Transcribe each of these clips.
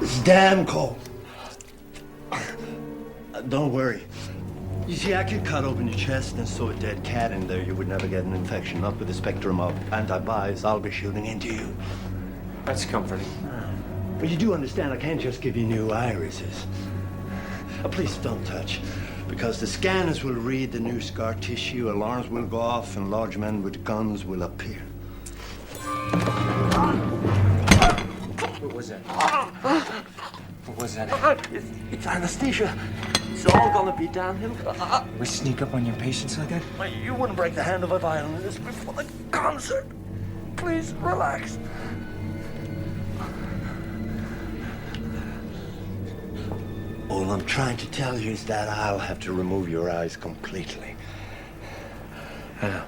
It's damn cold. Don't worry. You see, I could cut open your chest and sew a dead cat in there. You would never get an infection. Not with the spectrum of antibodies I'll be shooting into you. That's comforting. But you do understand I can't just give you new irises. Please don't touch. Because the scanners will read the new scar tissue, alarms will go off, and large men with guns will appear. What was that? What was that? It's anesthesia. It's all gonna be downhill. We sneak up on your patients like that? You wouldn't break the hand of a violinist before the concert. Please, relax. All I'm trying to tell you is that I'll have to remove your eyes completely. I know.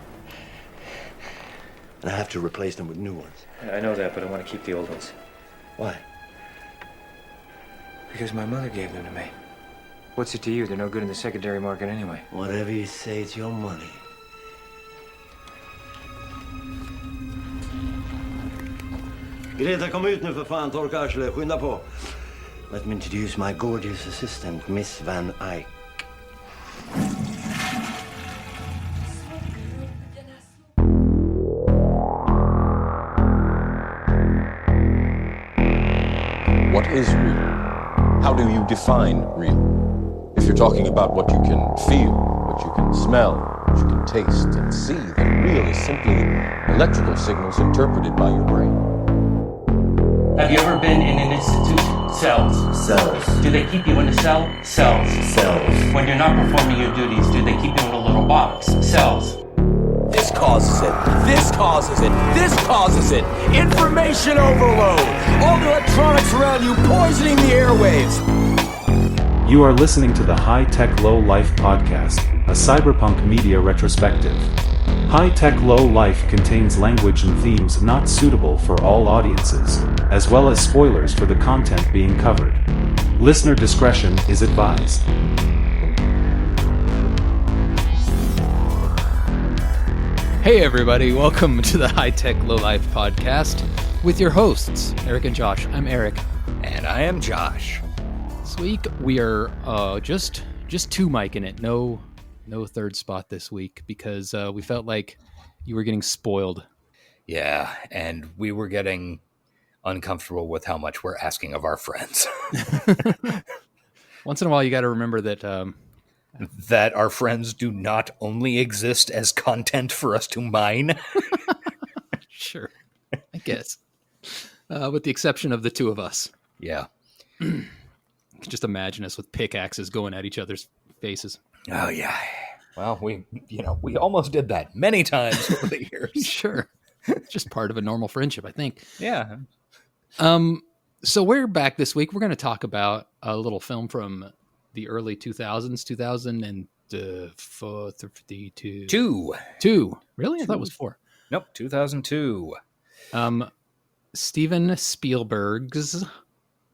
And I have to replace them with new ones. I know that, but I want to keep the old ones. Why? Because my mother gave them to me. What's it to you? They're no good in the secondary market anyway. Whatever you say, it's your money. Greta, kom ut nu för fan. Torka arslet. Skynda på. Let me introduce my gorgeous assistant, Miss Van Eyck. What is real? How do you define real? If you're talking about what you can feel, what you can smell, what you can taste and see, then real is simply electrical signals interpreted by your brain. Have you ever been in an institution? Cells. Cells. Do they keep you in a cell? Cells. Cells. When you're not performing your duties, do they keep you in a little box? Cells. This causes it. This causes it. This causes it. Information overload. All the electronics around you poisoning the airwaves. You are listening to the High Tech Low Life podcast, a cyberpunk media retrospective. High Tech Low Life contains language and themes not suitable for all audiences, as well as spoilers for the content being covered. Listener discretion is advised. Hey everybody, welcome to the High Tech Low Life podcast with your hosts, Eric and Josh. I'm Eric. And I am Josh. This week we are just two micing it. No third spot this week because we felt like you were getting spoiled. Yeah, and we were getting uncomfortable with how much we're asking of our friends. Once in a while you got to remember that that our friends do not only exist as content for us to mine. Sure, I guess. With the exception of the two of us. Yeah. Just imagine us with pickaxes going at each other's faces. Oh, yeah. Well, we almost did that many times over the years. Sure. It's just part of a normal friendship, I think. Yeah. So we're back this week. We're going to talk about a little film from the early 2000s, 2032. Two. Really? I thought it was 4. Nope, 2002. Steven Spielberg's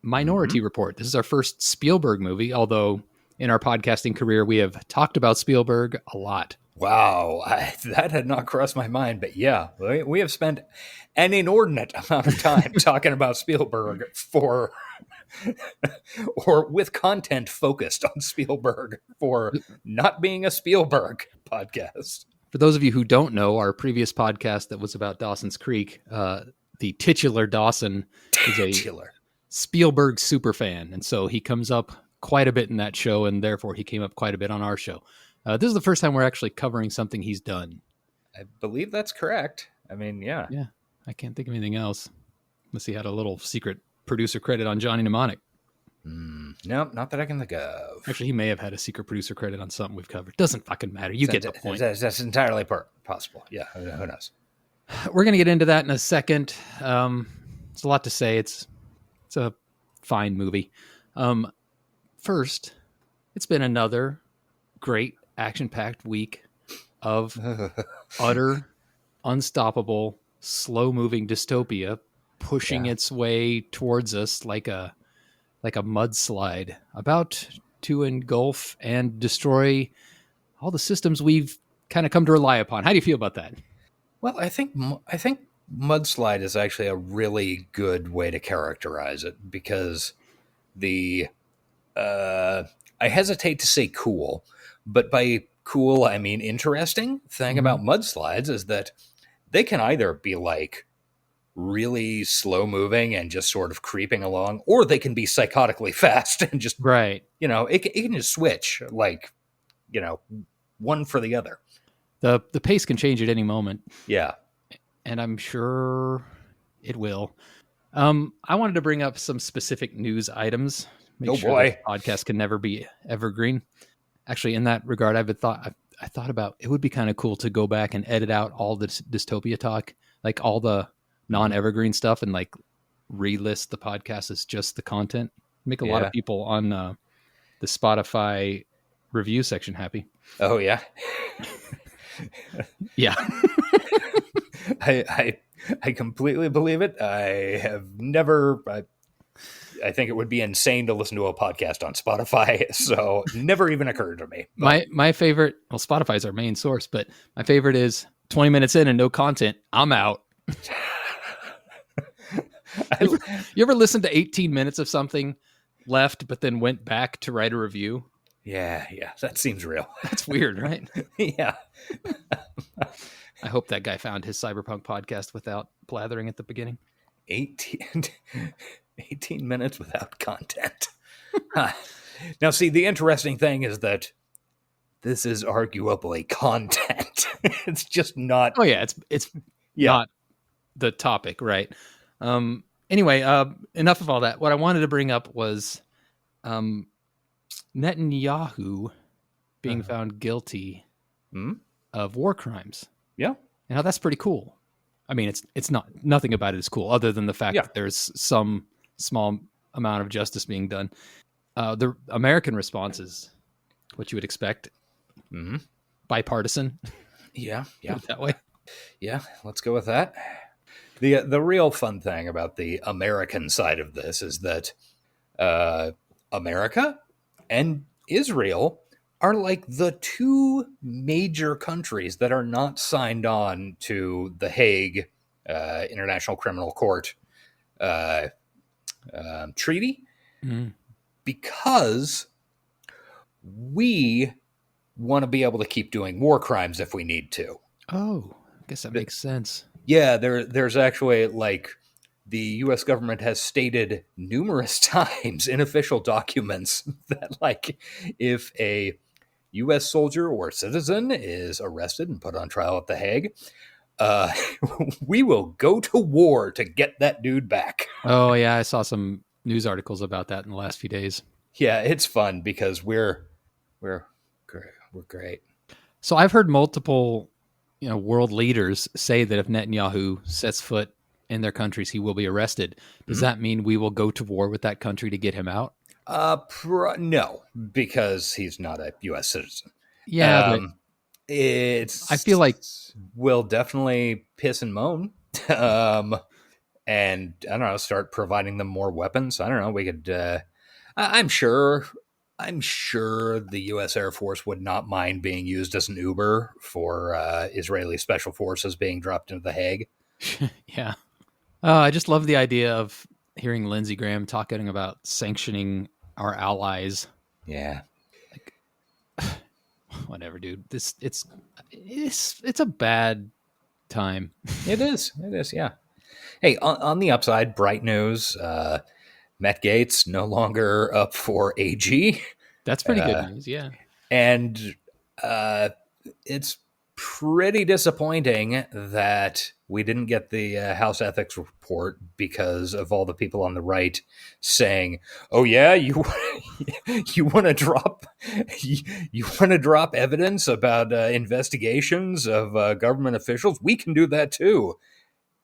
Minority Report. This is our first Spielberg movie, although in our podcasting career, we have talked about Spielberg a lot. Wow, that had not crossed my mind, but yeah, we have spent an inordinate amount of time talking about Spielberg or with content focused on Spielberg for not being a Spielberg podcast. For those of you who don't know, our previous podcast that was about Dawson's Creek, the titular Dawson is a Spielberg superfan, and so he comes up quite a bit in that show, and therefore he came up quite a bit on our show. This is the first time we're actually covering something he's done. I believe that's correct. I mean, yeah. Yeah, I can't think of anything else. Unless he had a little secret producer credit on Johnny Mnemonic. No, not that I can think of. Actually, he may have had a secret producer credit on something we've covered. Doesn't fucking matter. You get the point. That's entirely possible. Yeah, who knows? We're going to get into that in a second. It's a lot to say. It's a fine movie. First, it's been another great action-packed week of utter, unstoppable, slow-moving dystopia pushing its way towards us like a mudslide, about to engulf and destroy all the systems we've kind of come to rely upon. How do you feel about that? Well, I think mudslide is actually a really good way to characterize it, because the I hesitate to say cool, but by cool I mean interesting thing about mudslides is that they can either be like really slow moving and just sort of creeping along, or they can be psychotically fast and just Right. it can just switch like one for the other. The pace can change at any moment. Yeah. And I'm sure it will. I wanted to bring up some specific news items. Make sure boy. this podcast can never be evergreen. Actually, in that regard, I thought about it would be kind of cool to go back and edit out all the dystopia talk, like all the non-evergreen stuff, and like relist the podcast as just the content. Make a lot of people on the Spotify review section happy. Oh yeah. Yeah. I completely believe it. I have never. I think it would be insane to listen to a podcast on Spotify, so never even occurred to me. My favorite, well, Spotify's our main source, but my favorite is 20 minutes in and no content. I'm out. You ever listen to 18 minutes of something, left, but then went back to write a review? Yeah, that seems real. That's weird, right? Yeah. I hope that guy found his cyberpunk podcast without blathering at the beginning. 18 minutes without content. Now, see, the interesting thing is that this is arguably content. It's just not. Oh yeah, it's not the topic, right? Anyway, enough of all that. What I wanted to bring up was Netanyahu being found guilty of war crimes. Yeah. And now that's pretty cool. I mean, it's not, nothing about it is cool other than the fact that there's some small amount of justice being done. The American response is what you would expect. Bipartisan. Yeah. That way. Yeah, let's go with that. The real fun thing about the American side of this is that America and Israel are like the two major countries that are not signed on to the Hague International Criminal Court treaty because we want to be able to keep doing war crimes if we need to. Oh, I guess that makes sense. Yeah, there's actually like the U.S. government has stated numerous times in official documents that like if a U.S. soldier or citizen is arrested and put on trial at The Hague, we will go to war to get that dude back. Oh yeah, I saw some news articles about that in the last few days. Yeah, it's fun because we're great. So I've heard multiple, world leaders say that if Netanyahu sets foot in their countries, he will be arrested. Does that mean we will go to war with that country to get him out? No, because he's not a U.S. citizen. Yeah, but I feel like we'll definitely piss and moan, and I don't know, start providing them more weapons. I don't know. We could. I'm sure the U.S. Air Force would not mind being used as an Uber for Israeli special forces being dropped into The Hague. Yeah. I just love the idea of hearing Lindsey Graham talking about sanctioning our allies. Yeah. Like, whatever, dude. It's a bad time. It is. Yeah. Hey, on the upside, bright news. Matt Gaetz no longer up for AG. That's pretty good news, yeah. And it's pretty disappointing that we didn't get the House Ethics report because of all the people on the right saying, "Oh yeah, you want to drop evidence about investigations of government officials? We can do that too."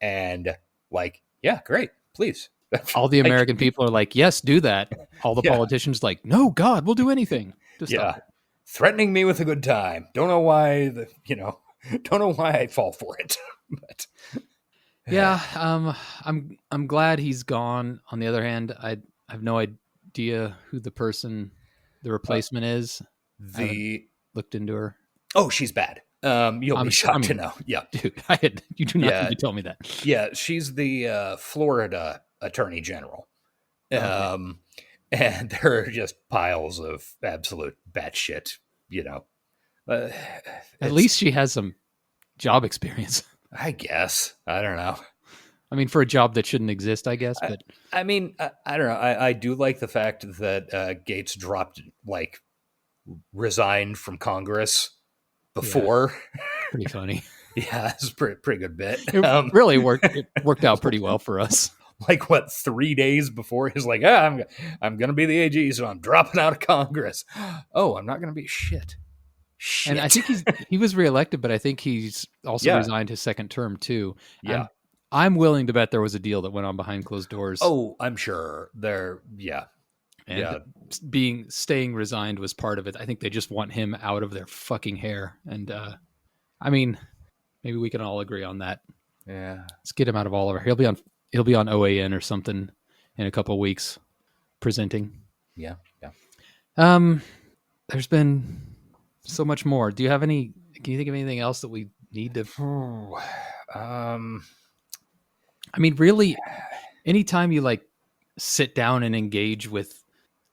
And like, yeah, great, please. All the American people are like, yes, do that. All the politicians like, no, God, we'll do anything to stop it. Threatening me with a good time. Don't know why I fall for it. But yeah, I'm glad he's gone. On the other hand, I have no idea who the replacement is. I looked into her. Oh, she's bad. You'll be shocked to know. Yeah, dude, you do not need to tell me that. Yeah, she's the Florida Attorney General. Okay. and there are just piles of absolute batshit, Uh, At least she has some job experience. I guess. I don't know. I mean, for a job that shouldn't exist, I guess. But I mean, I don't know. I do like the fact that Gates dropped, resigned from Congress before. pretty funny. Yeah, it's a pretty good bit. It really worked. It worked out pretty well for us. 3 days before he's like, I'm going to be the AG, so I'm dropping out of Congress. Oh, I'm not going to be shit. And I think he was reelected, but I think he's also resigned his second term too. Yeah. I'm willing to bet there was a deal that went on behind closed doors. Oh, I'm sure And staying resigned was part of it. I think they just want him out of their fucking hair. And I mean, maybe we can all agree on that. Yeah. Let's get him out of all of our. He'll be on OAN or something in a couple of weeks presenting. Yeah. There's been so much more. Can you think of anything else that we need to I mean, really, anytime you sit down and engage with,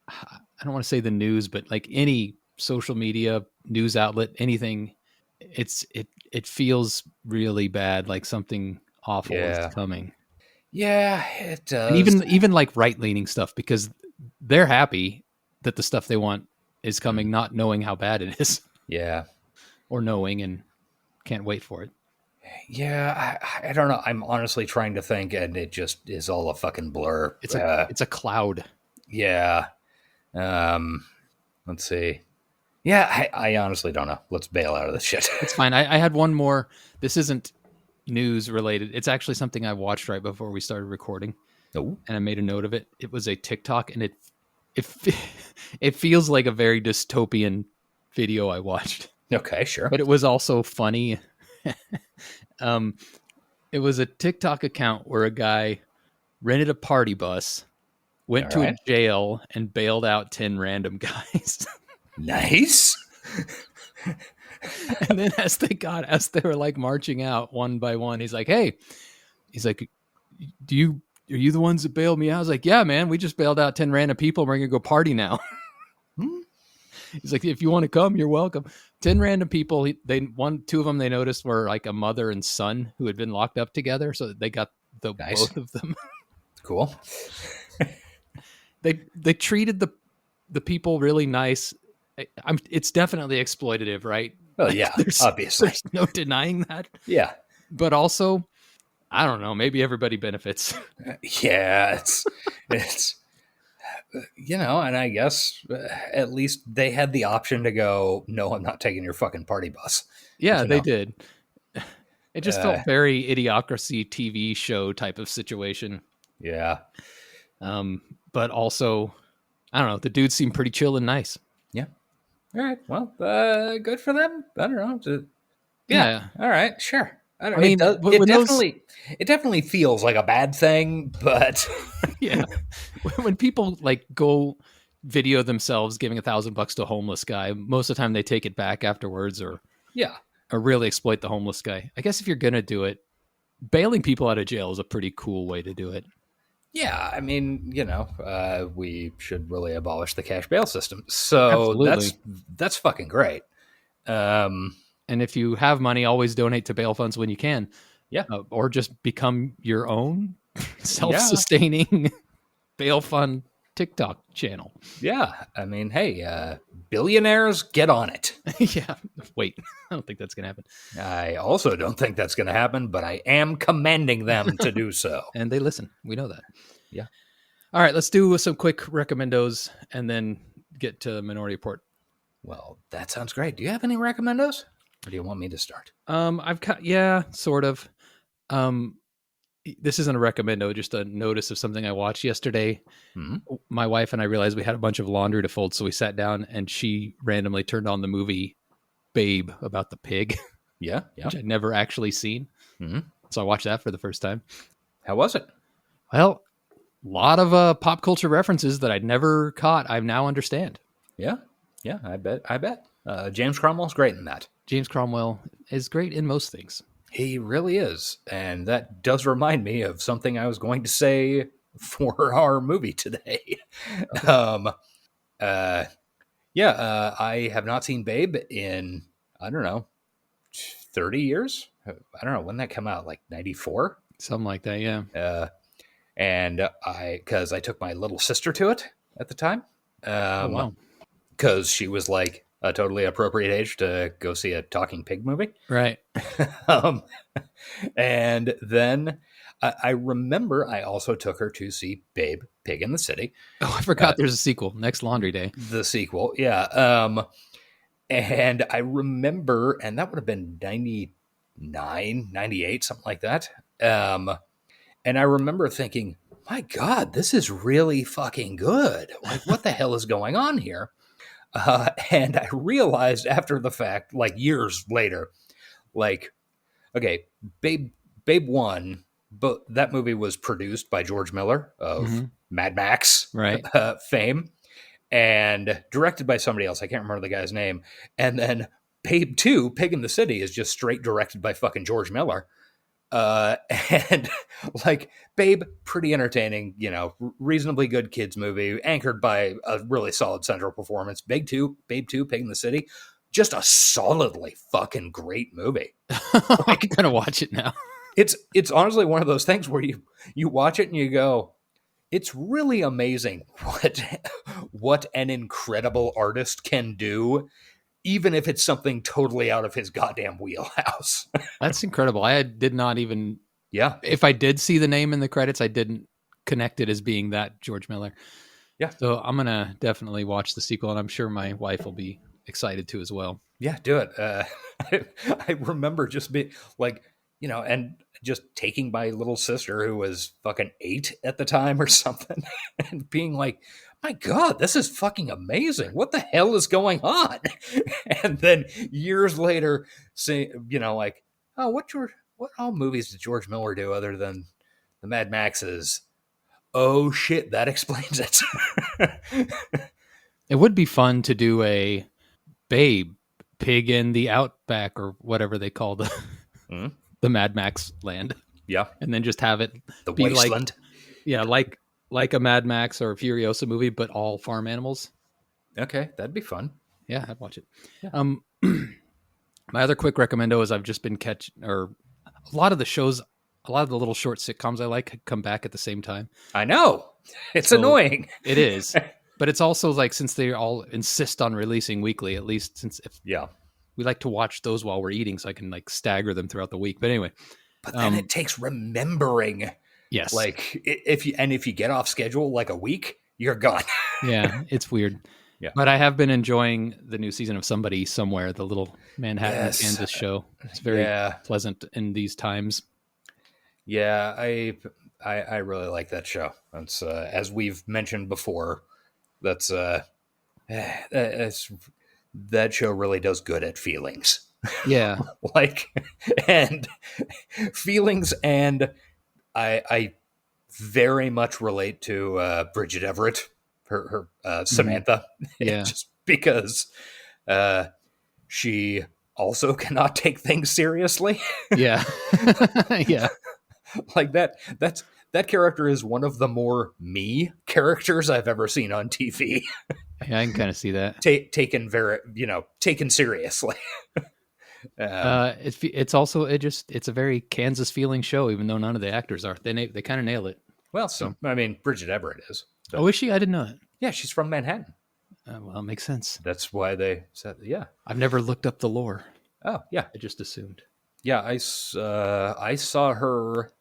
I don't want to say the news, but any social media news outlet, anything, it feels really bad, like something awful is coming. Yeah, it does. And even right-leaning stuff, because they're happy that the stuff they want is coming, not knowing how bad it is. Yeah. Or knowing and can't wait for it. Yeah, I don't know. I'm honestly trying to think, and it just is all a fucking blur. It's a cloud. Yeah. Let's see. Yeah, I honestly don't know. Let's bail out of this shit. It's fine. I had one more. This isn't news related. It's actually something I watched right before we started recording. Oh. And I made a note of it. It was a TikTok, and it feels like a very dystopian video I watched. Okay, sure. But it was also funny. It was a TikTok account where a guy rented a party bus, went to a jail, and bailed out 10 random guys. Nice. And then as they were marching out one by one, he's like, "Hey," he's like, are you the ones that bailed me out? I was like, "Yeah, man, we just bailed out 10 random people. We're going to go party now." He's like, "If you want to come, you're welcome." 10 random people. Two of them they noticed were a mother and son who had been locked up together. So they got both of them. Cool. They treated the people really nice. It's definitely exploitative, right? Oh yeah, obviously. There's no denying that. Yeah. But also, I don't know, maybe everybody benefits. Yeah, it's and I guess at least they had the option to go, "No, I'm not taking your fucking party bus." Yeah, they did. It just felt very Idiocracy TV show type of situation. Yeah. But also, I don't know, the dudes seemed pretty chill and nice. Yeah. All right. Well, good for them. I don't know. Yeah. All right. Sure. I don't. I mean, it definitely feels like a bad thing, but yeah, when people go video themselves giving $1,000 to a homeless guy, most of the time they take it back afterwards, or really exploit the homeless guy. I guess if you're gonna do it, bailing people out of jail is a pretty cool way to do it. Yeah, I mean, we should really abolish the cash bail system. So Absolutely. that's fucking great. And if you have money, always donate to bail funds when you can. Yeah. Or just become your own self-sustaining bail fund TikTok channel. Yeah. I mean, hey, billionaires, get on it. Yeah. Wait, I don't think that's going to happen. I also don't think that's going to happen, but I am commanding them to do so. And they listen. We know that. Yeah. All right, let's do some quick recommendos and then get to Minority Report. Well, that sounds great. Do you have any recommendos? Or do you want me to start? Sort of. This isn't a recommendo, just a notice of something I watched yesterday. Mm-hmm. My wife and I realized we had a bunch of laundry to fold, so we sat down and she randomly turned on the movie Babe about the pig. Yeah. Which I'd never actually seen. Mm-hmm. So I watched that for the first time. How was it? Well, a lot of pop culture references that I'd never caught, I now understand. Yeah, I bet. James Cromwell's great in that. James Cromwell is great in most things. He really is. And that does remind me of something I was going to say for our movie today. I have not seen Babe in, I don't know, 30 years. I don't know when that came out, like 94, something like that. Yeah. And because I took my little sister to it at the time. Oh, wow. Because she was like a totally appropriate age to go see a talking pig movie. Right. And then I remember I also took her to see Babe, Pig in the City. Oh, I forgot there's a sequel, Next Laundry Day. The sequel, yeah. And I remember, and that would have been 99, 98, something like that. And I remember thinking, my God, this is really fucking good. Like, what the hell is going on here? And I realized after the fact, like years later, like, okay, Babe 1, but that movie was produced by George Miller of Mad Max right. fame, and directed by somebody else. I can't remember the guy's name. And then Babe 2, Pig in the City, is just straight directed by fucking George Miller. And like Babe, pretty entertaining, reasonably good kids movie, anchored by a really solid central performance. Babe 2, Pig in the City, just a solidly fucking great movie. I'm gonna watch it now. It's honestly one of those things where you watch it and you go, it's really amazing what an incredible artist can do, even if it's something totally out of his goddamn wheelhouse. That's incredible. I did not even... Yeah. If I did see the name in the credits, I didn't connect it as being that George Miller. Yeah. So I'm going to definitely watch the sequel, and I'm sure my wife will be excited too as well. Yeah, do it. I remember just being like, and just taking my little sister, who was fucking 8 at the time or something, and being like, my God, this is fucking amazing. What the hell is going on? And then years later, like, oh, what all movies did George Miller do other than the Mad Maxes? Oh shit, that explains it. It would be fun to do a Babe, Pig in the Outback, or whatever they call the Mad Max land. Yeah. And then just have it the be wasteland. Like a Mad Max or a Furiosa movie, but all farm animals. Okay, that'd be fun. Yeah, I'd watch it. Yeah. My other quick recommendo is I've just been a lot of the little short sitcoms I like come back at the same time. I know. It's annoying. It is. But it's also like, since they all insist on releasing weekly, at least we like to watch those while we're eating, so I can like stagger them throughout the week. But anyway. But then it takes remembering. Yes. Like if you get off schedule like a week, you're gone. Yeah, it's weird. Yeah. But I have been enjoying the new season of Somebody Somewhere, the little Manhattan, Kansas show. It's very pleasant in these times. Yeah, I really like that show. That's as we've mentioned before, that show really does good at feelings. Yeah. and feelings, and I very much relate to Bridget Everett, her Samantha. Yeah. Just because she also cannot take things seriously. Yeah. Yeah. Like that character is one of the more me characters I've ever seen on TV. Yeah, I can kind of see that. Taken seriously. It's also it's a very Kansas feeling show, even though none of the actors are. They kind of nail it. Well, I mean, Bridget Everett is. So. Oh, is she? I didn't know that. Yeah, she's from Manhattan. Well, it makes sense. That's why they said, yeah. I've never looked up the lore. Oh, yeah. I just assumed. Yeah, I saw her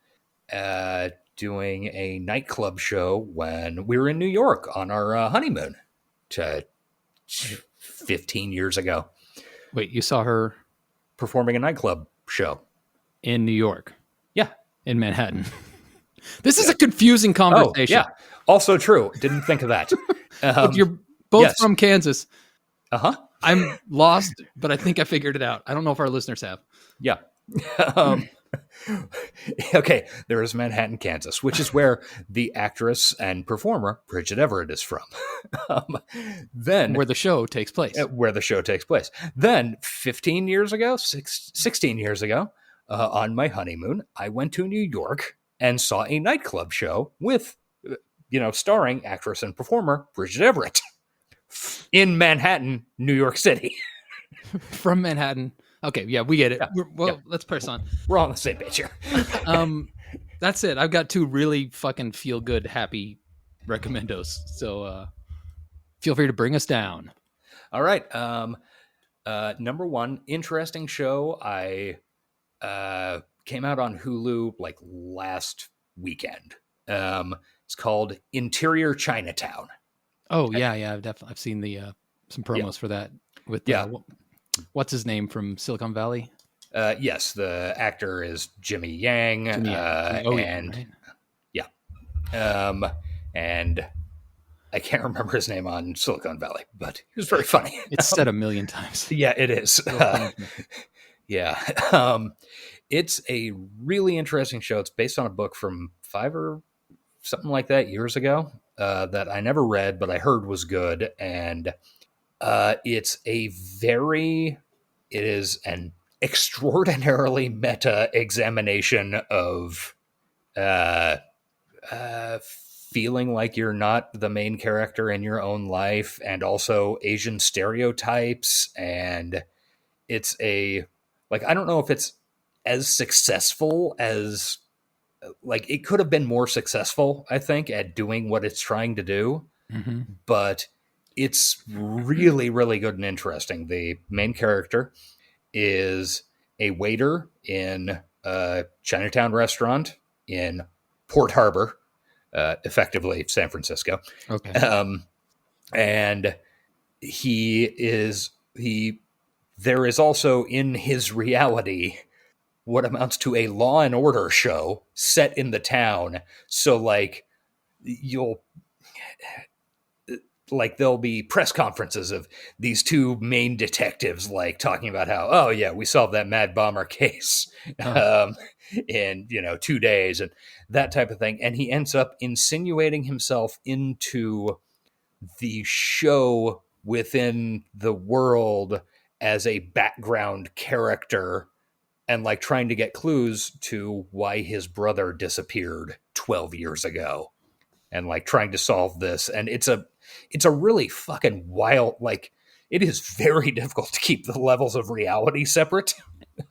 doing a nightclub show when we were in New York on our honeymoon 15 years ago. Wait, you saw her performing a nightclub show in New York? Yeah. In Manhattan. This is a confusing conversation. Oh, yeah. Also true. Didn't think of that. You're both from Kansas. Uh-huh. I'm lost, but I think I figured it out. I don't know if our listeners have. Yeah. Okay, there is Manhattan, Kansas, which is where the actress and performer Bridget Everett is from. Then where the show takes place. Then 16 years ago, on my honeymoon, I went to New York and saw a nightclub show with starring actress and performer Bridget Everett in Manhattan, New York City. From Manhattan. Okay, yeah, we get it. Yeah, let's press on. We're all on the same page here. That's it. I've got 2 really fucking feel good, happy recommendos. So feel free to bring us down. All right. Number 1, interesting show. I came out on Hulu like last weekend. It's called Interior Chinatown. Oh yeah, I've seen the some promos for that with what's his name from Silicon Valley? Yes, the actor is Jimmy Yang. And I can't remember his name on Silicon Valley, but he was very funny. It's said a million times. Yeah, it is. It's a really interesting show. It's based on a book from 5 or something like that years ago that I never read, but I heard was good. And it is an extraordinarily meta examination of feeling like you're not the main character in your own life, and also Asian stereotypes. And it's I don't know if it's as successful as, it could have been more successful, I think, at doing what it's trying to do. Mm-hmm. But it's really, really good and interesting. The main character is a waiter in a Chinatown restaurant in Port Harbor, effectively San Francisco. Okay. And there is also in his reality what amounts to a Law and Order show set in the town. So there'll be press conferences of these 2 main detectives, talking about how, oh yeah, we solved that Mad Bomber case in 2 days and that type of thing. And he ends up insinuating himself into the show within the world as a background character, and trying to get clues to why his brother disappeared 12 years ago, and trying to solve this. And it's a really fucking wild, it is very difficult to keep the levels of reality separate.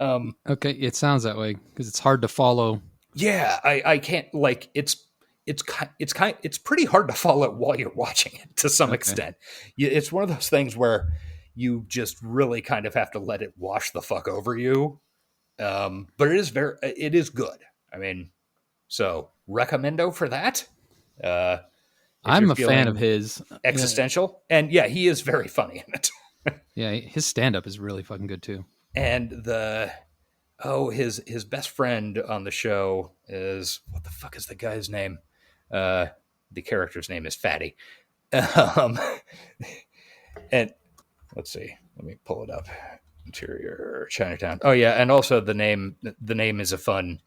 Okay, it sounds that way because it's hard to follow. Yeah, I can't, it's pretty hard to follow it while you're watching it to some extent. It's one of those things where you just really kind of have to let it wash the fuck over you. But it is good. I mean, so recommendo for that. I'm a fan of his. Existential. And yeah, he is very funny in it. Yeah, his stand-up is really fucking good too. And his best friend on the show is, what the fuck is the guy's name? The character's name is Fatty. And let's see, let me pull it up. Interior Chinatown. Oh yeah, and also the name is a fun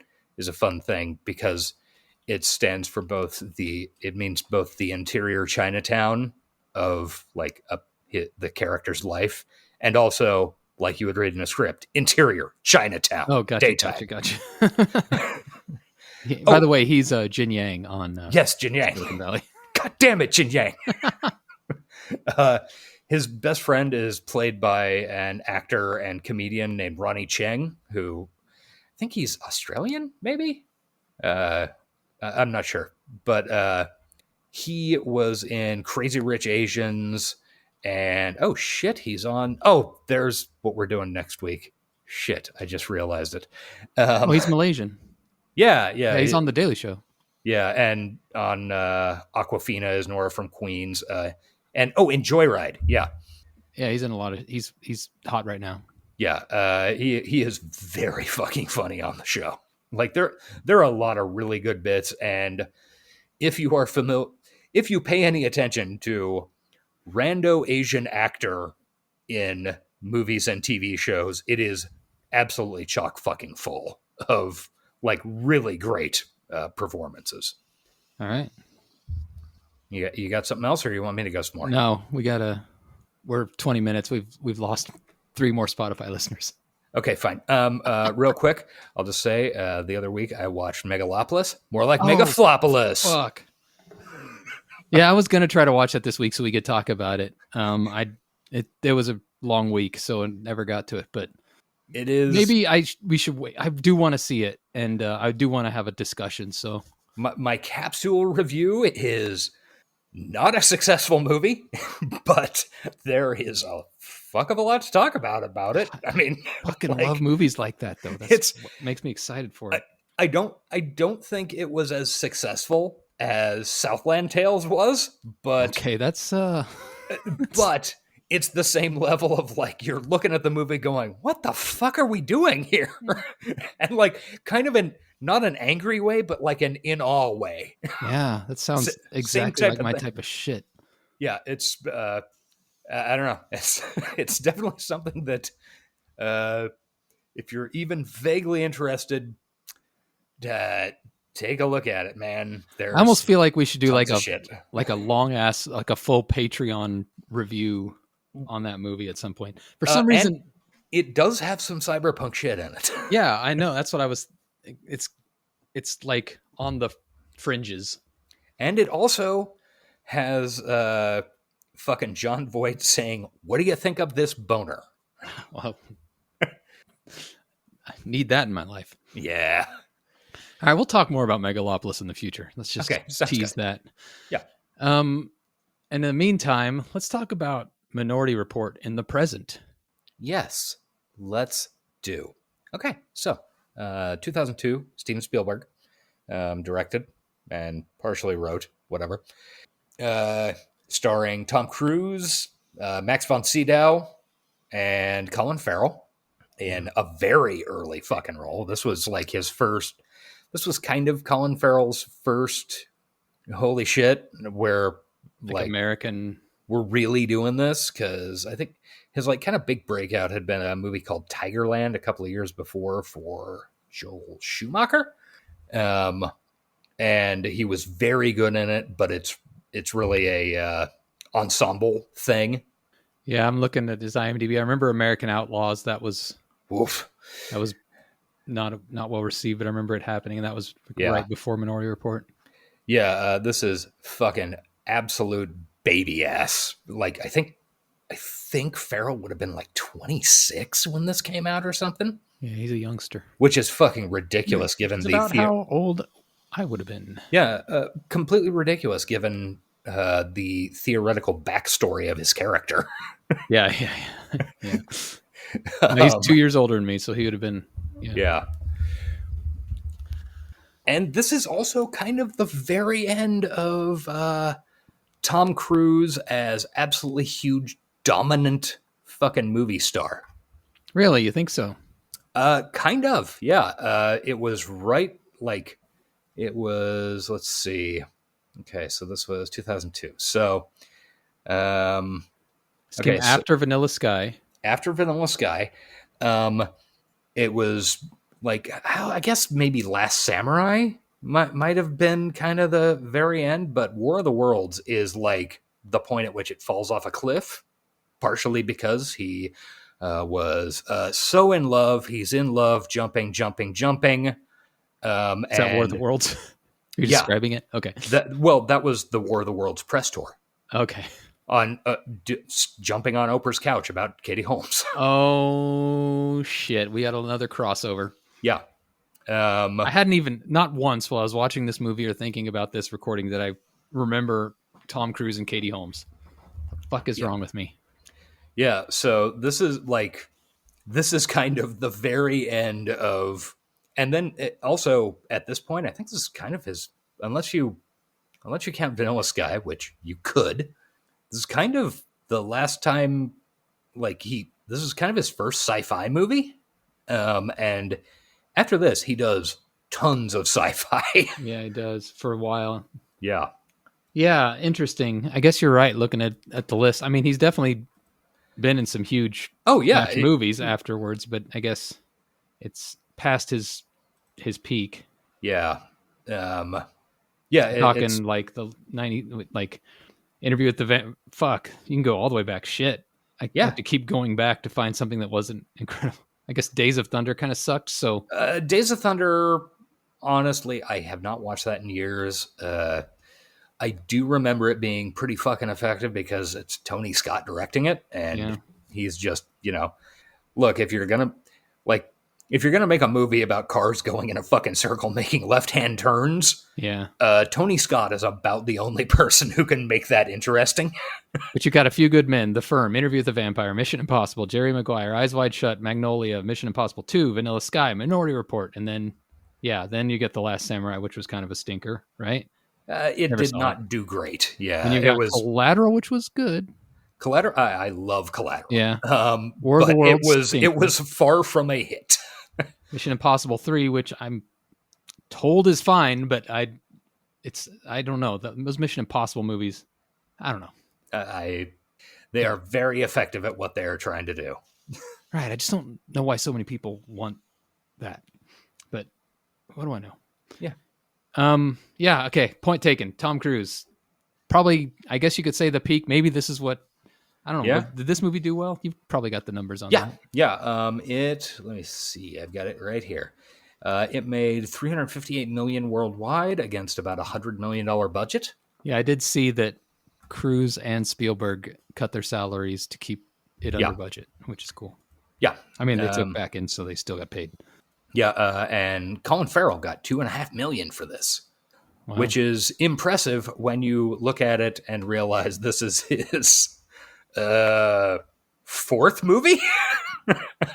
thing because it stands for it means both the interior Chinatown of the character's life, and also, like you would read in a script, interior Chinatown. Oh, gotcha, daytime. gotcha. By the way, he's Jin Yang on yes, Jin Yang. Silicon Valley. God damn it, Jin Yang. His best friend is played by an actor and comedian named Ronnie Cheng, who I think he's Australian, maybe? I'm not sure. But he was in Crazy Rich Asians, and oh shit, he's on... Oh, there's what we're doing next week. Shit, I just realized it. He's Malaysian. Yeah. He's on The Daily Show. Yeah, and on Aquafina is Nora from Queens. And in Joyride, yeah, he's in a lot of. He's hot right now. Yeah, he is very fucking funny on the show. There are a lot of really good bits, and if you pay any attention to rando Asian actor in movies and TV shows, it is absolutely chock fucking full of really great performances. All right. You got something else, or you want me to go some more? No, we're 20 minutes. We've lost 3 more Spotify listeners. Okay, fine. Real quick, I'll just say the other week I watched Megalopolis, more like Megaflopolis. Fuck. Yeah, I was gonna try to watch it this week so we could talk about it. It was a long week, so I never got to it. But It is maybe we should wait. I do want to see it, and I do want to have a discussion. So my capsule review is not a successful movie, but there is a fuck of a lot to talk about it. I mean, fucking love movies like that, though. That's what makes me excited for it. I don't think it was as successful as Southland Tales was, but okay, that's but it's the same level of like you're looking at the movie going, what the fuck are we doing here? And like kind of not an angry way, but like an in awe way. Yeah, that sounds exactly like my type of shit. Yeah, it's I don't know. It's definitely something that if you're even vaguely interested, take a look at it, man. I almost feel like we should do like a a long ass, like a full Patreon review on that movie at some point. For some reason, it does have some cyberpunk shit in it. Yeah, I know. That's what I was. It's like on the fringes, and it also has fucking John Voight saying, "What do you think of this boner?" Well, I need that in my life. Yeah. All right, we'll talk more about Megalopolis in the future. Let's just tease that. Yeah. And in the meantime, let's talk about Minority Report in the present. Yes, let's do. Okay, so 2002, Steven Spielberg directed and partially wrote, whatever. Starring Tom Cruise, Max von Sydow, and Colin Farrell in a very early fucking role. This was like his first. This was kind of Colin Farrell's first. Holy shit! Where like American, we're really doing this, because I think his like kind of big breakout had been a movie called Tigerland a couple of years before for Joel Schumacher, and he was very good in it. But it's really a ensemble thing. Yeah, I'm looking at his IMDb. I remember American Outlaws. That was oof. That was not well received, but I rember it happening, and that was right before Minority Report. Yeah, this is fucking absolute baby ass. Like I think Farrell would have been like 26 when this came out or something. Yeah, he's a youngster, which is fucking ridiculous given how old I would have been. Yeah, completely ridiculous given the theoretical backstory of his character. Yeah. No, he's 2 years older than me, so he would have been. Yeah. And this is also kind of the very end of Tom Cruise as absolutely huge, dominant fucking movie star. Really? You think so? Kind of, yeah. It was right, like, it was, let's see. Okay, so this was 2002. So, came after Vanilla Sky. After Vanilla Sky. It was like, I guess maybe Last Samurai might have been kind of the very end, but War of the Worlds is like the point at which it falls off a cliff, partially because he was so in love. He's in love, jumping. Is that War of the Worlds? You're describing it? Okay. That was the War of the Worlds press tour. Okay. On jumping on Oprah's couch about Katie Holmes. Oh shit! We had another crossover. Yeah, I hadn't even not once while I was watching this movie or thinking about this recording that I remember Tom Cruise and Katie Holmes. What the fuck is wrong with me? Yeah, so this is kind of the very end of, and then also at this point, I think this is kind of his, unless you count Vanilla Sky, which you could. This is kind of the last time, this is kind of his first sci-fi movie. And after this, he does tons of sci-fi. Yeah, he does for a while. Yeah. Yeah, interesting. I guess you're right looking at the list. I mean, he's definitely been in some huge movies afterwards, but I guess it's past his peak. Yeah. Talking like the 90, like Interview with the fuck. You can go all the way back. Shit. I have to keep going back to find something that wasn't incredible. I guess Days of Thunder kind of sucked. So Days of Thunder, honestly, I have not watched that in years. I I do remember it being pretty fucking effective because it's Tony Scott directing it, and he's just, look, if you're gonna make a movie about cars going in a fucking circle making left-hand turns, Tony Scott is about the only person who can make that interesting. But you got a few good men: The Firm, Interview with the Vampire, Mission Impossible, Jerry Maguire, Eyes Wide Shut, Magnolia, Mission Impossible 2, Vanilla Sky, Minority Report, and then you get The Last Samurai, which was kind of a stinker, right? It did not do great. Yeah, and you got Collateral, which was good. Collateral, I love Collateral. Yeah, War of the Worlds. It was far from a hit. Mission Impossible 3, which I'm told is fine, but I don't know. Those Mission Impossible movies, I don't know. They are very effective at what they are trying to do. Right. I just don't know why so many people want that. But what do I know? Yeah. Yeah. Okay. Point taken. Tom Cruise. Probably, I guess you could say the peak. Maybe this is what, I don't know. Yeah. Did this movie do well? You've probably got the numbers on that. Yeah. Let me see. I've got it right here. It made $358 million worldwide against about $100 million budget. Yeah. I did see that Cruise and Spielberg cut their salaries to keep it under budget, which is cool. Yeah. I mean, they took back in, so they still got paid. Yeah. And Colin Farrell got $2.5 million for this, which is impressive when you look at it and realize this is his fourth movie.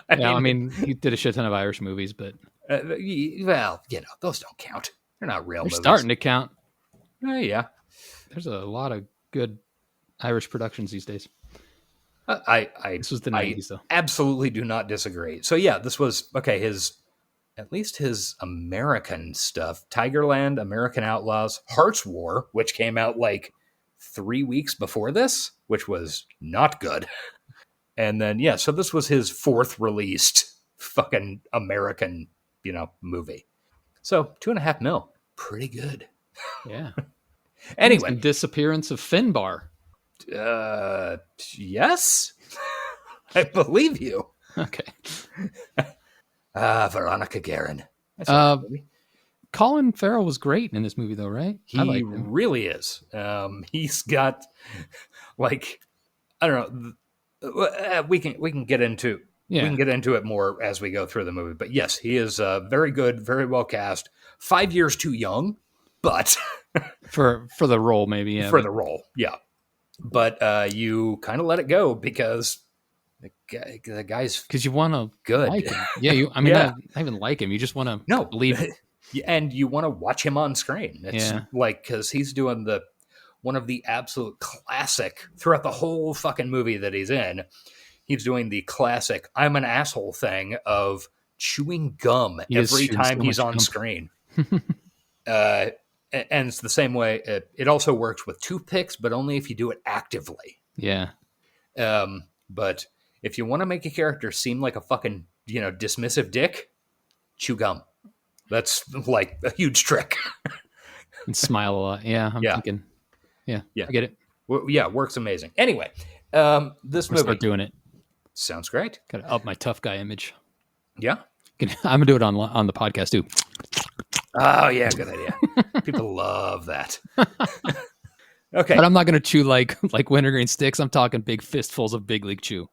I mean, he did a shit ton of Irish movies, but well, those don't count. They're not real. They're movies. Starting to count. Yeah, there's a lot of good Irish productions these days. This was the 90s, though. Absolutely do not disagree. So yeah, this was okay. At least his American stuff: Tigerland, American Outlaws, Hearts War, which came out like 3 weeks before this, which was not good. And then so this was his fourth released fucking American, movie. So $2.5 million, pretty good. Yeah. Anyway, Disappearance of Finbar. Yes, I believe you. Okay. Veronica Guerin. Colin Farrell was great in this movie, though, right? He really is. He's got like, I don't know. We can get into it more as we go through the movie. But yes, he is very good, very well cast. 5 years too young, but for the role, maybe. Yeah, the role, yeah. But you kind of let it go because the guy's you want to good. Like him. Yeah, not even like him. You just want to believe it. And you want to watch him on screen. It's like, because he's doing one of the absolute classic throughout the whole fucking movie that he's in. He's doing the classic "I'm an asshole" thing of chewing gum every time he's on screen. And it's the same way. It also works with toothpicks, but only if you do it actively. Yeah. But if you want to make a character seem like a fucking, dismissive dick, chew gum. That's like a huge trick. And smile a lot. Yeah, I'm thinking. Yeah, I get it. Well, works amazing. Anyway, this movie. Start doing it. Sounds great. Got to up my tough guy image. Yeah. I'm going to do it on the podcast, too. Oh, yeah, good idea. People love that. Okay. But I'm not going to chew like wintergreen sticks. I'm talking big fistfuls of Big League Chew.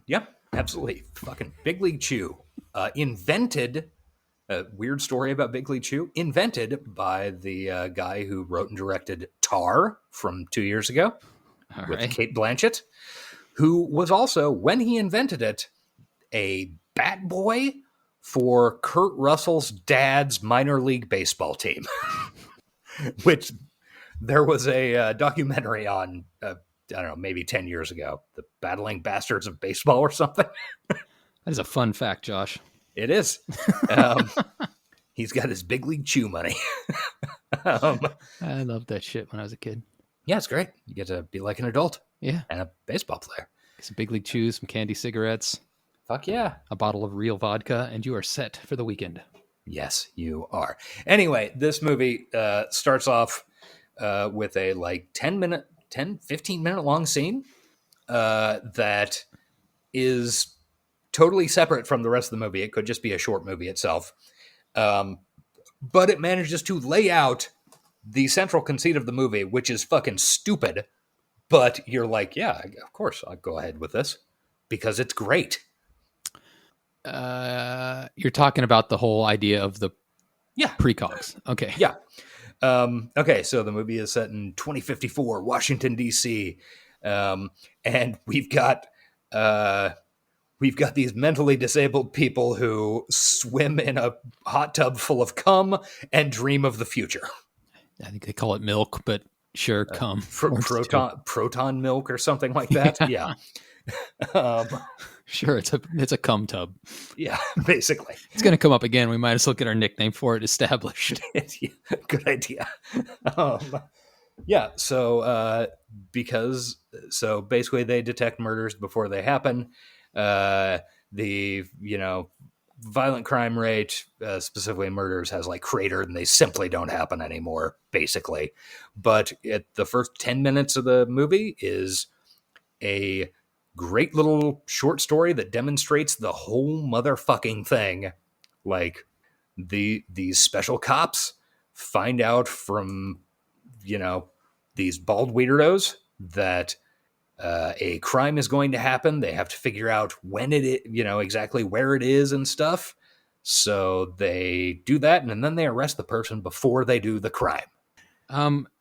Yeah, absolutely. Fucking Big League Chew. Invented, a weird story about Big League Chew, invented by the guy who wrote and directed Tar from 2 years ago with Cate Blanchett, who was also, when he invented it, a bat boy for Kurt Russell's dad's minor league baseball team, which there was a documentary on, I don't know, maybe 10 years ago, the Battling Bastards of Baseball or something. That is a fun fact, Josh. It is. He's got his Big League Chew money. I loved that shit when I was a kid. Yeah, it's great. You get to be like an adult. Yeah. And a baseball player. Some Big League Chews, some candy cigarettes. Fuck yeah. A bottle of real vodka, and you are set for the weekend. Yes, you are. Anyway, this movie starts off with a 15 minute long scene that is totally separate from the rest of the movie. It could just be a short movie itself. But it manages to lay out the central conceit of the movie, which is fucking stupid, but you're like, yeah, of course, I'll go ahead with this because it's great. You're talking about the whole idea of the precogs. Okay. Yeah. Okay, so the movie is set in 2054, Washington, D.C., and we've got these mentally disabled people who swim in a hot tub full of cum and dream of the future. I think they call it milk, but sure, cum. Proton milk or something like that. Yeah. Sure, it's a cum tub. Yeah, basically. It's going to come up again. We might as well get our nickname for it established. Yeah, good idea. Yeah, so basically they detect murders before they happen. The violent crime rate, specifically murders, has like cratered and they simply don't happen anymore, basically. But the first 10 minutes of the movie is a great little short story that demonstrates the whole motherfucking thing. Like these special cops find out from, these bald weirdos that a crime is going to happen. They have to figure out when exactly where it is and stuff. So they do that, and then they arrest the person before they do the crime.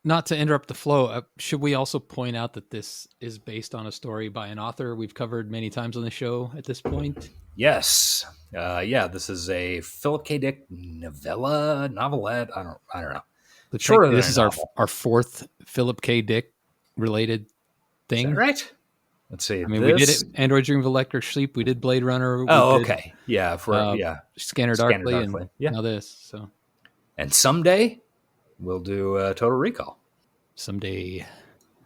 Not to interrupt the flow, should we also point out that this is based on a story by an author we've covered many times on the show at this point? Yes. This is a Philip K. Dick novelette. I don't know. This is our fourth Philip K. Dick related thing. Is that right? Let's see. I mean, we did it. Android Dream of Electric Sleep. We did Blade Runner. Okay. Yeah. Scanner Darkly. And now this. So. And someday we'll do Total Recall. Someday,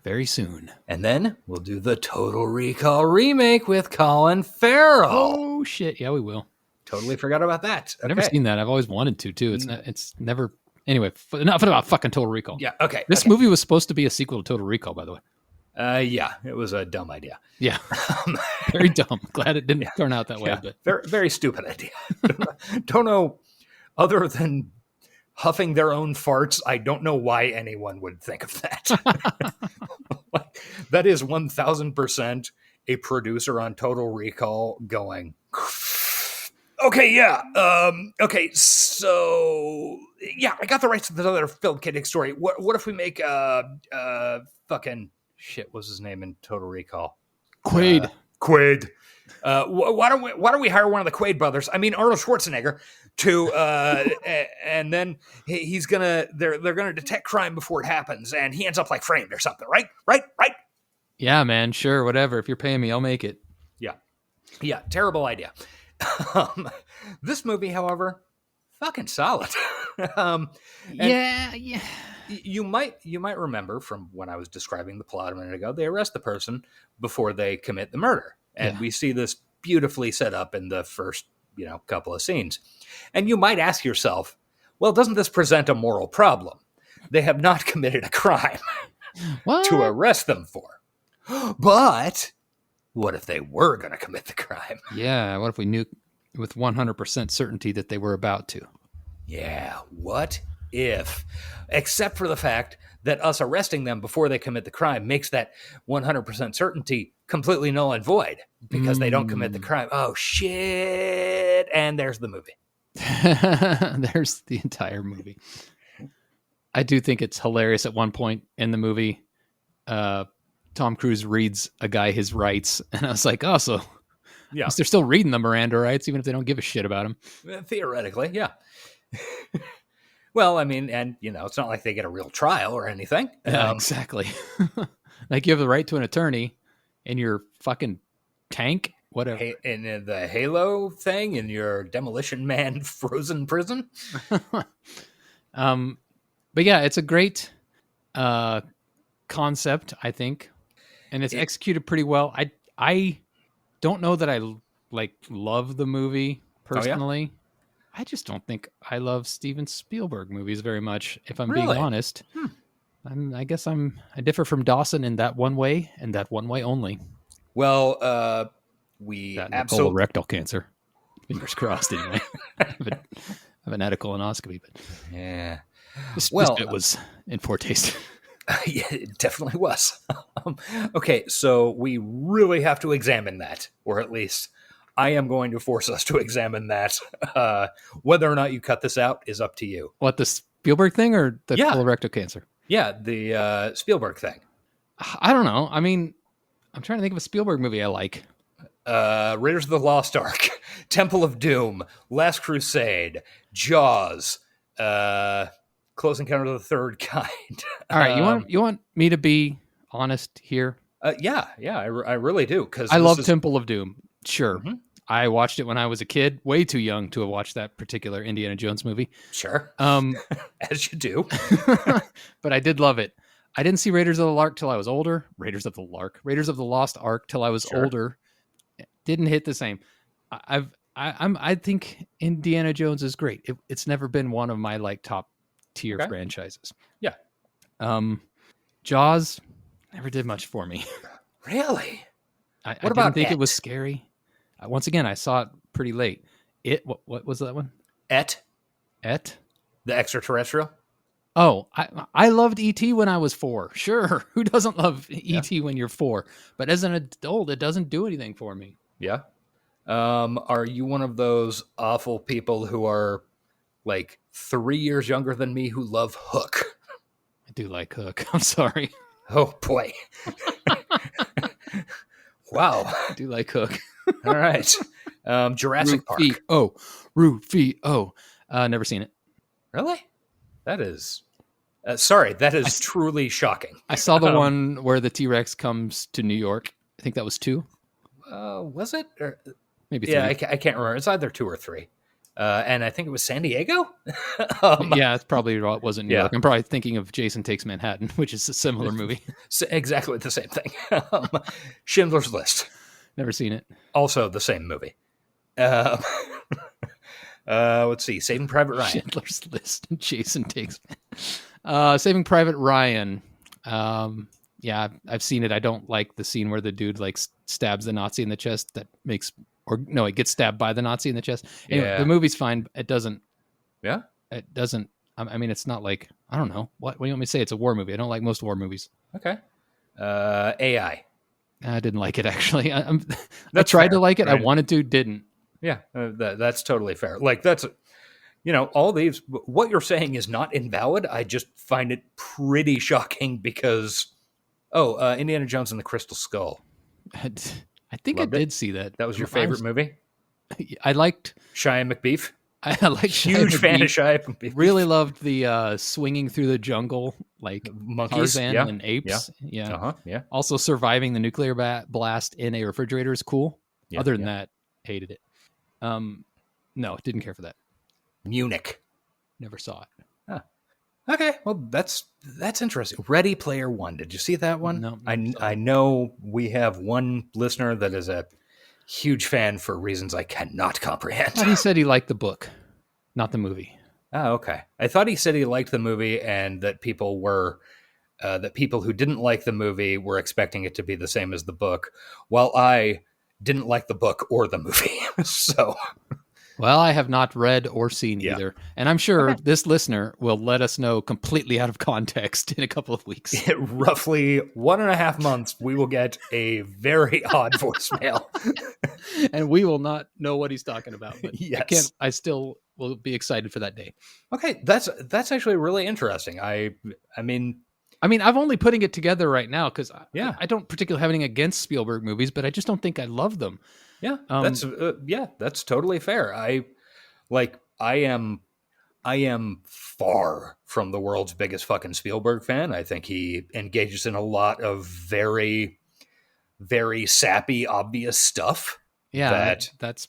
very soon. And then we'll do the Total Recall remake with Colin Farrell. Oh, shit. Yeah, we will. Totally forgot about that. I've never seen that. I've always wanted to, too. It's never... Anyway, enough about fucking Total Recall. Yeah, okay. This movie was supposed to be a sequel to Total Recall, by the way. Yeah, it was a dumb idea. Yeah. Very dumb. Glad it didn't turn out that way. Yeah. But very, very stupid idea. Don't know, other than huffing their own farts, I don't know why anyone would think of that. That is 1,000% a producer on Total Recall going, okay, yeah. Okay, so yeah, I got the rights to this other Philip K. Dick story. What if we make fucking shit? What's his name in Total Recall? Quaid. Quaid. Why don't we hire one of the Quaid brothers? I mean Arnold Schwarzenegger to and then they're gonna detect crime before it happens, and he ends up like framed or something, right? Yeah, man. Sure, whatever. If you're paying me, I'll make it. Yeah. Terrible idea. This movie, however, fucking solid. Yeah. You might remember from when I was describing the plot a minute ago, they arrest the person before they commit the murder. And we see this beautifully set up in the first, couple of scenes. And you might ask yourself, well, doesn't this present a moral problem? They have not committed a crime to arrest them for. But what if they were going to commit the crime? Yeah, what if we knew with 100% certainty that they were about to? Yeah, what if? Except for the fact that us arresting them before they commit the crime makes that 100% certainty completely null and void because they don't commit the crime. Oh, shit. And there's the movie. There's the entire movie. I do think it's hilarious at one point in the movie. Tom Cruise reads a guy his rights, and I was like, oh, so they're still reading the Miranda rights, even if they don't give a shit about him. Theoretically, yeah. Well, I mean, and, it's not like they get a real trial or anything. Yeah, exactly. Like you have the right to an attorney in your fucking tank, whatever. In the Halo thing, in your Demolition Man frozen prison. But yeah, it's a great concept, I think. And it's executed pretty well. I don't know that I love the movie personally. I just don't think I love Steven Spielberg movies very much, if I'm being honest. I guess I differ from Dawson in that one way, and that one way only. Well, we absolutely rectal cancer. Fingers crossed, anyway. I haven't had a colonoscopy, but yeah. This Well, bit was in poor taste. yeah, it definitely was. Okay, so we really have to examine that, or at least I am going to force us to examine that. Whether or not you cut this out is up to you. What, the Spielberg thing or the Yeah. colorectal cancer? Yeah, the Spielberg thing. I don't know. I mean, I'm trying to think of a Spielberg movie I like. Raiders of the Lost Ark, Temple of Doom, Last Crusade, Jaws, Close Encounter of the Third Kind. All right, you want me to be honest here? Yeah, I really do, because I love Temple of Doom. Sure. Mhm. I watched it when I was a kid, way too young to have watched that particular Indiana Jones movie. Sure, as you do. But I did love it. I didn't see Raiders of the Lark till I was older. Raiders of the Lost Ark till I was Sure. older. Didn't hit the same. I think Indiana Jones is great. It's never been one of my like top tier Okay. franchises. Yeah. Jaws never did much for me. Really? I What about didn't think It? it was scary. Once again, I saw it pretty late. What was that one? Et, Et? the extraterrestrial? Oh, I loved E.T. when I was 4. Sure. Who doesn't love E.T. when you're 4? But as an adult, it doesn't do anything for me. Yeah. Are you one of those awful people who are like 3 years younger than me who love Hook? I do like Hook. I'm sorry. Oh boy. Wow. I do like Hook. All right. Jurassic Park. Rufio. Never seen it. Really? That is. Sorry, that is truly shocking. I saw the one where the T-Rex comes to New York. I think that was 2. Was it? Or, Maybe 3. yeah, I can't remember. It's either 2 or 3. And I think it was San Diego. Yeah, it's probably what wasn't New Yeah. York. I'm probably thinking of Jason Takes Manhattan, which is a similar movie. Exactly the same thing. Schindler's List. Never seen it. Also the same movie. Let's see. Saving Private Ryan. Schindler's List and Jason Takes Saving Private Ryan. Yeah, I've seen it. I don't like the scene where the dude like stabs the Nazi in the chest. That makes, or no, it gets stabbed by the Nazi in the chest. Anyway, Yeah. the movie's fine. It doesn't. Yeah. It doesn't. I mean, it's not like, I don't know. What do you want me to say? It's a war movie. I don't like most war movies. Okay. AI. I didn't like it actually. I That's tried fair, to like it. I right? wanted to, didn't. Yeah, that's totally fair. Like that's, all these. What you're saying is not invalid. I just find it pretty shocking because, Indiana Jones and the Crystal Skull. I think Loved I it. did see that. That was your favorite movie. I liked. Shia McBeef. I like Huge fan of Shia McBeef. Really loved the swinging through the jungle like Monkeys, Tarzan yeah, and apes. Yeah. Uh-huh, yeah. Also, surviving the nuclear blast in a refrigerator is cool. Yeah, Other than yeah. that, hated it. No, didn't care for that. Munich. Never saw it. Okay, well that's interesting. Ready Player One. Did you see that one? No, I know we have one listener that is a huge fan for reasons I cannot comprehend. He said he liked the book, not the movie. Oh, okay. I thought he said he liked the movie and that people who didn't like the movie were expecting it to be the same as the book, while I didn't like the book or the movie. So, Well, I have not read or seen Yeah. either. And I'm sure this listener will let us know completely out of context in a couple of weeks. roughly 1.5 months, we will get a very odd voicemail. And we will not know what he's talking about. But Yes. I still will be excited for that day. Okay, that's actually really interesting. I mean, I'm only putting it together right now because Yeah. I don't particularly have anything against Spielberg movies, but I just don't think I love them. yeah, that's totally fair. I am far from the world's biggest fucking Spielberg fan. I think he engages in a lot of very, very sappy, obvious stuff. Yeah, that's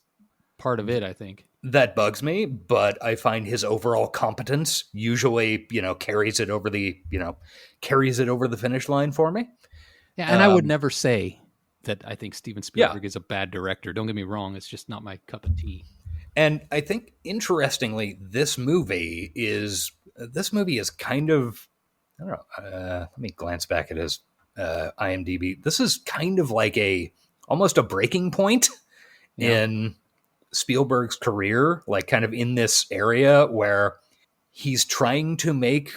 part of it, I think. That bugs me, but I find his overall competence usually, carries it over the finish line for me. Yeah, and I would never say that I think Steven Spielberg is a bad director. Don't get me wrong; it's just not my cup of tea. And I think, interestingly, this movie is kind of, I don't know. Let me glance back at his IMDb. This is kind of like almost a breaking point in Spielberg's career, like kind of in this area where he's trying to make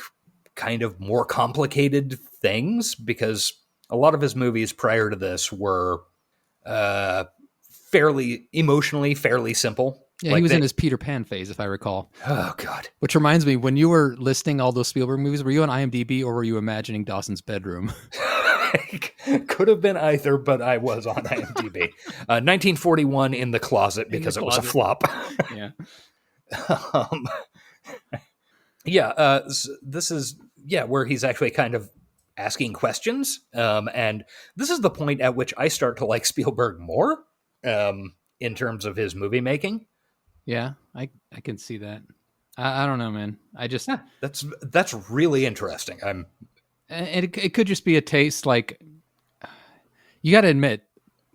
kind of more complicated things, because a lot of his movies prior to this were emotionally fairly simple. Yeah, he was in his Peter Pan phase, if I recall. Oh, God. Which reminds me, when you were listing all those Spielberg movies, were you on IMDb or were you imagining Dawson's Bedroom? Could have been either, but I was on IMDb. 1941 in the closet because it was a flop. Yeah. This is where he's actually kind of asking questions. And this is the point at which I start to like Spielberg more in terms of his movie making. Yeah, I can see that. I don't know, man. I just that's really interesting. It could just be a taste. Like, you got to admit,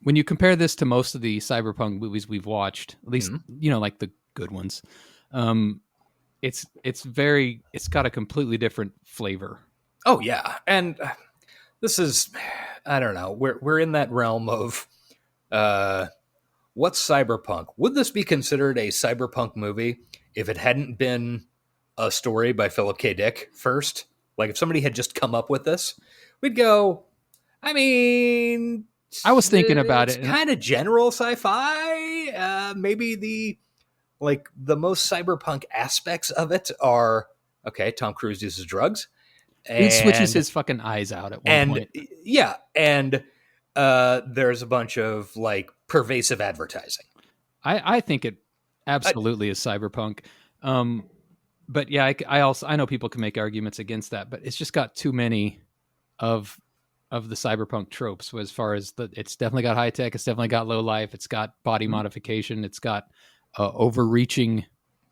when you compare this to most of the cyberpunk movies we've watched, at least like the good ones, it's got a completely different flavor. Oh yeah, and this is, I don't know, we're in that realm of what's cyberpunk? Would this be considered a cyberpunk movie if it hadn't been a story by Philip K. Dick first? Like, if somebody had just come up with this, we'd go, I mean, I was thinking about it. It's kind of general sci-fi. Maybe the most cyberpunk aspects of it are, okay, Tom Cruise uses drugs. He switches his fucking eyes out at one point. Yeah, and there's a bunch of like pervasive advertising. I think it absolutely is cyberpunk. But yeah, I know people can make arguments against that, but it's just got too many of the cyberpunk tropes. As far as it's definitely got high tech, it's definitely got low life, it's got body modification, it's got overreaching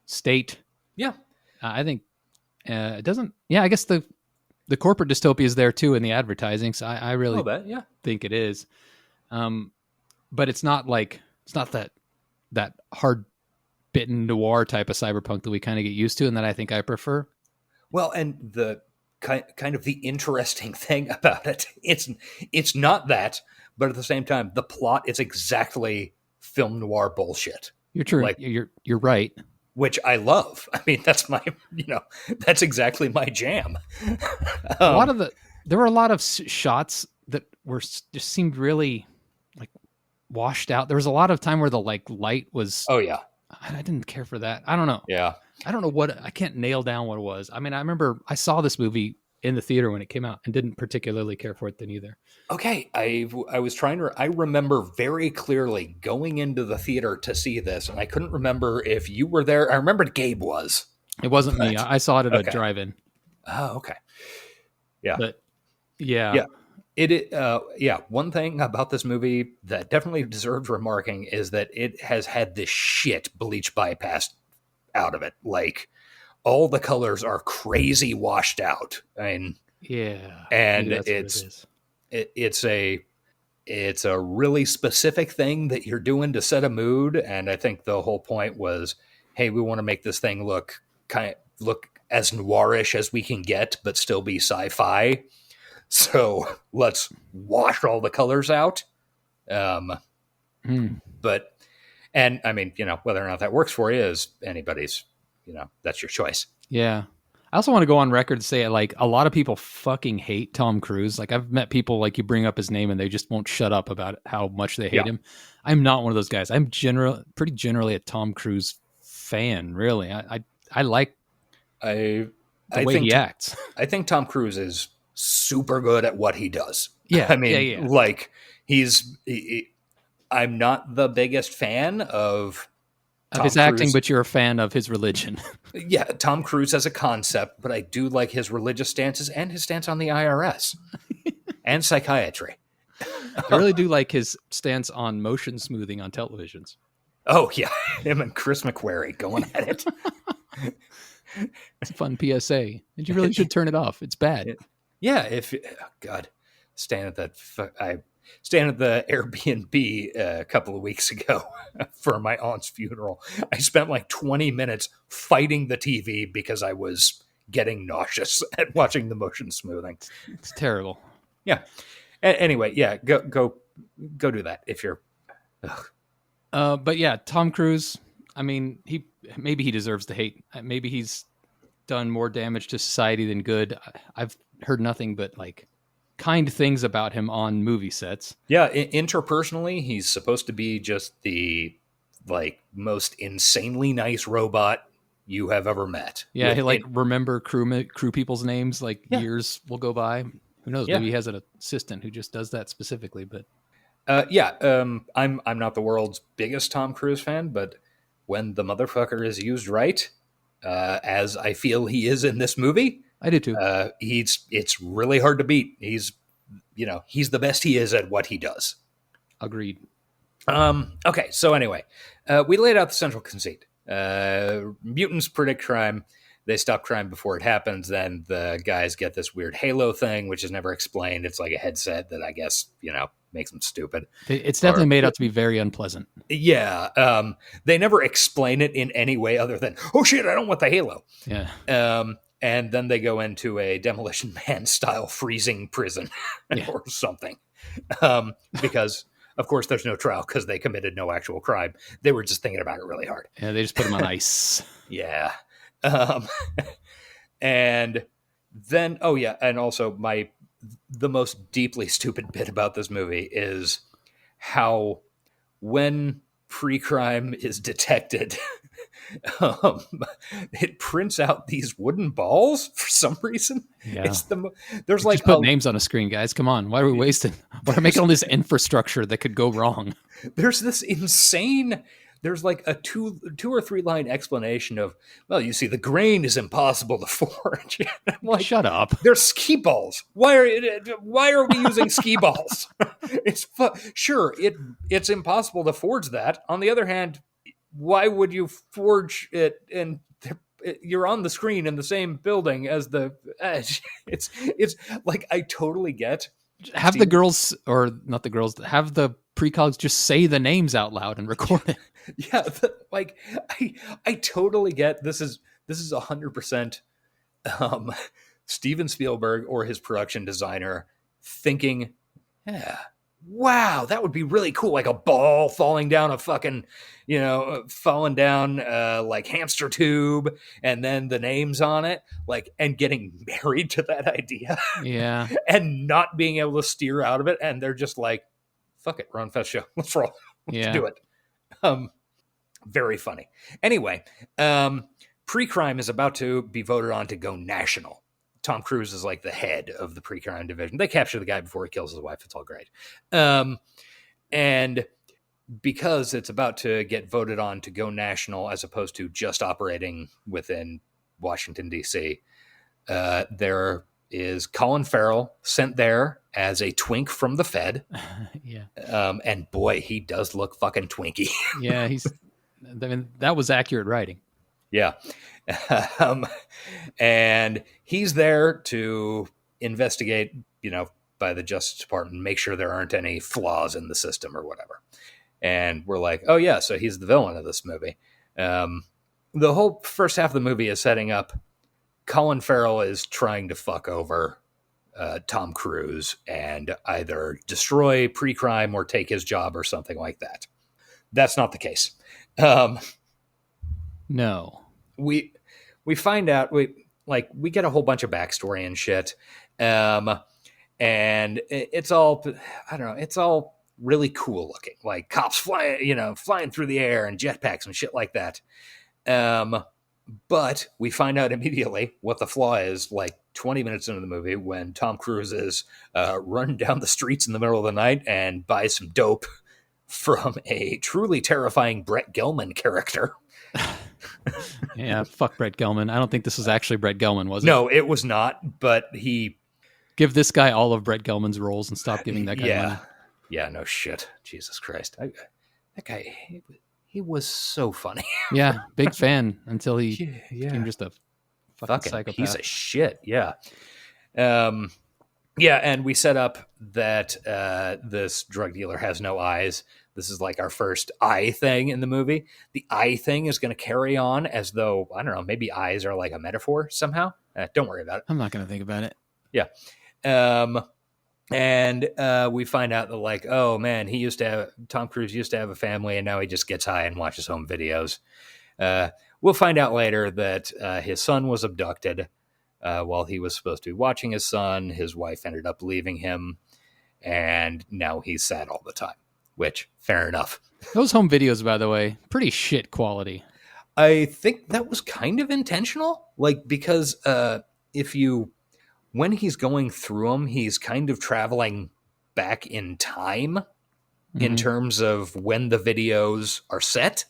state. Yeah, I think it doesn't. Yeah, I guess the corporate dystopia is there too in the advertising. So I really think it is. But it's not that hard bitten noir type of cyberpunk that we kind of get used to and that I think I prefer. Well, and the kind of the interesting thing about it, it's not that, but at the same time, the plot is exactly film noir bullshit. You're true. Like, you're right. Which I love. I mean, that's that's exactly my jam. There were a lot of shots that just seemed really like washed out. There was a lot of time where the light was. Oh yeah. I didn't care for that. I don't know. Yeah. I don't know I can't nail down what it was. I mean, I remember I saw this movie in the theater when it came out and didn't particularly care for it then either. Okay. I remember very clearly going into the theater to see this, and I couldn't remember if you were there. I remembered Gabe was. It wasn't me. I saw it at a drive-in. Oh, okay. Yeah. But yeah. One thing about this movie that definitely deserves remarking is that it has had this shit bleach bypassed out of it. Like, all the colors are crazy washed out. I mean, yeah, and it's a really specific thing that you're doing to set a mood. And I think the whole point was, hey, we want to make this thing look as noirish as we can get, but still be sci-fi. So let's wash all the colors out. But, and I mean, whether or not that works for you is anybody's, that's your choice. Yeah. I also want to go on record to say, like, a lot of people fucking hate Tom Cruise. Like, I've met people, like, you bring up his name and they just won't shut up about how much they hate him. I'm not one of those guys. I'm pretty generally a Tom Cruise fan, really. I like the way he acts. I think Tom Cruise is super good at what he does. Yeah. I mean, like, I'm not the biggest fan of his acting, but you're a fan of his religion. Yeah, Tom Cruise as a concept, but I do like his religious stances and his stance on the IRS and psychiatry. I really do like his stance on motion smoothing on televisions. Oh, yeah. Him and Chris McQuarrie going at it. It's a fun PSA. And you really should turn it off. It's bad. Yeah, staying at the Airbnb a couple of weeks ago for my aunt's funeral. I spent like 20 minutes fighting the TV because I was getting nauseous at watching the motion smoothing. It's terrible. Yeah. Anyway, yeah, go do that if you're. But yeah, Tom Cruise. I mean, maybe he deserves the hate. Maybe he's done more damage to society than good. I've heard nothing but like kind things about him on movie sets. Yeah, interpersonally, he's supposed to be just the like most insanely nice robot you have ever met. Yeah, he like remember crew people's names. Like Yeah. years will go by. Who knows? Yeah. Maybe he has an assistant who just does that specifically. But I'm not the world's biggest Tom Cruise fan, but when the motherfucker is used right, as I feel he is in this movie, I do too. it's really hard to beat. He's the best he is at what he does. Agreed. Okay, so anyway, we laid out the central conceit. Mutants predict crime. They stop crime before it happens. Then the guys get this weird halo thing, which is never explained. It's like a headset that I guess, makes them stupid. It's definitely made out to be very unpleasant. Yeah. They never explain it in any way other than, oh shit, I don't want the halo. Yeah. And then they go into a Demolition Man style freezing prison or something. Because of course there's no trial because they committed no actual crime. They were just thinking about it really hard. Yeah, they just put him on ice. Yeah. And then, and also the most deeply stupid bit about this movie is how when pre-crime is detected, it prints out these wooden balls for some reason. Yeah. There's Just like put names on a screen, guys. Come on. Why are we wasting? Why are we making all this infrastructure that could go wrong? There's this insane. There's like a two or three line explanation of, well, you see, the grain is impossible to forge. I'm like, shut up. They're ski balls. Why are we using ski balls? It's impossible to forge that. On the other hand, why would you forge it and you're on the screen in the same building as the edge? It's like, I totally get. Have the girls, or not the girls, have the precogs just say the names out loud and record it. Yeah, like I totally get this is 100% Steven Spielberg or his production designer thinking, yeah, wow, that would be really cool, like a ball falling down a fucking, falling down like hamster tube, and then the names on it, like, and getting married to that idea, yeah, and not being able to steer out of it, and they're just like, fuck it, we're on Fest Show, let's roll, let's do it. Very funny. Anyway, pre-crime is about to be voted on to go national. Tom Cruise is like the head of the pre-crime division. They capture the guy before he kills his wife. It's all great. And because it's about to get voted on to go national as opposed to just operating within Washington, D.C., there is Colin Farrell sent there as a twink from the Fed. Yeah. And boy, he does look fucking twinky. Yeah, that was accurate writing. Yeah. And he's there to investigate, by the Justice Department, make sure there aren't any flaws in the system or whatever. And we're like, oh yeah, so he's the villain of this movie. The whole first half of the movie is setting up Colin Farrell is trying to fuck over Tom Cruise and either destroy pre-crime or take his job or something like that. That's not the case. No. We find out we get a whole bunch of backstory and shit. And it's all, I don't know, it's all really cool looking, like cops flying through the air and jetpacks and shit like that. But we find out immediately what the flaw is, like 20 minutes into the movie, when Tom Cruise is running down the streets in the middle of the night and buys some dope from a truly terrifying Brett Gelman character. Yeah, fuck Brett Gelman. I don't think this was actually Brett Gelman, was it? No, it was not, but give this guy all of Brett Gelman's roles and stop giving that guy money. Yeah, no shit. Jesus Christ. That guy, he was so funny. Yeah, big fan until he became just a fucking psychopath. Piece of shit, yeah. Yeah, and we set up that this drug dealer has no eyes. This is like our first eye thing in the movie. The eye thing is going to carry on as though, I don't know, maybe eyes are like a metaphor somehow. Don't worry about it. I'm not going to think about it. Yeah. And we find out that, like, oh man, Tom Cruise used to have a family and now he just gets high and watches home videos. we'll find out later that his son was abducted while he was supposed to be watching his son. His wife ended up leaving him, and now he's sad all the time, which, fair enough. Those home videos, by the way, pretty shit quality. I think that was kind of intentional, like, because when he's going through them, he's kind of traveling back in time in terms of when the videos are set,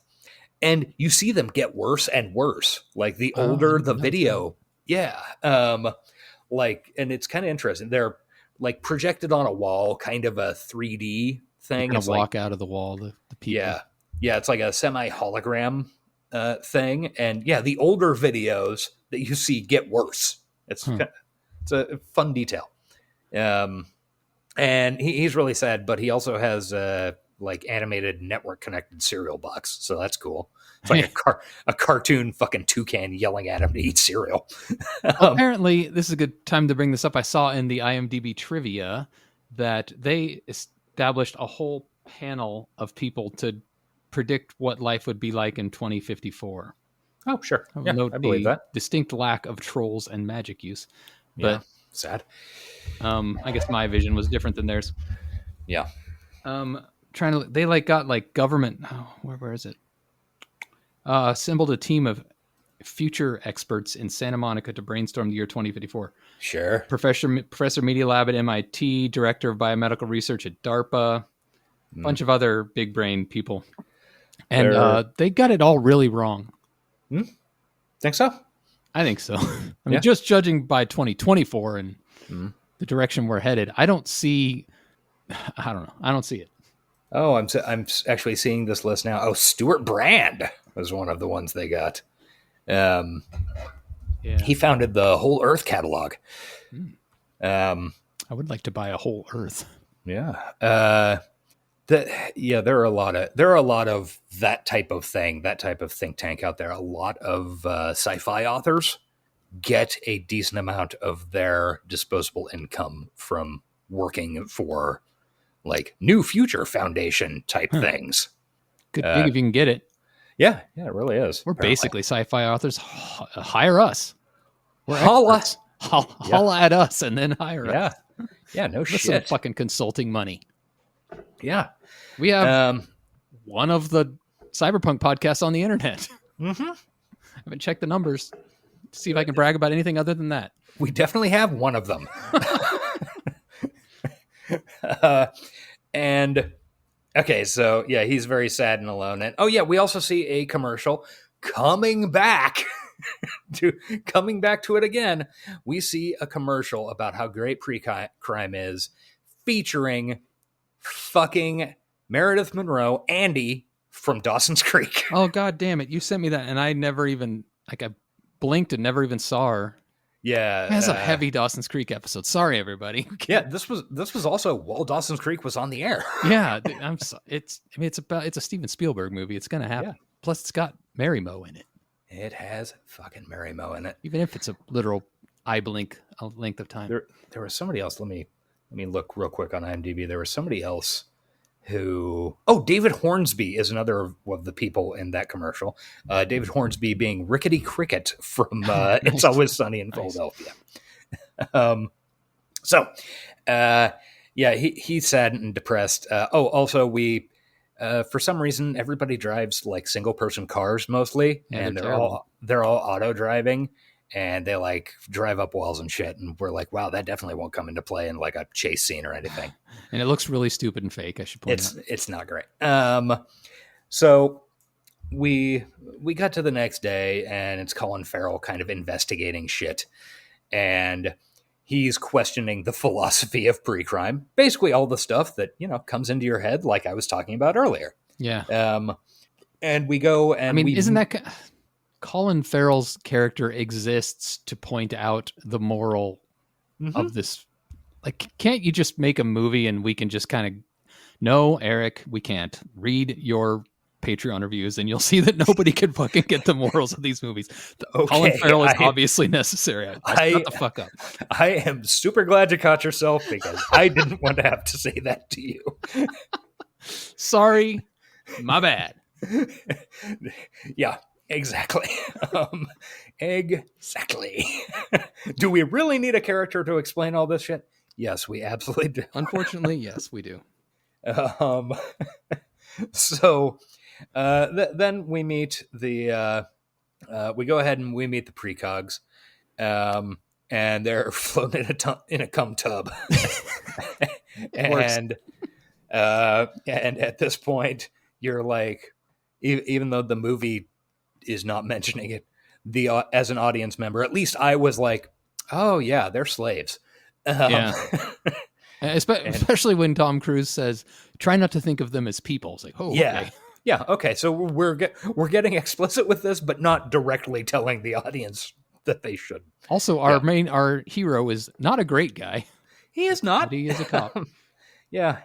and you see them get worse and worse. Like, the older the video, and it's kind of interesting. They're like projected on a wall, kind of a 3D thing. It's walk out of the wall, the people. Yeah, it's like a semi-hologram thing, and the older videos that you see get worse. It's a fun detail. And he's really sad, but he also has like animated network connected cereal box, so that's cool. It's like a cartoon fucking toucan yelling at him to eat cereal. Apparently, this is a good time to bring this up. I saw in the IMDb trivia that they established a whole panel of people to predict what life would be like in 2054. Oh, sure. I Yeah, I believe that. Distinct lack of trolls and magic use. But sad. I guess my vision was different than theirs. Yeah. They got government. Where is it? Assembled a team of future experts in Santa Monica to brainstorm the year 2054. Sure. Professor Media Lab at MIT, director of biomedical research at DARPA, a bunch of other big brain people. And they got it all really wrong. Think so? I think so. I mean, just judging by 2024 and the direction we're headed, I don't see it. Oh, I'm actually seeing this list now. Oh, Stuart Brand was one of the ones they got. He founded the Whole Earth catalog. I would like to buy a Whole Earth. Yeah. There are a lot of that type of thing, that type of think tank out there. A lot of sci-fi authors get a decent amount of their disposable income from working for like New Future Foundation type things. Good gig if you can get it. Yeah, it really is. We're basically sci-fi authors. Hire us. We're holla at us and then hire us. Yeah, no shit. Some fucking consulting money. Yeah. We have one of the cyberpunk podcasts on the internet. I haven't checked the numbers to see if I can brag about anything other than that. We definitely have one of them. And okay, so he's very sad and alone. And we also see a commercial coming back to it again. We see a commercial about how great pre-crime is, featuring fucking Meredith Monroe, Andy from Dawson's Creek. Oh, God damn it. You sent me that, and I never even, I blinked and never even saw her. Yeah. That's a heavy Dawson's Creek episode. Sorry, everybody. Yeah, this was also while Dawson's Creek was on the air. Yeah, it's a Steven Spielberg movie. It's going to happen. Yeah. Plus, it's got Mary Mo in it. It has fucking Mary Mo in it. Even if it's a literal eye blink length of time. There was somebody else. Let me look real quick on IMDb. There was somebody else who... Oh, David Hornsby is another of the people in that commercial. David Hornsby being Rickety Cricket from It's Always Sunny in Philadelphia. He's sad and depressed. Also, we... for some reason, everybody drives like single-person cars mostly, and they're all auto driving, and they like drive up walls and shit. And we're like, wow, that definitely won't come into play in like a chase scene or anything. And it looks really stupid and fake. I should point out. It's not great. So we got to the next day, and it's Colin Farrell kind of investigating shit, and he's questioning the philosophy of pre-crime, basically all the stuff that, comes into your head, like I was talking about earlier. Yeah. And we go and isn't that Colin Farrell's character exists to point out the moral of this? Like, can't you just make a movie and we can just kind of, no, Eric, we can't. Read your Patreon reviews and you'll see that nobody can fucking get the morals of these movies. Okay, Colin Farrell is obviously necessary. Shut the fuck up. I am super glad you caught yourself, because I didn't want to have to say that to you. Sorry, my bad. Yeah. Exactly. Exactly. Do we really need a character to explain all this shit? Yes, we absolutely do. Unfortunately, yes, we do. So then we meet the we go ahead and we meet the precogs, and they're floating in a cum tub. and at this point you're like, even though the movie is not mentioning it, as an audience member, at least I was like, oh yeah, they're slaves. Yeah. Especially when Tom Cruise says, "Try not to think of them as people." It's like, oh, yeah, okay. yeah, okay. So we're getting explicit with this, but not directly telling the audience that they should. Also, our hero is not a great guy. He is not. But he is a cop. Yeah.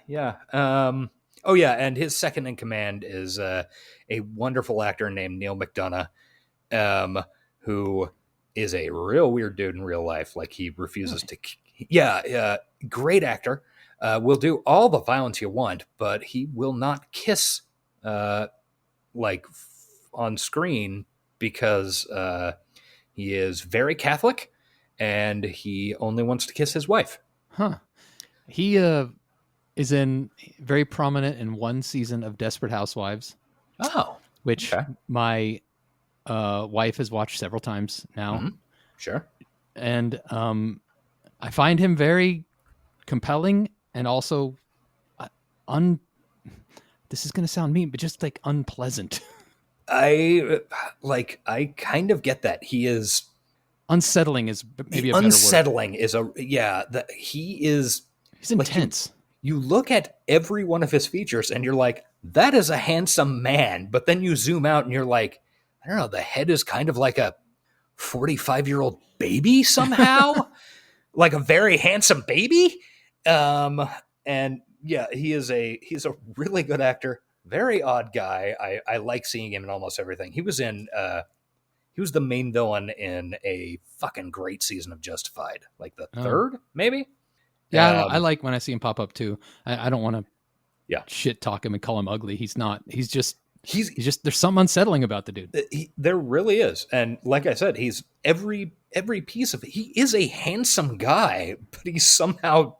Oh yeah, and his second in command is a wonderful actor named Neil McDonough, who is a real weird dude in real life. Like, he refuses to. Yeah, great actor. Will do all the violence you want, but he will not kiss, on screen, because he is very Catholic, and he only wants to kiss his wife. Huh. He is very prominent in one season of Desperate Housewives. Oh, which okay. My wife has watched several times now. Mm-hmm. Sure. And I find him very compelling, and also this is going to sound mean, but just like unpleasant. I kind of get that. He is unsettling is maybe a unsettling better word. He's intense. You look at every one of his features and you're like, that is a handsome man. But then you zoom out and you're like, I don't know, the head is kind of like a 45-year-old baby somehow. Like a very handsome baby. And yeah, he's a really good actor. Very odd guy. I like seeing him in almost everything. He was the main villain in a fucking great season of Justified. Like the third, maybe? Yeah, I like when I see him pop up too. I don't want to shit talk him and call him ugly. He's not. He's just there's something unsettling about the dude. There really is. And like I said, he's every piece of it. He is a handsome guy, but he's somehow,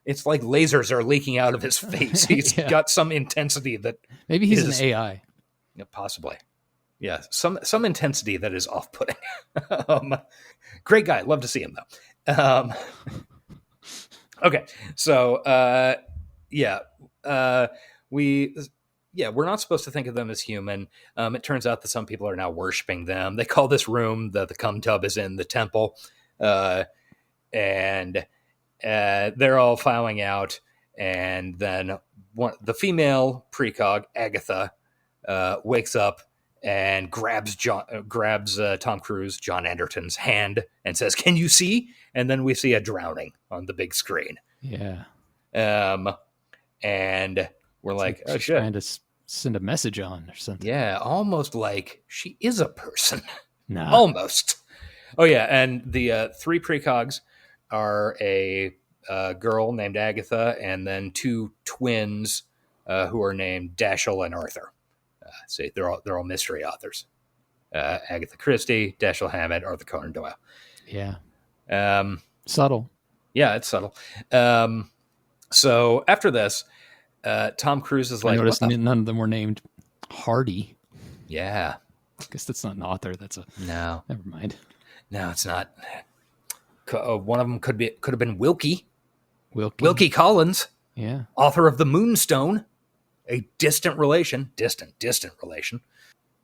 it's like lasers are leaking out of his face. He's got some intensity that maybe he's an AI. Yeah, possibly. Yeah, some intensity that is off-putting. Great guy. Love to see him though. Okay, so we're not supposed to think of them as human. It turns out that some people are now worshiping them. They call this room that the cum tub is in the temple, and they're all filing out. And then the female precog, Agatha, wakes up and grabs Tom Cruise, John Anderton's hand, and says, "Can you see?" And then we see a drowning on the big screen. Yeah. And we're like, oh she's shit, trying to send a message on or something. Yeah, almost like she is a person. No, almost. Oh yeah, and the three precogs are a girl named Agatha, and then two twins who are named Dashiell and Arthur. See, they're all mystery authors. Agatha Christie, Dashiell Hammett, Arthur Conan Doyle. Yeah. Subtle. Yeah, it's subtle. So after this, Tom Cruise is like, I noticed none of them were named Hardy. Yeah. I guess that's not an author. That's no. Never mind. No, it's not. One of them could have been Wilkie. Wilkie Collins. Yeah. Author of The Moonstone, a distant relation.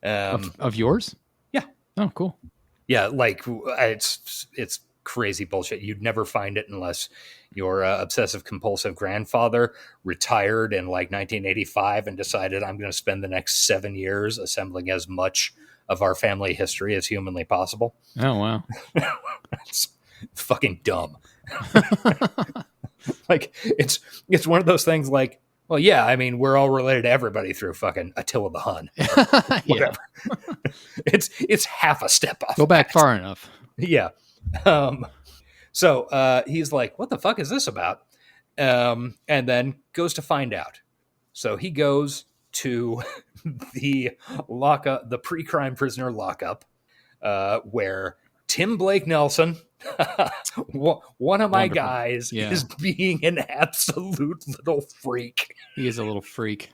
Of yours? Yeah. Oh, cool. Yeah, like it's crazy bullshit. You'd never find it unless your obsessive compulsive grandfather retired in like 1985 and decided, I'm going to spend the next 7 years assembling as much of our family history as humanly possible. Oh, wow. It's fucking dumb. Like it's one of those things like, well, yeah, I mean, we're all related to everybody through fucking Attila the Hun. Whatever. It's half a step off. Go back far enough. Yeah. So he's like, what the fuck is this about? And then goes to find out. So he goes to the lockup, the pre-crime prisoner lockup, where Tim Blake Nelson, one of my guys, is being an absolute little freak. He is a little freak.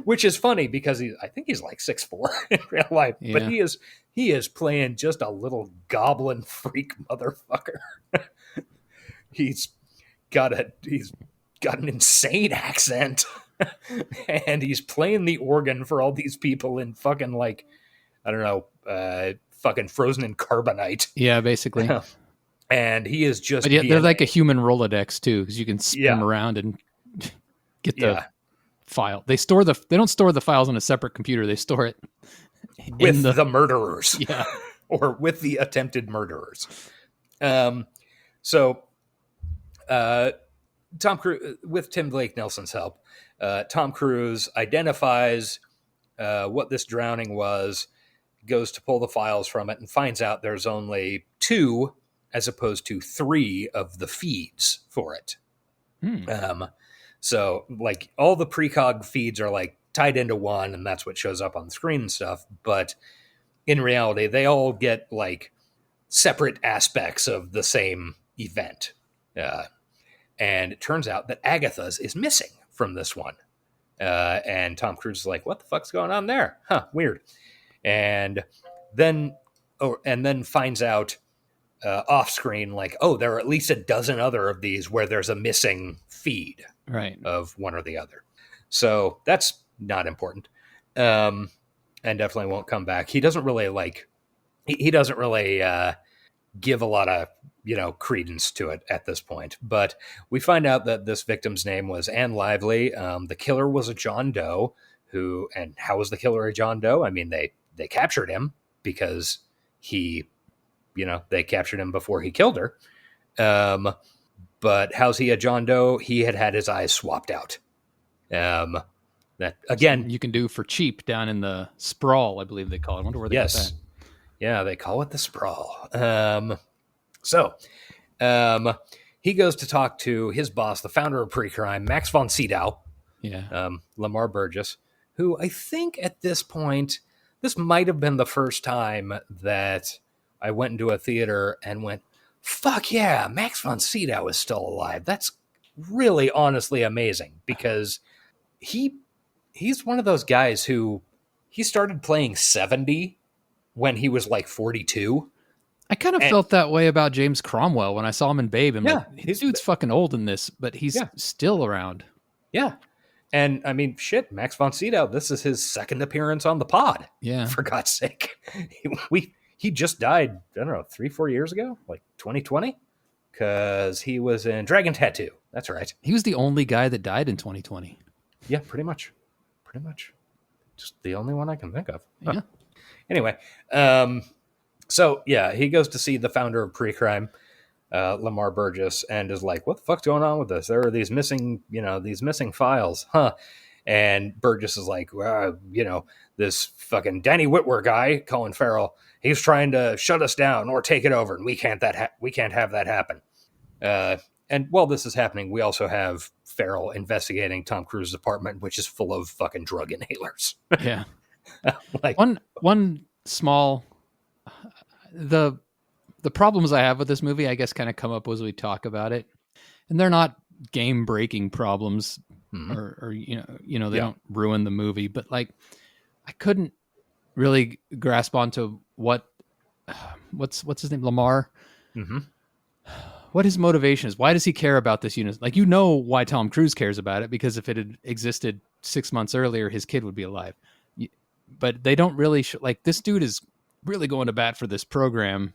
Which is funny because I think he's like 6'4" in real life, but he is playing just a little goblin freak motherfucker. He's got an insane accent, and he's playing the organ for all these people in fucking like, I don't know, fucking frozen in carbonite. Yeah, basically. And he is just, but they're like a human Rolodex too, because you can spin them around and get the file. They don't store the files on a separate computer. They store it with the murderers, or with the attempted murderers. So Tom Cruise, with Tim Blake Nelson's help, Tom Cruise identifies what this drowning was, goes to pull the files from it, and finds out there's only 2 as opposed to 3 of the feeds for it. So like all the precog feeds are like tied into one, and that's what shows up on the screen and stuff. But in reality, they all get like separate aspects of the same event. And it turns out that Agatha's is missing from this one. And Tom Cruise is like, what the fuck's going on there? Huh, weird. And then finds out off screen, like, oh, there are at least a dozen other of these where there's a missing feed of one or the other. So that's not important. And definitely won't come back. He doesn't really give a lot of, credence to it at this point. But we find out that this victim's name was Anne Lively. The killer was a John Doe and how was the killer a John Doe? I mean, they captured him because they captured him before he killed her. But how's he a John Doe? He had his eyes swapped out. That again, you can do for cheap down in the sprawl, I believe they call it. I wonder where they got that. Yeah, they call it the sprawl. He goes to talk to his boss, the founder of Pre-Crime, Max von Sydow. Lamar Burgess, who I think at this point, this might have been the first time that I went into a theater and went, fuck yeah, Max von Sydow is still alive. That's really honestly amazing, because he's one of those guys who he started playing 70 when he was like 42. I kind of felt that way about James Cromwell when I saw him in Babe. I'm like, this dude's fucking old in this, but he's still around. Yeah. And I mean, shit, Max von Sydow, this is his second appearance on the pod. Yeah. For God's sake. He just died, I don't know, 3-4 years ago, like 2020, because he was in Dragon Tattoo. That's right. He was the only guy that died in 2020. Yeah, pretty much. Just the only one I can think of. Yeah. Huh. Anyway, so yeah, he goes to see the founder of Pre-Crime, Lamar Burgess, and is like, what the fuck's going on with this? There are these missing files, huh? And Burgess is like, well, this fucking Danny Whitwer guy, Colin Farrell, he's trying to shut us down or take it over, and we can't have that happen. And while this is happening, we also have Farrell investigating Tom Cruise's apartment, which is full of fucking drug inhalers. Yeah. Like one small, the problems I have with this movie, I guess, kind of come up as we talk about it, and they're not game breaking problems, or they don't ruin the movie, but like I couldn't really grasp onto what's his name, Lamar. Mm-hmm. What his motivation is. Why does he care about this unit? Like, why Tom Cruise cares about it, because if it had existed 6 months earlier, his kid would be alive. But they don't really this dude is really going to bat for this program.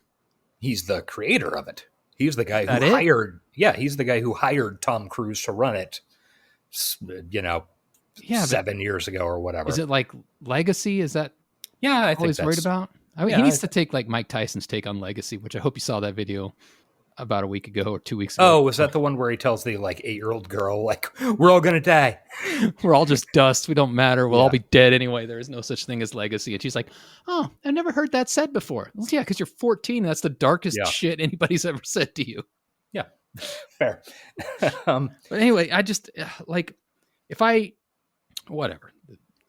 He's the creator of it. He's the guy who hired. Yeah, he's the guy who hired Tom Cruise to run it. 7 years ago or whatever. Is it like Legacy? Is that? Yeah, I think he's worried about. He needs to take like Mike Tyson's take on Legacy, which I hope you saw that video about a week ago or 2 weeks ago. Oh, was that the one where he tells the 8-year-old girl, we're all gonna die, we're all just dust, we don't matter, we'll all be dead anyway, there is no such thing as legacy? And she's like, oh, I never heard that said before. Well, yeah, because you're 14, that's the darkest shit anybody's ever said to you. Yeah. Fair. But anyway, I just if I whatever.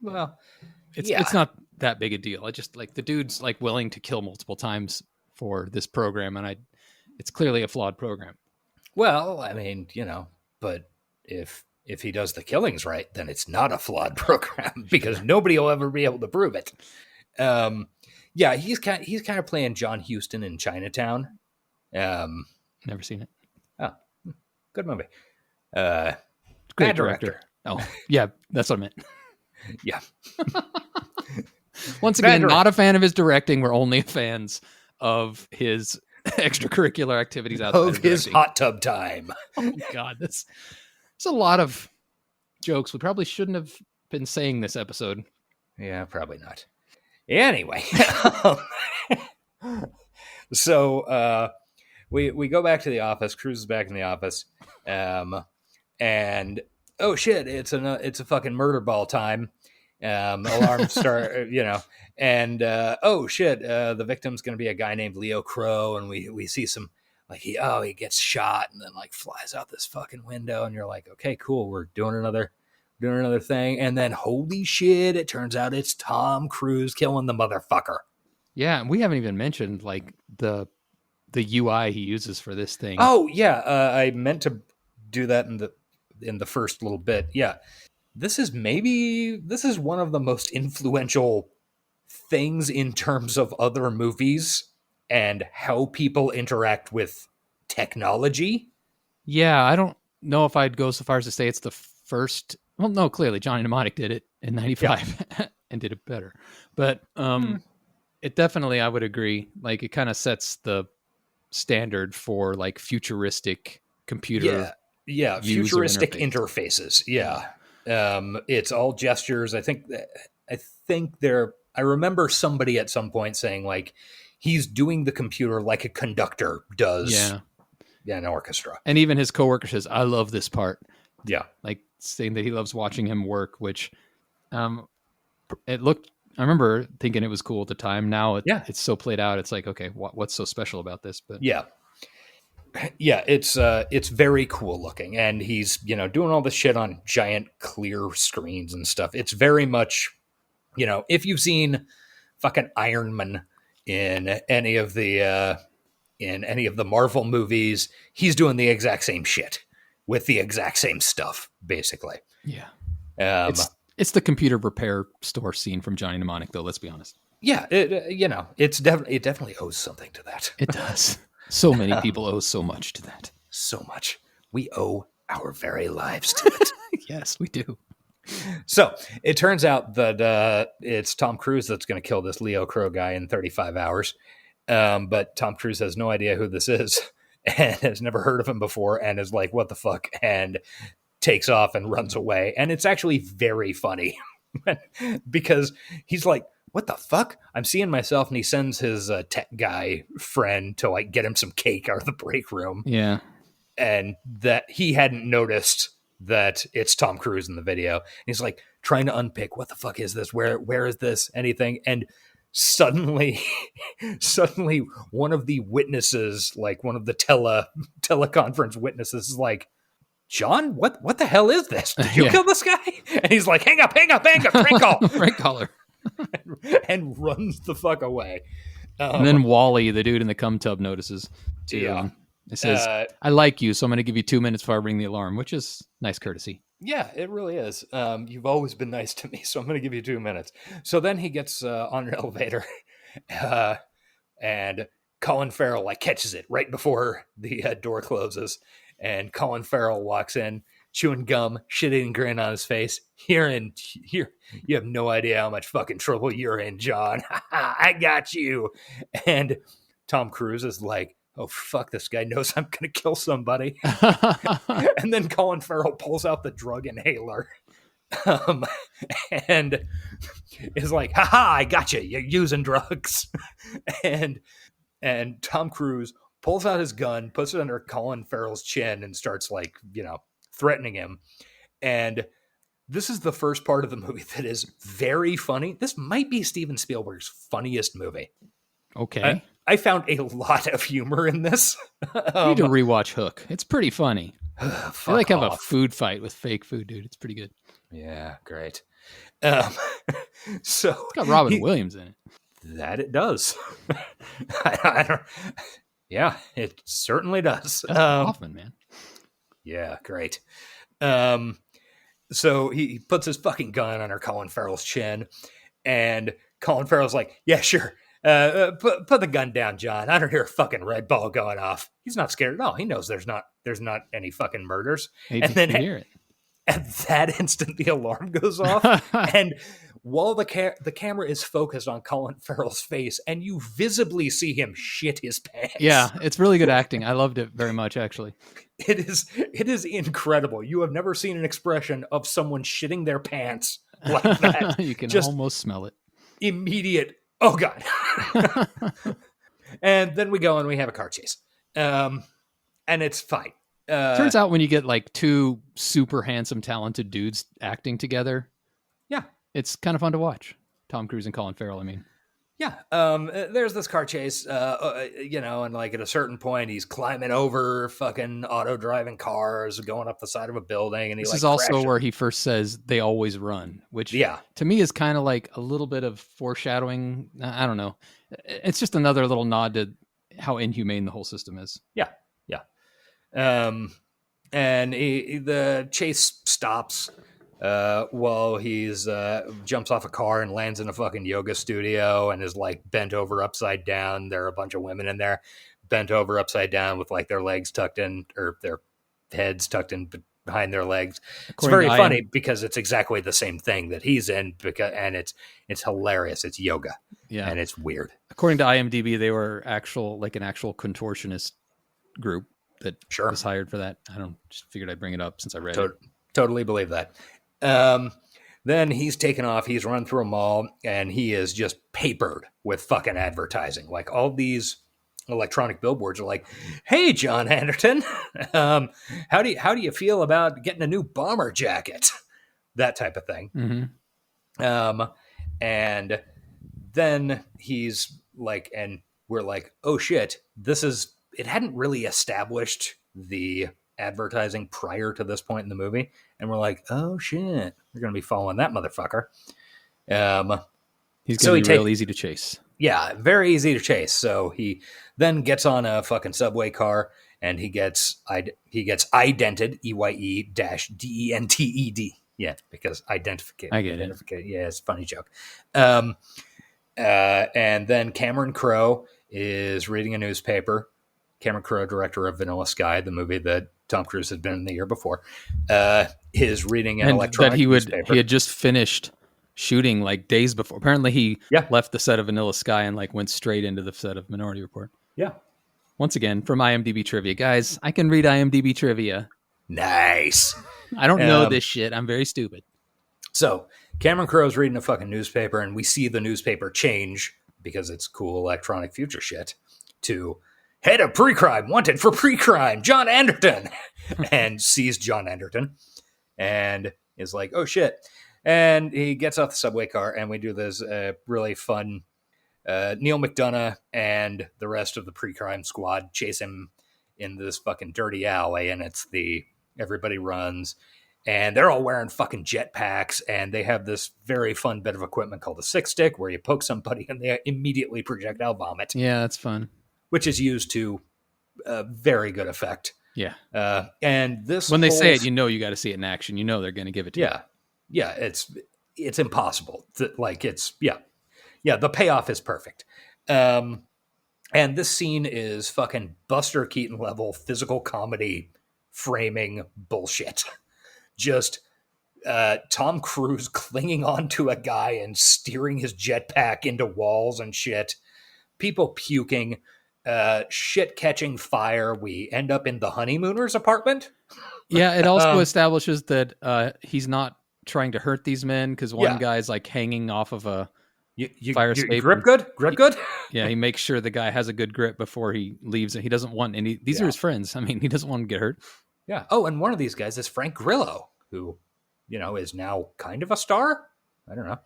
Well, It's not that big a deal. I just like the dude's like willing to kill multiple times for this program, and it's clearly a flawed program. Well, I mean, but if he does the killings right, then it's not a flawed program because nobody will ever be able to prove it. Yeah, he's kind of playing John Huston in Chinatown. Never seen it. Oh, good movie. Great Bad director. Oh, yeah, that's what I meant. Yeah. Once again, not a fan of his directing. We're only fans of his extracurricular activities outside Of his hot tub time. Oh God, it's a lot of jokes we probably shouldn't have been saying this episode. Yeah, probably not. Anyway, so we go back to the office. Cruz is back in the office, and oh shit, it's a fucking murder ball time. Alarms start, and oh shit, the victim's gonna be a guy named Leo Crow, and we see some like he gets shot and then like flies out this fucking window, and you're like, okay, cool, we're doing another thing, and then holy shit, it turns out it's Tom Cruise killing the motherfucker. Yeah, and we haven't even mentioned like the UI he uses for this thing. Oh yeah, I meant to do that in the first little bit. Yeah. This is one of the most influential things in terms of other movies and how people interact with technology. Yeah, I don't know if I'd go so far as to say it's the first. Well, no, clearly Johnny Mnemonic did it in '95 and did it better. But it definitely, I would agree. Like it kind of sets the standard for like futuristic computer. Yeah, futuristic interfaces. Yeah. It's all gestures. I think I remember somebody at some point saying like he's doing the computer like a conductor does an orchestra. And even his coworker says, I love this part. Yeah. Like saying that he loves watching him work, which I remember thinking it was cool at the time. Now it's so played out. It's like, okay, what's so special about this? But yeah, it's very cool looking, and he's doing all this shit on giant clear screens and stuff. It's very much if you've seen fucking Iron Man in any of the Marvel movies, he's doing the exact same shit with the exact same stuff, basically. Yeah, it's the computer repair store scene from Johnny Mnemonic, though. Let's be honest. Yeah, it definitely owes something to that. It does. So many people owe so much to that. So much. We owe our very lives to it. Yes, we do. So it turns out that it's Tom Cruise that's going to kill this Leo Crow guy in 35 hours. But Tom Cruise has no idea who this is and has never heard of him before and is like, what the fuck? And takes off and runs away. And it's actually very funny because he's like, what the fuck? I'm seeing myself, and he sends his tech guy friend to like get him some cake out of the break room. Yeah. And that he hadn't noticed that it's Tom Cruise in the video. And he's like trying to unpick, what the fuck is this? Where is this? Anything? And suddenly one of the witnesses, like one of the teleconference witnesses is like, John, what the hell is this? Did you kill this guy? And he's like, hang up, prank call. Prank caller. and runs the fuck away. And then Wally, the dude in the cum tub, notices too. Yeah. It says, I like you, so I'm going to give you 2 minutes before I ring the alarm, which is nice courtesy. Yeah, it really is. You've always been nice to me, so I'm going to give you 2 minutes. So then he gets on an elevator, and Colin Farrell like catches it right before the door closes, and Colin Farrell walks in, chewing gum, shit-eating grin on his face. Here, you have no idea how much fucking trouble you're in, John. I got you. And Tom Cruise is like, oh, fuck, this guy knows I'm going to kill somebody. And then Colin Farrell pulls out the drug inhaler and is like, haha, I got you. You're using drugs. and Tom Cruise pulls out his gun, puts it under Colin Farrell's chin, and starts like, threatening him. And this is the first part of the movie that is very funny. This might be Steven Spielberg's funniest movie. Okay. I found a lot of humor in this. You need to rewatch Hook. It's pretty funny. They like have a food fight with fake food, dude. It's pretty good. Yeah, great. So It's got Robin Williams in it. That it does. I don't. Yeah, it certainly does. Hoffman, man. Yeah, great. So he puts his fucking gun under Colin Farrell's chin, and Colin Farrell's like, "Yeah, sure. Put the gun down, John. I don't hear a fucking red ball going off." He's not scared at all. He knows there's not any fucking murders. He and then hear it. at that instant, the alarm goes off, and while the camera is focused on Colin Farrell's face, and you visibly see him shit his pants. Yeah, it's really good acting. I loved it very much, actually. It is incredible. You have never seen an expression of someone shitting their pants like that. You can Just almost smell it. Immediate. Oh God. And then we go and we have a car chase. And it's fine. Turns out when you get like two super handsome, talented dudes acting together, yeah, it's kind of fun to watch. Tom Cruise and Colin Farrell, I mean. Yeah. There's this car chase, and like at a certain point, he's climbing over fucking auto driving cars, going up the side of a building. And this is also where he first says they always run, which to me is kind of like a little bit of foreshadowing. I don't know. It's just another little nod to how inhumane the whole system is. Yeah. Yeah. And the chase stops. Well, he's jumps off a car and lands in a fucking yoga studio and is like bent over upside down. There are a bunch of women in there bent over upside down with like their legs tucked in or their heads tucked in behind their legs. It's very funny because it's exactly the same thing that he's in and it's hilarious. It's yoga. Yeah. And it's weird. According to IMDb, they were an actual contortionist group that was hired for that. I just figured I'd bring it up since I read it. Totally believe that. Then he's taken off. He's run through a mall, and he is just papered with fucking advertising. Like all these electronic billboards are like, "Hey, John Anderton, how do you feel about getting a new bomber jacket?" That type of thing. Mm-hmm. And then he's like, and we're like, "Oh shit, it hadn't really established the advertising prior to this point in the movie." And we're like, "Oh shit, we're going to be following that motherfucker." He's going to be real easy to chase. Yeah, very easy to chase. So he then gets on a fucking subway car and he gets idented, EYE-DENTED. Yeah, because identification. I get it. Yeah, it's a funny joke. And then Cameron Crowe is reading a newspaper. Cameron Crowe, director of Vanilla Sky, the movie that Tom Cruise had been in the year before, is reading an electronic newspaper. He had just finished shooting like days before. Apparently he left the set of Vanilla Sky and like went straight into the set of Minority Report. Yeah. Once again, from IMDb trivia. Guys, I can read IMDb trivia. Nice. I don't know this shit. I'm very stupid. So Cameron Crowe's reading a fucking newspaper and we see the newspaper change because it's cool electronic future shit to head of pre-crime, wanted for pre-crime, John Anderton, and sees John Anderton and is like, "Oh shit." And he gets off the subway car and we do this really fun, Neil McDonough and the rest of the pre-crime squad chase him in this fucking dirty alley. And it's everybody runs and they're all wearing fucking jetpacks. And they have this very fun bit of equipment called a six stick where you poke somebody and they immediately projectile vomit. Yeah, that's fun. Which is used to very good effect. Yeah. And this when they say it, you got to see it in action. You know they're going to give it to you. Yeah, it's impossible. The payoff is perfect. And this scene is fucking Buster Keaton level physical comedy framing bullshit. Just Tom Cruise clinging onto a guy and steering his jetpack into walls and shit. People puking. Shit catching fire. We end up in the honeymooner's apartment. Yeah, it also establishes that he's not trying to hurt these men because one guy's like hanging off of a fire escape. Grip good? Yeah, he makes sure the guy has a good grip before he leaves. He doesn't want any. These are his friends. I mean, he doesn't want to get hurt. Yeah. Oh, and one of these guys is Frank Grillo, who, is now kind of a star. I don't know.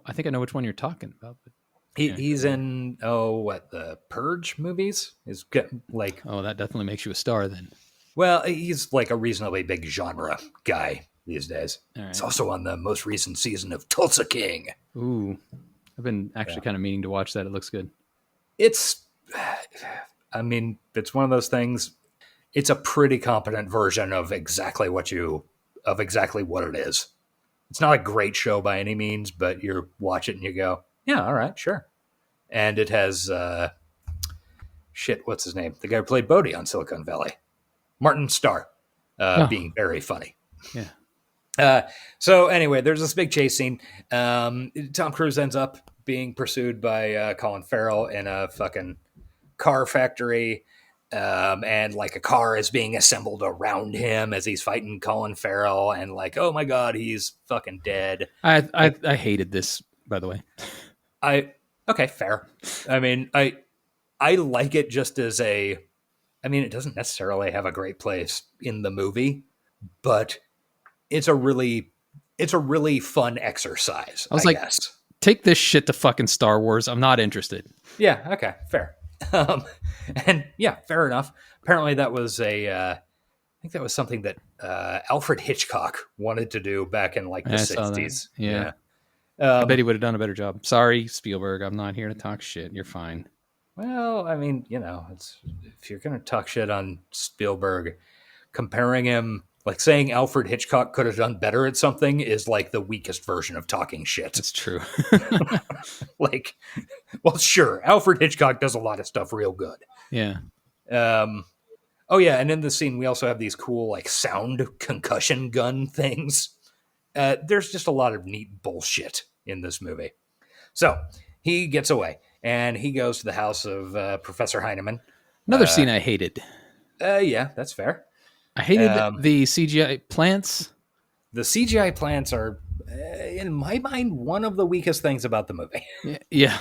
I think I know which one you're talking about. But he's in the Purge movies. Is like that definitely makes you a star then. Well, he's like a reasonably big genre guy these days. All It's right. also on the most recent season of Tulsa King. Ooh, I've been actually kind of meaning to watch that. It looks good. It's, I mean, it's one of those things. It's a pretty competent version of exactly what it is. It's not a great show by any means, but you watch it and you go, yeah, all right, sure. And it has, what's his name? The guy who played Bodhi on Silicon Valley. Martin Starr, being very funny. Yeah. So anyway, there's this big chase scene. Tom Cruise ends up being pursued by Colin Farrell in a fucking car factory. And like a car is being assembled around him as he's fighting Colin Farrell, and like, oh my god, he's fucking dead. I hated this, by the way. Okay, fair. I mean, I like it just as a. I mean, it doesn't necessarily have a great place in the movie, but it's a really fun exercise. I guess. Take this shit to fucking Star Wars. I'm not interested. Yeah. Okay. Fair. And yeah, fair enough. Apparently, that was I think that was something that Alfred Hitchcock wanted to do back in like the 60s. Yeah. I bet he would have done a better job. Sorry, Spielberg. I'm not here to talk shit. You're fine. Well, I mean, it's if you're going to talk shit on Spielberg, comparing him, like saying Alfred Hitchcock could have done better at something is like the weakest version of talking shit. That's true. Like, well, sure, Alfred Hitchcock does a lot of stuff real good. Yeah. Oh yeah, and in the scene we also have these cool like sound concussion gun things. There's just a lot of neat bullshit in this movie. So he gets away and he goes to the house of Professor Heinemann. Another scene I hated. Yeah, that's fair. I hated the CGI plants. The CGI plants are, in my mind, one of the weakest things about the movie. Yeah.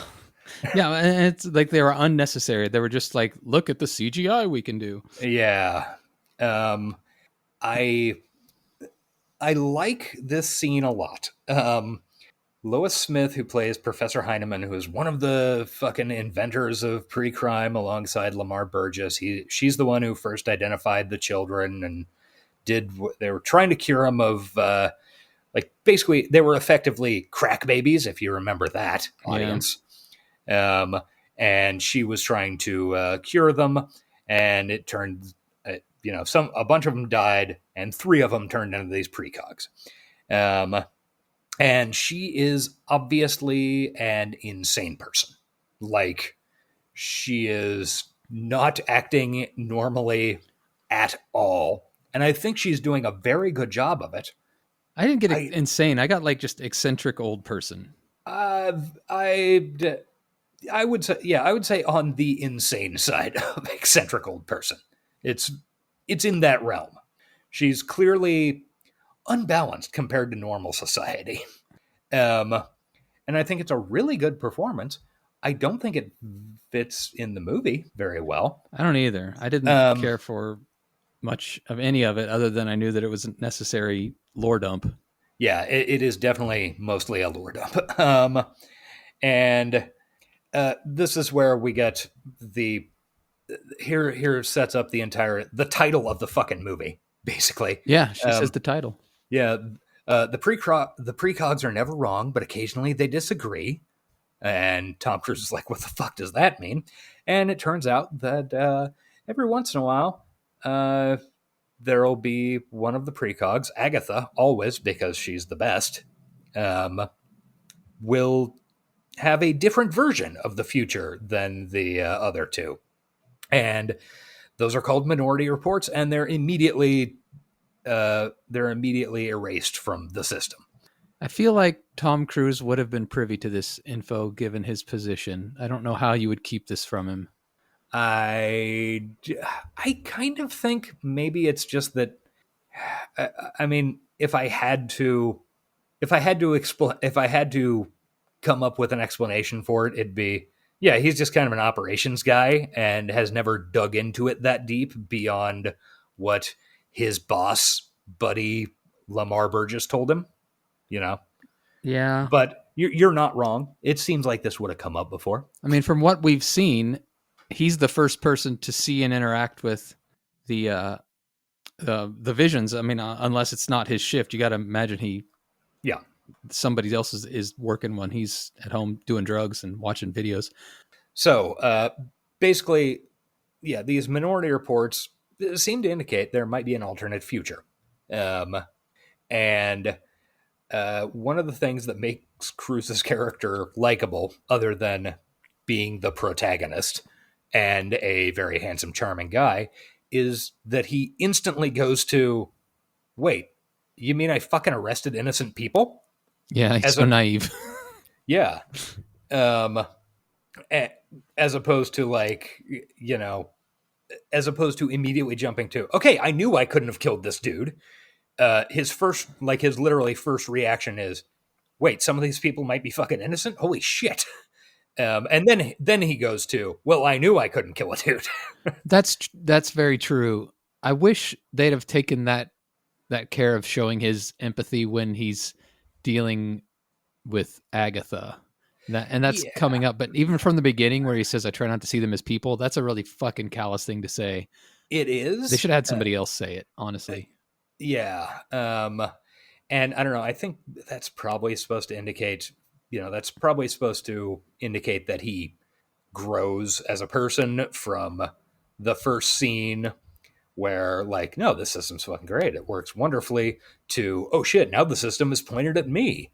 Yeah, and it's like they were unnecessary. They were just like, look at the CGI we can do. Yeah. I like this scene a lot. Lois Smith, who plays Professor Heinemann, who is one of the fucking inventors of pre-crime alongside Lamar Burgess. She's the one who first identified the children and they were trying to cure them of, basically they were effectively crack babies, if you remember that, audience. Yeah. And she was trying to cure them, and it turned, a bunch of them died, and 3 of them turned into these precogs. And she is obviously an insane person. Like, she is not acting normally at all. And I think she's doing a very good job of it. I didn't get insane. I got like just eccentric old person. I would say on the insane side of eccentric old person. It's in that realm. She's clearly unbalanced compared to normal society. And I think it's a really good performance. I don't think it fits in the movie very well. I don't either. I didn't care for much of any of it other than I knew that it was a necessary lore dump. Yeah, it is definitely mostly a lore dump. And this is where we get here sets up the title of the fucking movie, basically. Yeah, she says the title. Yeah, the precogs are never wrong, but occasionally they disagree. And Tom Cruise is like, what the fuck does that mean? And it turns out that every once in a while, there'll be one of the precogs, Agatha, always, because she's the best, will have a different version of the future than the other 2. And those are called Minority Reports, and they're immediately erased from the system. I feel like Tom Cruise would have been privy to this info given his position. I don't know how you would keep this from him. I kind of think maybe it's just that. I mean, if I had to come up with an explanation for it, it'd be, yeah, he's just kind of an operations guy and has never dug into it that deep beyond what his boss, buddy Lamar Burgess, told him. Yeah. But you're not wrong. It seems like this would have come up before. I mean, from what we've seen, he's the first person to see and interact with the the visions. I mean, unless it's not his shift, you got to imagine Yeah. somebody else is working when he's at home doing drugs and watching videos. So basically, yeah, these minority reports seem to indicate there might be an alternate future. And one of the things that makes Cruz's character likable, other than being the protagonist and a very handsome, charming guy, is that he instantly goes to, wait, you mean I fucking arrested innocent people? Yeah, he's so naive. Yeah. As opposed to as opposed to immediately jumping to, okay, I knew I couldn't have killed this dude. His literally first reaction is, wait, some of these people might be fucking innocent? Holy shit. And then he goes to, well, I knew I couldn't kill a dude. That's very true. I wish they'd have taken that care of showing his empathy when he's dealing with Agatha. And that's coming up. But even from the beginning where he says, I try not to see them as people, that's a really fucking callous thing to say. It is. They should have had somebody else say it, honestly. Yeah. And I don't know, I think that's probably supposed to indicate, that he grows as a person from the first scene where, like, no, this system's fucking great, it works wonderfully, to, oh shit, now the system is pointed at me.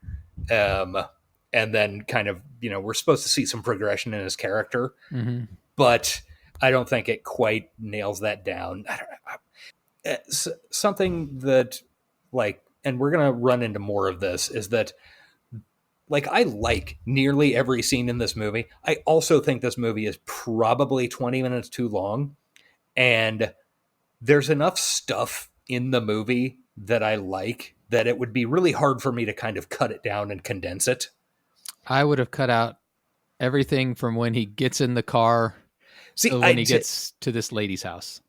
And then kind of, we're supposed to see some progression in his character, but I don't think it quite nails that down. It's something that, like, and we're going to run into more of this, is that, like, I like nearly every scene in this movie. I also think this movie is probably 20 minutes too long, and there's enough stuff in the movie that I like that it would be really hard for me to kind of cut it down and condense it. I would have cut out everything from when he gets in the car to when he gets to this lady's house.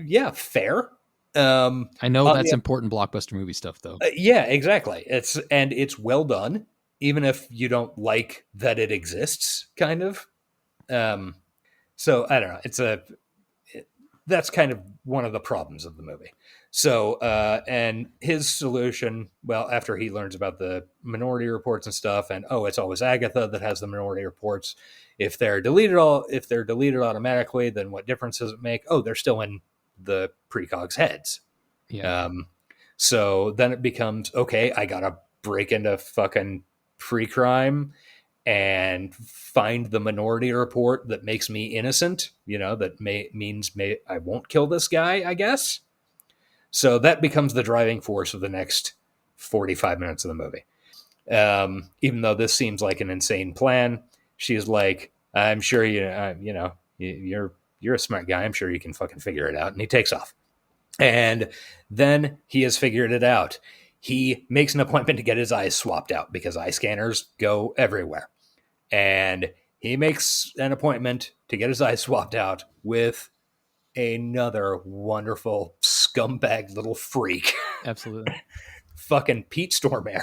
Yeah, fair. I know that's important blockbuster movie stuff, though. Yeah, exactly. It's well done, even if you don't like that it exists, kind of. So I don't know. That's kind of one of the problems of the movie. So, and his solution, well, after he learns about the minority reports and stuff, and it's always Agatha that has the minority reports. If they're deleted automatically, then what difference does it make? Oh, they're still in the precogs' heads. Yeah. So then it becomes, okay, I gotta break into fucking pre-crime and find the minority report that makes me innocent, that means I won't kill this guy, I guess. So that becomes the driving force of the next 45 minutes of the movie. Even though this seems like an insane plan, she's like, I'm sure you're a smart guy. I'm sure you can fucking figure it out. And he takes off. And then he has figured it out. He makes an appointment to get his eyes swapped out because eye scanners go everywhere. And he makes an appointment to get his eyes swapped out with another wonderful scumbag little freak. Absolutely. Fucking Pete Stormare.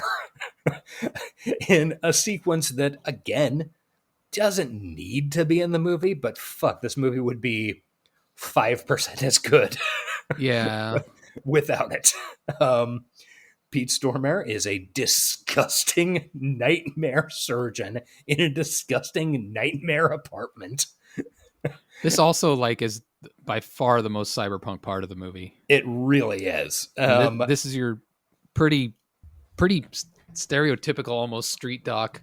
In a sequence that, again, doesn't need to be in the movie, but fuck, this movie would be 5% as good. Yeah. Without it. Pete Stormare is a disgusting nightmare surgeon in a disgusting nightmare apartment. This also, like, is by far the most cyberpunk part of the movie. It really is. This is your pretty stereotypical, almost street doc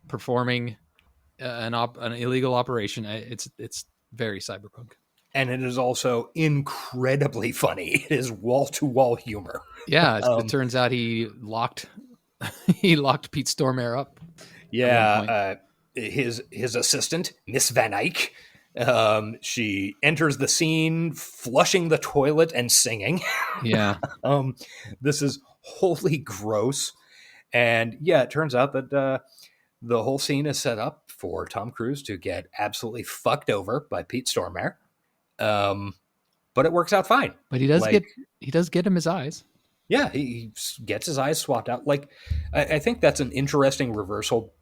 performing an illegal operation. It's very cyberpunk. And it is also incredibly funny. It is wall-to-wall humor. Yeah, it turns out he locked Pete Stormare up. Yeah, his assistant, Miss Van Eyck, she enters the scene flushing the toilet and singing. Yeah. This is wholly gross. And yeah, it turns out that the whole scene is set up for Tom Cruise to get absolutely fucked over by Pete Stormare. But it works out fine. But he does get him his eyes. Yeah, he gets his eyes swapped out. Like, I think that's an interesting reversal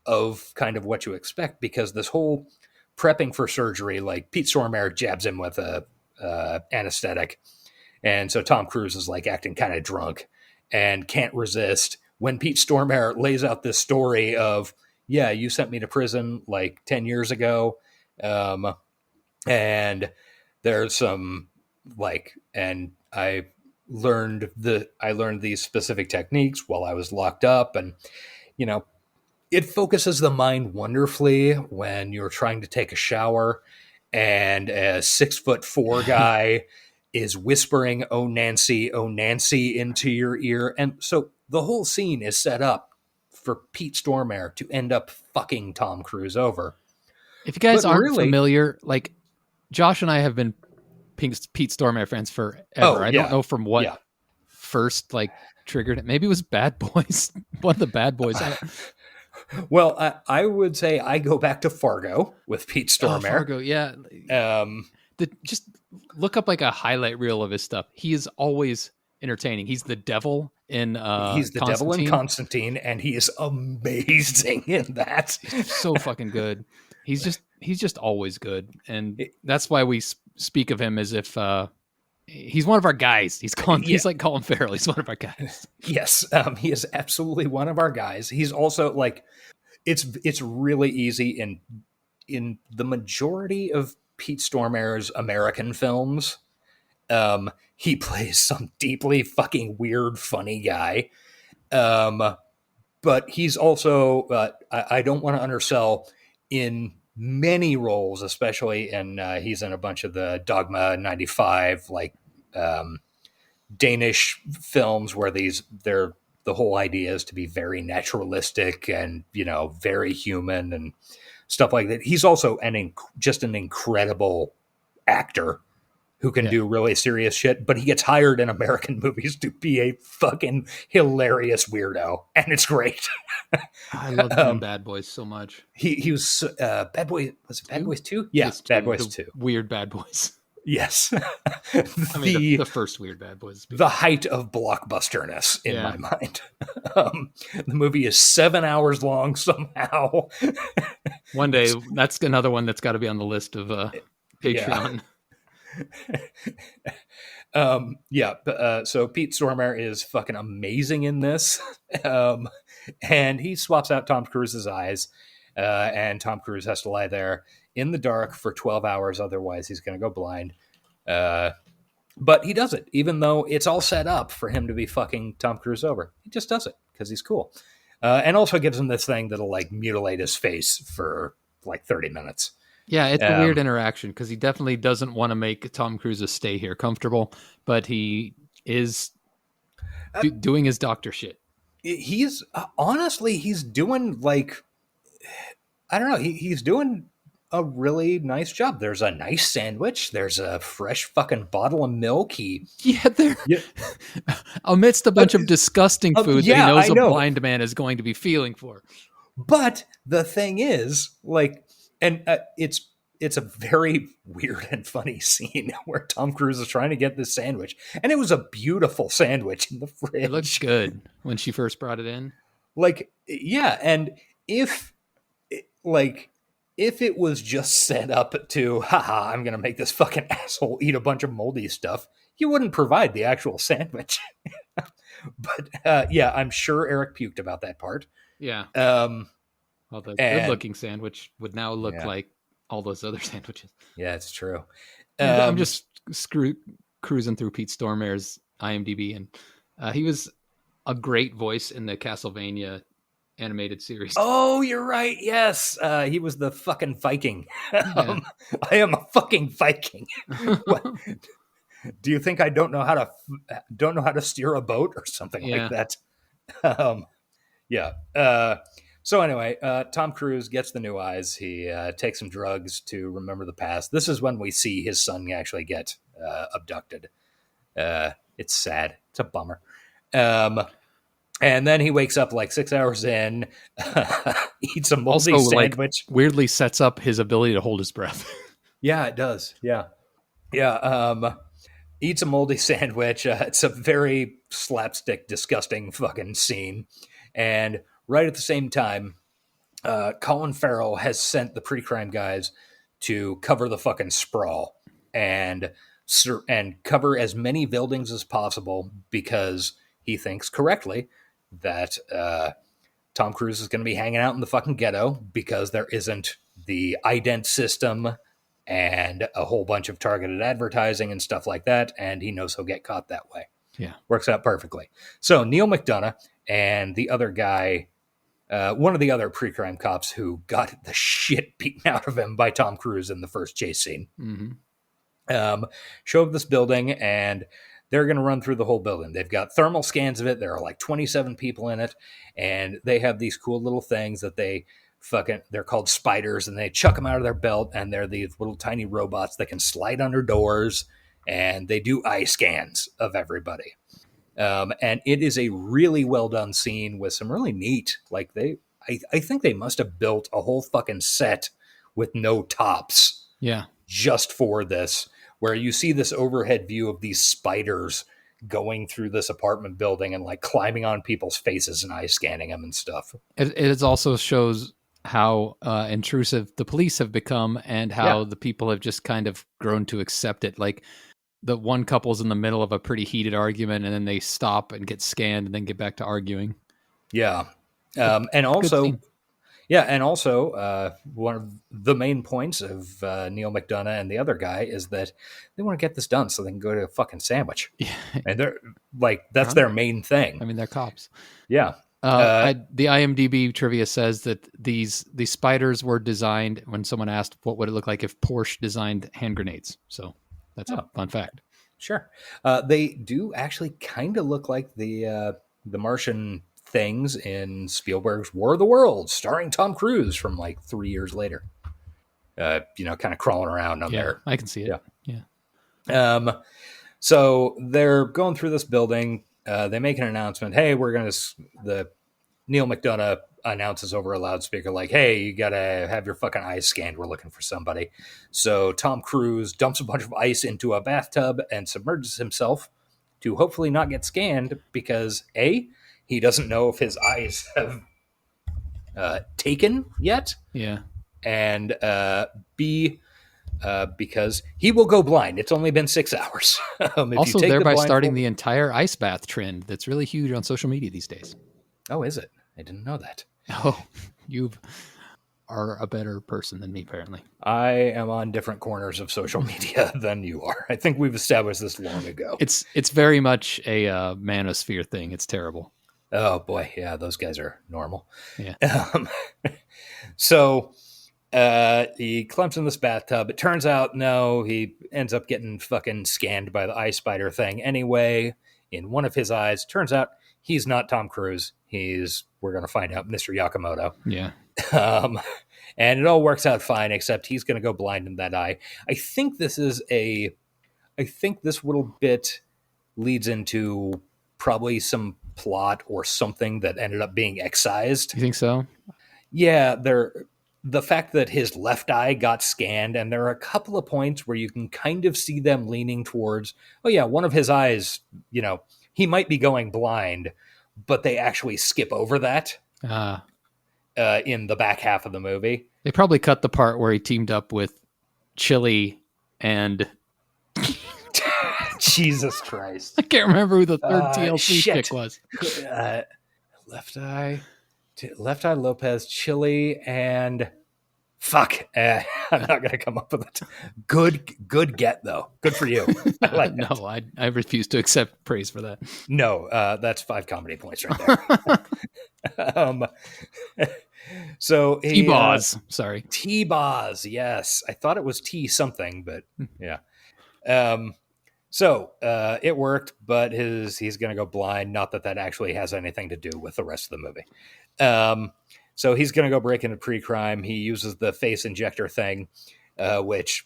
of kind of what you expect, because this whole prepping for surgery, like, Pete Stormare jabs him with a anesthetic, And so Tom Cruise is like acting kind of drunk and can't resist when Pete Stormare lays out this story of, yeah, you sent me to prison like 10 years ago. And there's some and I learned these specific techniques while I was locked up. And, it focuses the mind wonderfully when you're trying to take a shower and a 6'4" guy is whispering, oh, Nancy, into your ear. And so the whole scene is set up for Pete Stormare to end up fucking Tom Cruise over. If you guys aren't familiar, like Josh and I have been Pete Stormare fans forever. I don't know from what first triggered it. Maybe it was Bad Boys. One of the Bad Boys. Well, I would say I go back to Fargo with Pete Stormare. Fargo, yeah. Just look up a highlight reel of his stuff. He is always entertaining. He's the devil in Constantine, and he is amazing in that. So fucking good. He's just always good, and that's why we speak of him as if he's one of our guys. He's like Colin Farrell. He's one of our guys. Yes, he is absolutely one of our guys. He's also it's really easy in the majority of Pete Stormare's American films. He plays some deeply fucking weird, funny guy. But he's also I don't want to undersell in many roles, especially in he's in a bunch of the Dogma 95 Danish films where the whole idea is to be very naturalistic and very human and stuff like that. He's also just an incredible actor who can do really serious shit, but he gets hired in American movies to be a fucking hilarious weirdo, and it's great. I love Bad Boys so much. He was Bad Boy. Was it Bad Boys 2? Yeah, Bad Boys 2. Weird Bad Boys. Yes. I mean, the first Weird Bad Boys. The height of blockbusterness in my mind. The movie is 7 hours long somehow. One day, that's another one that's got to be on the list of Patreon. So Pete Stormare is fucking amazing in this. And he swaps out Tom Cruise's eyes. And Tom Cruise has to lie there in the dark for 12 hours. Otherwise, he's going to go blind. But he does it, even though it's all set up for him to be fucking Tom Cruise over. He just does it because he's cool. And also gives him this thing that'll mutilate his face for 30 minutes. Yeah, it's a weird interaction because he definitely doesn't want to make Tom Cruise's stay here comfortable, but he is doing his doctor shit. He's honestly, he's doing I don't know. He's doing a really nice job. There's a nice sandwich. There's a fresh fucking bottle of milk. Amidst a bunch of disgusting food that he knows a blind man is going to be feeling for. But the thing is, it's a very weird and funny scene where Tom Cruise is trying to get this sandwich, and it was a beautiful sandwich in the fridge. It looked good when she first brought it in. And if it was just set up to, haha, I'm going to make this fucking asshole eat a bunch of moldy stuff, you wouldn't provide the actual sandwich. But I'm sure Eric puked about that part. Yeah. Well, the good-looking sandwich would now look like all those other sandwiches. Yeah, it's true. I'm just cruising through Pete Stormare's IMDb, and he was a great voice in the Castlevania animated series. Oh, you're right. Yes, he was the fucking Viking. I am a fucking Viking. Do you think I don't know how to steer a boat or something like that? So anyway, Tom Cruise gets the new eyes. He takes some drugs to remember the past. This is when we see his son actually get abducted. It's sad. It's a bummer. And then he wakes up 6 hours in, eats a moldy sandwich. Weirdly sets up his ability to hold his breath. Yeah, it does. Yeah. Eats a moldy sandwich. It's a very slapstick, disgusting fucking scene. And right at the same time, Colin Farrell has sent the pre-crime guys to cover the fucking sprawl. And and cover as many buildings as possible because he thinks correctly that Tom Cruise is going to be hanging out in the fucking ghetto because there isn't the ident system and a whole bunch of targeted advertising and stuff like that, and he knows he'll get caught that way. Yeah. Works out perfectly. So Neil McDonough and the other guy, one of the other pre-crime cops who got the shit beaten out of him by Tom Cruise in the first chase scene, show up this building, and they're going to run through the whole building. They've got thermal scans of it. There are like 27 people in it, and they have these cool little things that they're called spiders, and they chuck them out of their belt, and they're these little tiny robots that can slide under doors, and they do eye scans of everybody. And it is a really well done scene with some really neat, like I think they must have built a whole fucking set with no tops. Yeah. Just for this, where you see this overhead view of these spiders going through this apartment building and like climbing on people's faces and eye scanning them and stuff. It also shows how intrusive the police have become and how the people have just kind of grown to accept it. Like the one couple's in the middle of a pretty heated argument and then they stop and get scanned and then get back to arguing. Yeah. And also, one of the main points of Neil McDonough and the other guy is that they want to get this done so they can go to a fucking sandwich. Yeah. And they're like, that's their main thing. I mean, they're cops. Yeah. The IMDb trivia says that these spiders were designed when someone asked what would it look like if Porsche designed hand grenades. So that's a fun fact. Sure. They do actually kind of look like the Martian things in Spielberg's War of the Worlds, starring Tom Cruise from like 3 years later. Kind of crawling around on there. I can see it. Yeah. So they're going through this building. They make an announcement. Hey, Neil McDonough announces over a loudspeaker, like, hey, you gotta have your fucking eyes scanned. We're looking for somebody. So Tom Cruise dumps a bunch of ice into a bathtub and submerges himself to hopefully not get scanned because A, he doesn't know if his eyes have taken yet. Yeah. And B, because he will go blind. It's only been 6 hours. Also, thereby starting the entire ice bath trend that's really huge on social media these days. Oh, is it? I didn't know that. Oh, you are a better person than me, apparently. I am on different corners of social media than you are. I think we've established this long ago. It's very much a manosphere thing. It's terrible. Oh, boy. Yeah, those guys are normal. Yeah. So he climbs in this bathtub. It turns out, no, he ends up getting fucking scanned by the ice spider thing anyway in one of his eyes. Turns out he's not Tom Cruise. We're going to find out, Mr. Yakamoto. Yeah. And it all works out fine, except he's going to go blind in that eye. I think this little bit leads into probably some plot or something that ended up being excised. You think so? Yeah, the fact that his left eye got scanned, and there are a couple of points where you can kind of see them leaning towards, oh yeah, one of his eyes, he might be going blind, but they actually skip over that in the back half of the movie. They probably cut the part where he teamed up with Chili and... Jesus Christ. I can't remember who the third TLC chick was. Left Eye Lopez, Chili, and fuck. I'm not going to come up with it. Good get, though. Good for you. I like that. No, I refuse to accept praise for that. No, that's 5 comedy points right there. So T-Boz. Sorry. T-Boz, yes. I thought it was T something, but yeah. So it worked, but he's going to go blind. Not that actually has anything to do with the rest of the movie. So he's going to go break into pre-crime. He uses the face injector thing, which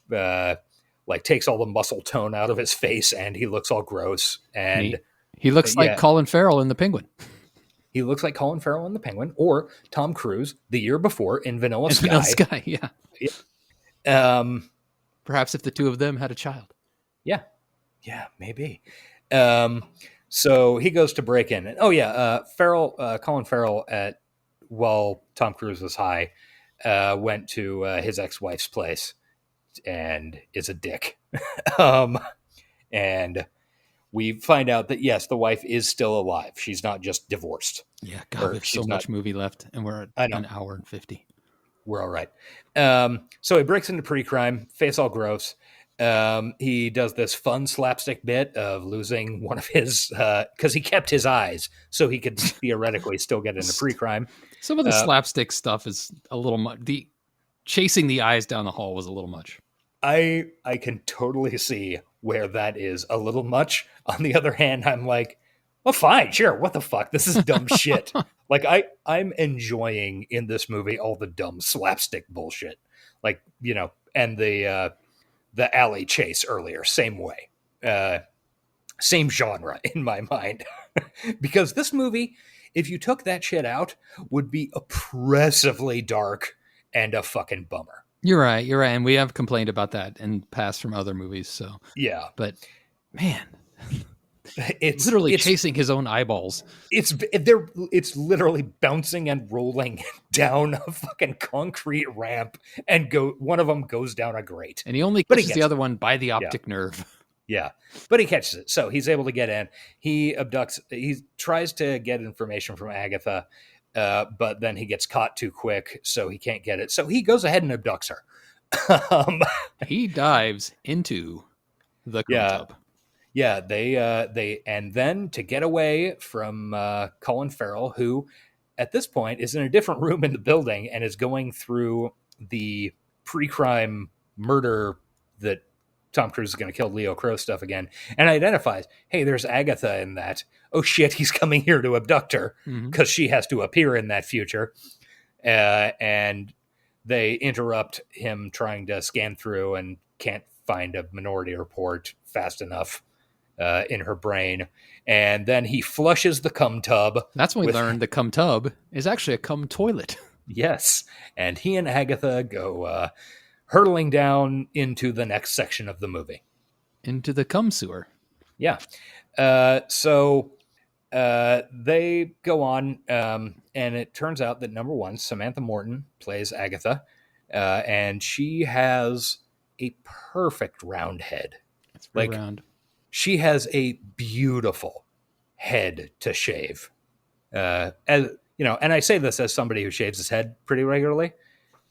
takes all the muscle tone out of his face, and he looks all gross. And he looks like Colin Farrell in The Penguin. He looks like Colin Farrell in The Penguin, or Tom Cruise the year before in Vanilla Sky. Vanilla Sky, yeah. Perhaps if the two of them had a child. Yeah. Yeah, maybe. So he goes to break in. And, Colin Farrell, while Tom Cruise was high, went to his ex-wife's place and is a dick. And we find out that, yes, the wife is still alive. She's not just divorced. Yeah, God, there's so much movie left, and we're at an hour and 50. We're all right. So he breaks into pre-crime, face all gross. He does this fun slapstick bit of losing one of his, because he kept his eyes, so he could theoretically still get into pre-crime. Some of the slapstick stuff is a little much. The chasing the eyes down the hall was a little much. I can totally see where that is a little much. On the other hand, I'm like, well, fine, sure. What the fuck? This is dumb shit. Like I'm enjoying in this movie all the dumb slapstick bullshit. Like, and the alley chase earlier, same way. Same genre in my mind. Because this movie, if you took that shit out, would be oppressively dark and a fucking bummer. You're right. And we have complained about that in past from other movies. So yeah. But man, it's literally chasing his own eyeballs. It's literally bouncing and rolling down a fucking concrete ramp, and one of them goes down a grate. And he only catches the other one by the optic nerve. Yeah, but he catches it. So he's able to get in. He tries to get information from Agatha, but then he gets caught too quick, so he can't get it. So he goes ahead and abducts her. He dives into the tub. Yeah, they and then to get away from Colin Farrell, who at this point is in a different room in the building and is going through the pre-crime murder that Tom Cruise is going to kill Leo Crow stuff again, and identifies, hey, there's Agatha in that. Oh shit, he's coming here to abduct her because she has to appear in that future. And they interrupt him trying to scan through and can't find a minority report fast enough in her brain. And then he flushes the cum tub. That's when we learned the cum tub is actually a cum toilet. Yes. And he and Agatha go hurtling down into the next section of the movie. Into the cum sewer. Yeah. So they go on, and it turns out that number one, Samantha Morton plays Agatha, and she has a perfect round head. It's very round. She has a beautiful head to shave. As you know, and I say this as somebody who shaves his head pretty regularly.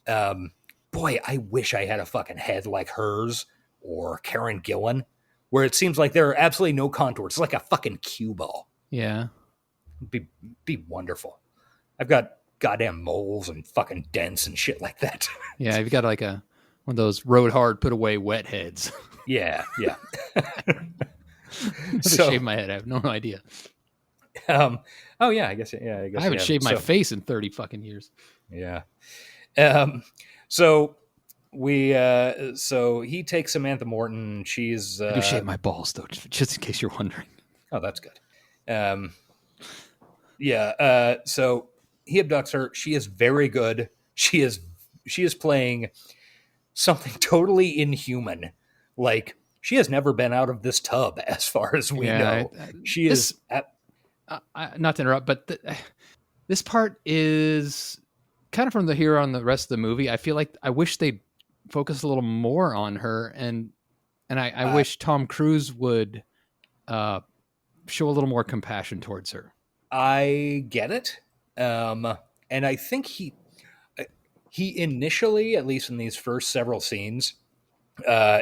Boy, I wish I had a fucking head like hers or Karen Gillan, where it seems like there are absolutely no contours. It's like a fucking cue ball. Yeah. It'd be wonderful. I've got goddamn moles and fucking dents and shit like that. Yeah, you've got like one of those rode hard, put away wet heads. Yeah. So shave my head. I have no idea. Oh yeah, I guess. I haven't shaved my face in 30 fucking years. Yeah. So he takes Samantha Morton. She's I do shave my balls though, just in case you're wondering. Oh, that's good. So he abducts her. She is very good. She is playing something totally inhuman. Like, she has never been out of this tub, as far as we know. She is. Not to interrupt, but this part is kind of from here on the rest of the movie. I feel like I wish they'd focus a little more on her, and I wish Tom Cruise would show a little more compassion towards her. I get it, and I think he initially, at least in these first several scenes,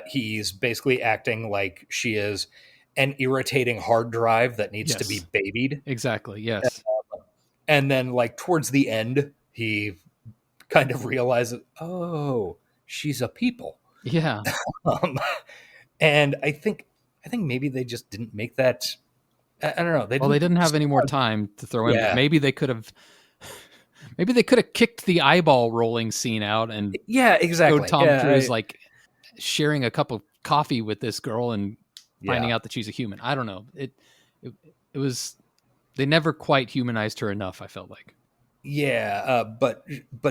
he's basically acting like she is an irritating hard drive that needs to be babied. Exactly. Yes. And then, like, towards the end, he kind of realizes, oh, she's a people. Yeah. And I think maybe they just didn't make that. I don't know. They didn't have any more time to throw in. Maybe they could have kicked the eyeball rolling scene out and exactly. Tom Cruise like sharing a cup of coffee with this girl and finding out that she's a human. I don't know. It was, they never quite humanized her enough, I felt like. Yeah, but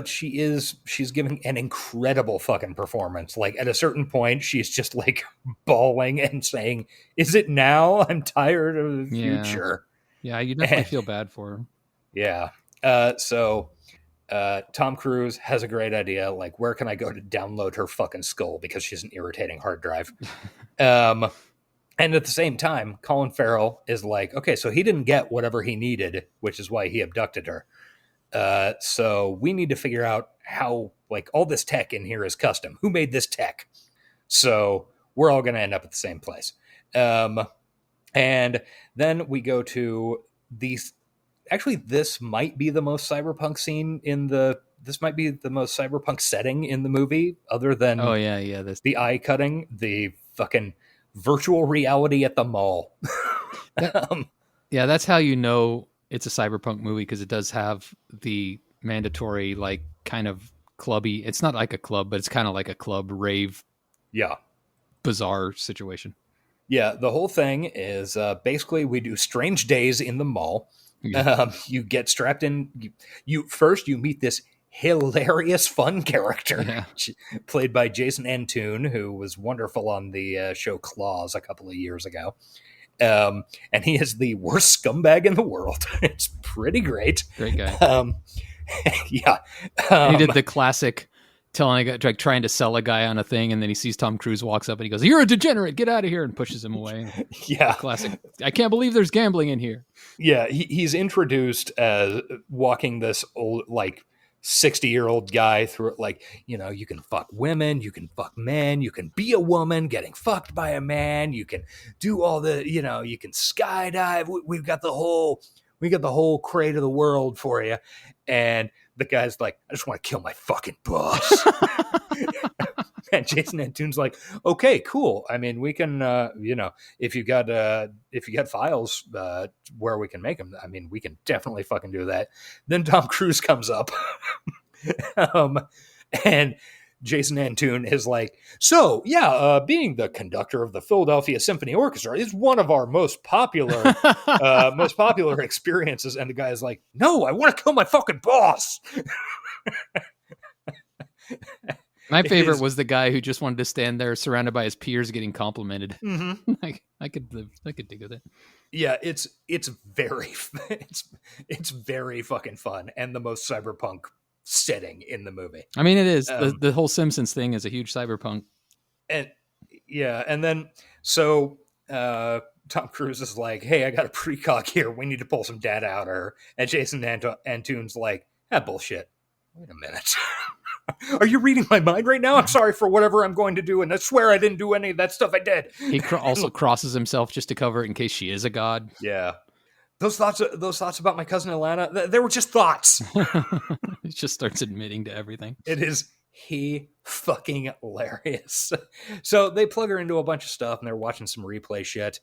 she's giving an incredible fucking performance. Like, at a certain point, she's just like bawling and saying, "Is it now? I'm tired of the future." Yeah, you definitely feel bad for her. Yeah. So Tom Cruise has a great idea. Like, where can I go to download her fucking skull, because she's an irritating hard drive? And at the same time, Colin Farrell is like, okay, so he didn't get whatever he needed, which is why he abducted her. So we need to figure out how, like, all this tech in here is custom. Who made this tech? So we're all going to end up at the same place. And then we go to these. Actually, this might be the most cyberpunk scene in the. This might be the most cyberpunk setting in the movie, other than the eye cutting, the fucking virtual reality at the mall. Yeah, that's how you know it's a cyberpunk movie, because it does have the mandatory, like, kind of clubby. It's not like a club, but it's kind of like a club rave. Yeah. Bizarre situation. Yeah, the whole thing is basically we do strange days in the mall. Yeah. You get strapped in. You meet this hilarious fun character played by Jason Antoon, who was wonderful on the show Claws a couple of years ago. And he is the worst scumbag in the world. It's pretty great. Great guy. Yeah. He did the classic telling a guy, like, trying to sell a guy on a thing, and then he sees Tom Cruise walks up and he goes, "You're a degenerate, get out of here," and pushes him away. Yeah. Classic. I can't believe there's gambling in here. Yeah, he's introduced as walking this old, like, 60-year-old guy through it, like, you know, you can fuck women, you can fuck men, you can be a woman getting fucked by a man, you can do all the, you know, you can skydive. We've got the whole crate of the world for you. And the guy's like, "I just want to kill my fucking boss." And Jason Antoon's like, "Okay, cool. I mean, we can, you know, if you got files where we can make them, I mean, we can definitely fucking do that." Then Tom Cruise comes up, and Jason Antoon is like, "So, yeah, being the conductor of the Philadelphia Symphony Orchestra is one of our most popular experiences." And the guy is like, "No, I want to kill my fucking boss." My favorite was the guy who just wanted to stand there surrounded by his peers getting complimented. Mm-hmm. Like, I could dig with it. Yeah, it's very it's very fucking fun, and the most cyberpunk setting in the movie. I mean, it is. The whole Simpsons thing is a huge cyberpunk. And yeah, and then so Tom Cruise is like, "Hey, I got a precog here. We need to pull some data out of her." And Jason Antoon's like, bullshit. Wait a minute. Are you reading my mind right now? I'm sorry for whatever I'm going to do, and I swear I didn't do any of that stuff I did. He also crosses himself just to cover it in case she is a god. Yeah. Those thoughts about my cousin Alana, they were just thoughts. He just starts admitting to everything. It is fucking hilarious. So they plug her into a bunch of stuff, and they're watching some replay shit.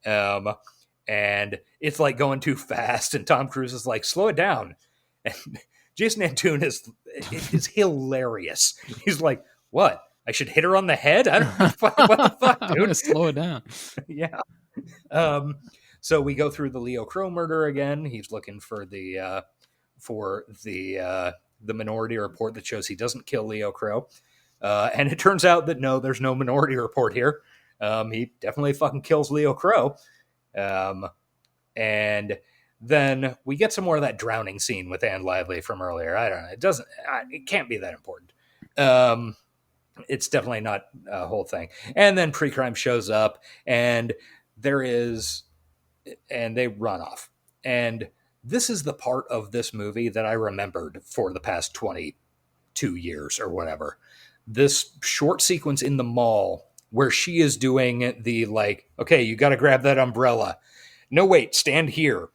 And it's like going too fast, and Tom Cruise is like, "Slow it down." And Jason Antoon is hilarious. He's like, "What? I should hit her on the head? I don't know. What the fuck, dude? I'm gonna slow it down." Yeah. So we go through the Leo Crow murder again. He's looking for the minority report that shows he doesn't kill Leo Crow. And it turns out that no, there's no minority report here. He definitely fucking kills Leo Crow. And then we get some more of that drowning scene with Anne Lively from earlier. I don't know. It can't be that important. It's definitely not a whole thing. And then Pre-Crime shows up, and they run off. And this is the part of this movie that I remembered for the past 22 years or whatever. This short sequence in the mall where she is doing the, like, "Okay, you got to grab that umbrella. No, wait, stand here."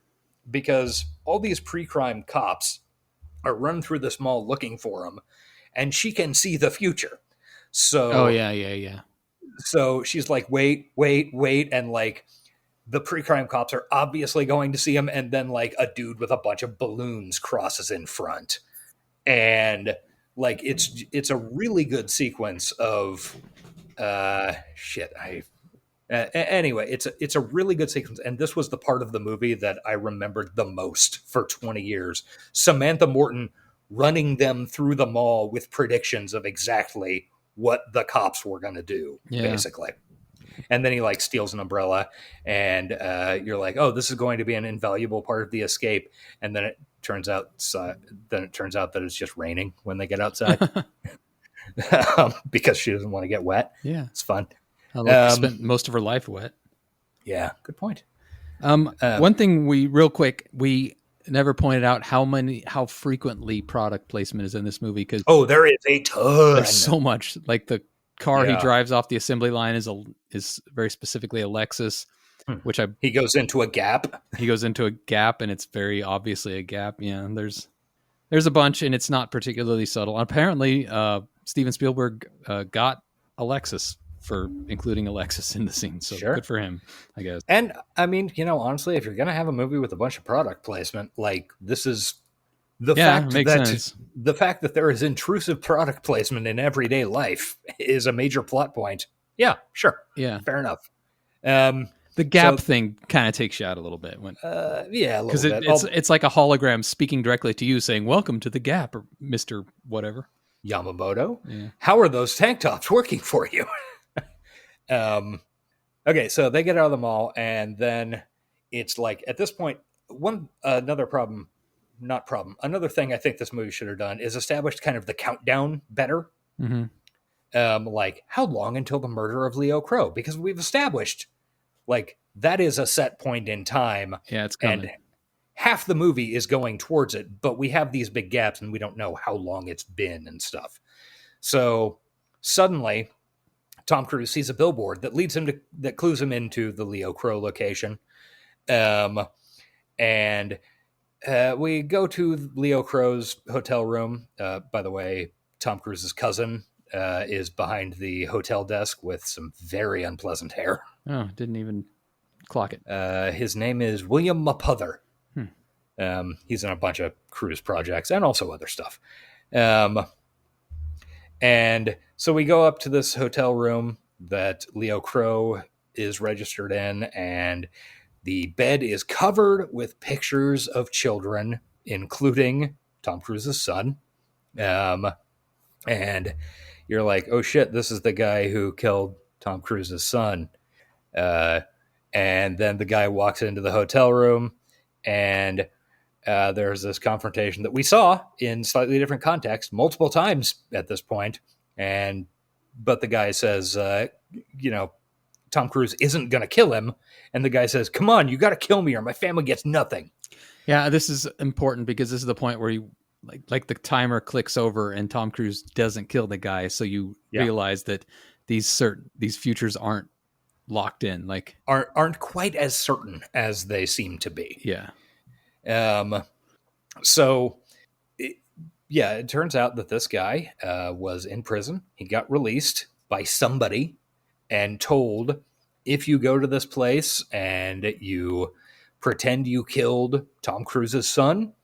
Because all these pre-crime cops are running through this mall looking for him, and she can see the future. So, oh yeah. So she's like, wait. And, like, the pre-crime cops are obviously going to see him. And then, like, a dude with a bunch of balloons crosses in front. And, like, it's a really good sequence of, anyway, it's a really good sequence, and this was the part of the movie that I remembered the most for 20 years. Samantha Morton running them through the mall with predictions of exactly what the cops were going to do, basically. And then he, like, steals an umbrella, and you're like, "Oh, this is going to be an invaluable part of the escape." And then it turns out that it's just raining when they get outside because she doesn't want to get wet. Yeah, it's fun. I spent most of her life wet. Yeah, good point. One thing we never pointed out how frequently product placement is in this movie, because There is a ton. there's so much. Like the car he Yeah. drives off the assembly line is very specifically a Lexus, which He goes into a Gap. he goes into a Gap, and it's very obviously a Gap. Yeah, and there's a bunch, and it's not particularly subtle. Apparently, Steven Spielberg got a Lexus for including a Lexus in the scene, so Sure. good for him, I guess. And I mean, honestly, if you're going to have a movie with a bunch of product placement, like this is the fact makes that sense. the fact that there is intrusive product placement in everyday life is a major plot point. Yeah, sure. Yeah, Fair enough. the Gap thing kind of takes you out a little bit when Yeah, a little because bit. it's like a hologram speaking directly to you, saying "Welcome to the Gap" or Mister Whatever. Yamamoto, Yeah. how are those tank tops working for you? Okay, so they get out of the mall, and then it's like at this point, another thing I think this movie should have done is established kind of the countdown better. Mm-hmm. Like how long until the murder of Leo Crow? Because we've established like that is a set point in time. Yeah, it's coming. And half the movie is going towards it, but we have these big gaps and we don't know how long it's been and stuff. So suddenly Tom Cruise sees a billboard that clues him into the Leo Crow location. And we go to Leo Crow's hotel room. By the way, Tom Cruise's cousin is behind the hotel desk with some very unpleasant hair. Oh, didn't even clock it. His name is William Mapother. He's in a bunch of Cruise projects and also other stuff. And so we go up to this hotel room that Leo Crow is registered in, and the bed is covered with pictures of children, including Tom Cruise's son. And you're like, oh shit, this is the guy who killed Tom Cruise's son. And then the guy walks into the hotel room, and there's this confrontation that we saw in slightly different context multiple times at this point. But the guy says, Tom Cruise isn't going to kill him. And the guy says, come on, you got to kill me or my family gets nothing. Yeah, this is important because this is the point where you like the timer clicks over and Tom Cruise doesn't kill the guy. So you realize that these futures aren't locked in, like aren't quite as certain as they seem to be. Yeah. It turns out that this guy was in prison. He got released by somebody and told, if you go to this place and you pretend you killed Tom Cruise's son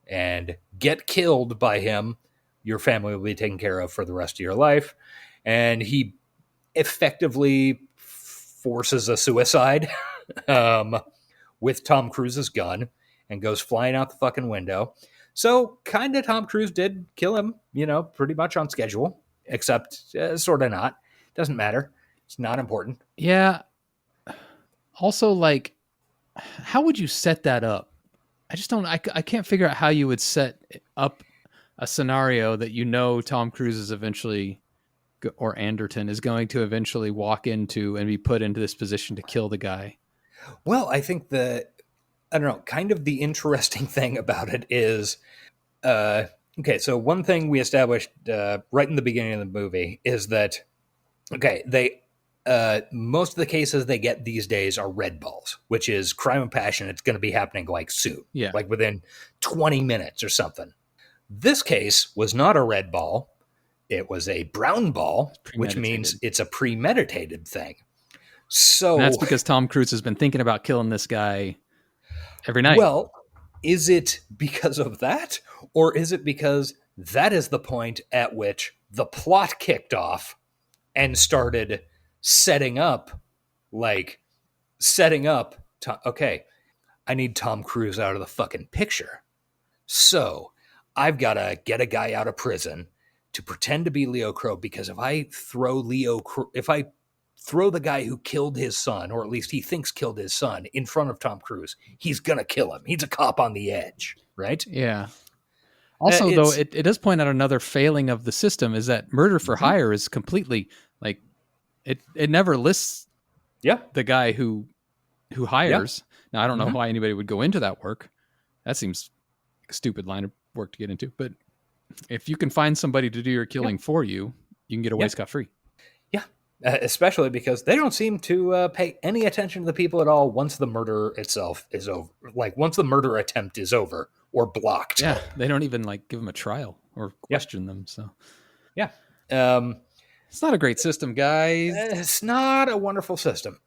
and get killed by him, your family will be taken care of for the rest of your life. And he effectively forces a suicide with Tom Cruise's gun and goes flying out the fucking window. So kind of Tom Cruise did kill him, pretty much on schedule, except sort of not. Doesn't matter. It's not important. Yeah. Also, like, how would you set that up? I just don't, I can't figure out how you would set up a scenario that Tom Cruise is eventually, or Anderton is going to eventually walk into and be put into this position to kill the guy. Well, I think kind of the interesting thing about it is, so one thing we established right in the beginning of the movie is that, most of the cases they get these days are red balls, which is crime and passion. It's going to be happening like soon, like within 20 minutes or something. This case was not a red ball. It was a brown ball, which means it's a premeditated thing. So and that's because Tom Cruise has been thinking about killing this guy every night. Well, is it because of that? Or is it because that is the point at which the plot kicked off and started setting up, I need Tom Cruise out of the fucking picture. So I've got to get a guy out of prison to pretend to be Leo Crow, because if I throw the guy who killed his son, or at least he thinks killed his son, in front of Tom Cruise, he's going to kill him. He's a cop on the edge, right? Yeah. Also, though, it does point out another failing of the system is that murder for hire is completely, like, it never lists the guy who who hires. Now, I don't know Mhm. why anybody would go into that work. That seems like a stupid line of work to get into. But if you can find somebody to do your killing for you, you can get away scot-free. Yeah, especially because they don't seem to pay any attention to the people at all once the murder itself is over. Like once the murder attempt is over or blocked. Yeah, they don't even like give them a trial or question them. So Yeah. it's not a great system, guys. It's not a wonderful system.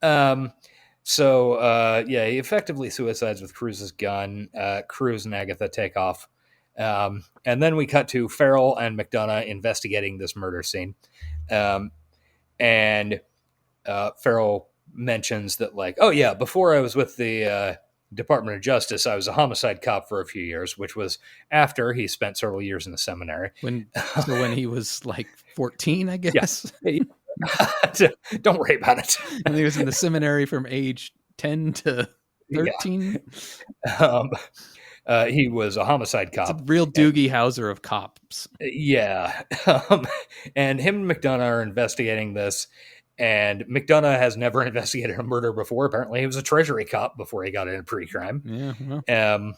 So he effectively suicides with Cruz's gun. Cruz and Agatha take off. And then we cut to Farrell and McDonough investigating this murder scene. And Farrell mentions that, like, oh, yeah, before I was with the Department of Justice, I was a homicide cop for a few years, which was after he spent several years in the seminary. When he was like 14, I guess. Yeah. Don't worry about it. And he was in the seminary from age 10 to 13. He was a homicide cop. It's a real Doogie Howser of cops. Yeah. And him and McDonough are investigating this. And McDonough has never investigated a murder before. Apparently, he was a treasury cop before he got into pre-crime. Yeah. Well.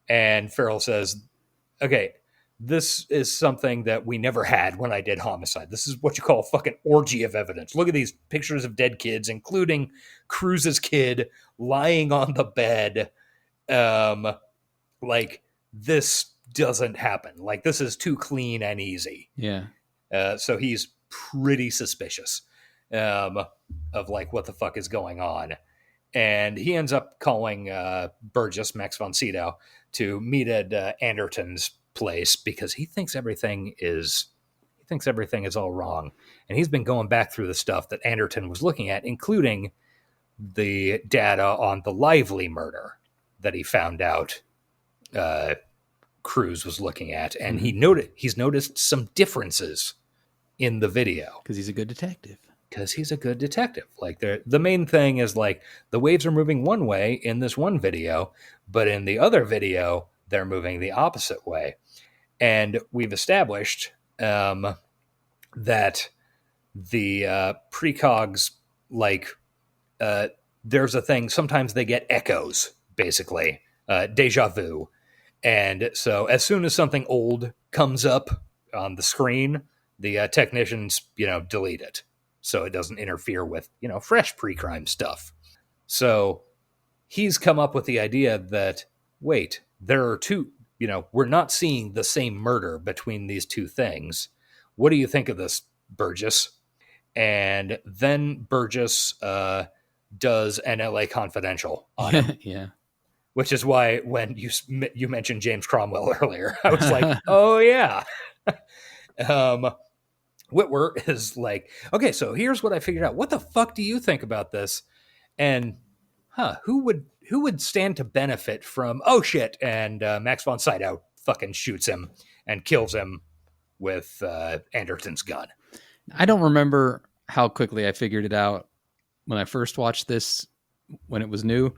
And Farrell says, okay, this is something that we never had when I did homicide. This is what you call a fucking orgy of evidence. Look at these pictures of dead kids, including Cruz's kid lying on the bed. Like, this doesn't happen. Like, this is too clean and easy. Yeah. So he's pretty suspicious of, like, what the fuck is going on. And he ends up calling Burgess, Max von Sydow, to meet at Anderton's place because he thinks everything is all wrong. And he's been going back through the stuff that Anderton was looking at, including the data on the Lively murder that he found out Cruz was looking at. And he's noticed some differences in the video. Because he's a good detective. Like, the main thing is, like, the waves are moving one way in this one video, but in the other video, they're moving the opposite way. And we've established that the precogs, like, there's a thing, sometimes they get echoes, basically, deja vu. And so as soon as something old comes up on the screen, the technicians, delete it, so it doesn't interfere with, fresh pre-crime stuff. So he's come up with the idea that, wait, there are two, we're not seeing the same murder between these two things. What do you think of this, Burgess? And then Burgess does an LA Confidential on him. Yeah. Which is why when you mentioned James Cromwell earlier, I was like, oh, yeah. Whitwer is like, okay, so here's what I figured out. What the fuck do you think about this? And who would stand to benefit from, oh shit, and Max von Sydow fucking shoots him and kills him with Anderton's gun. I don't remember how quickly I figured it out when I first watched this when it was new.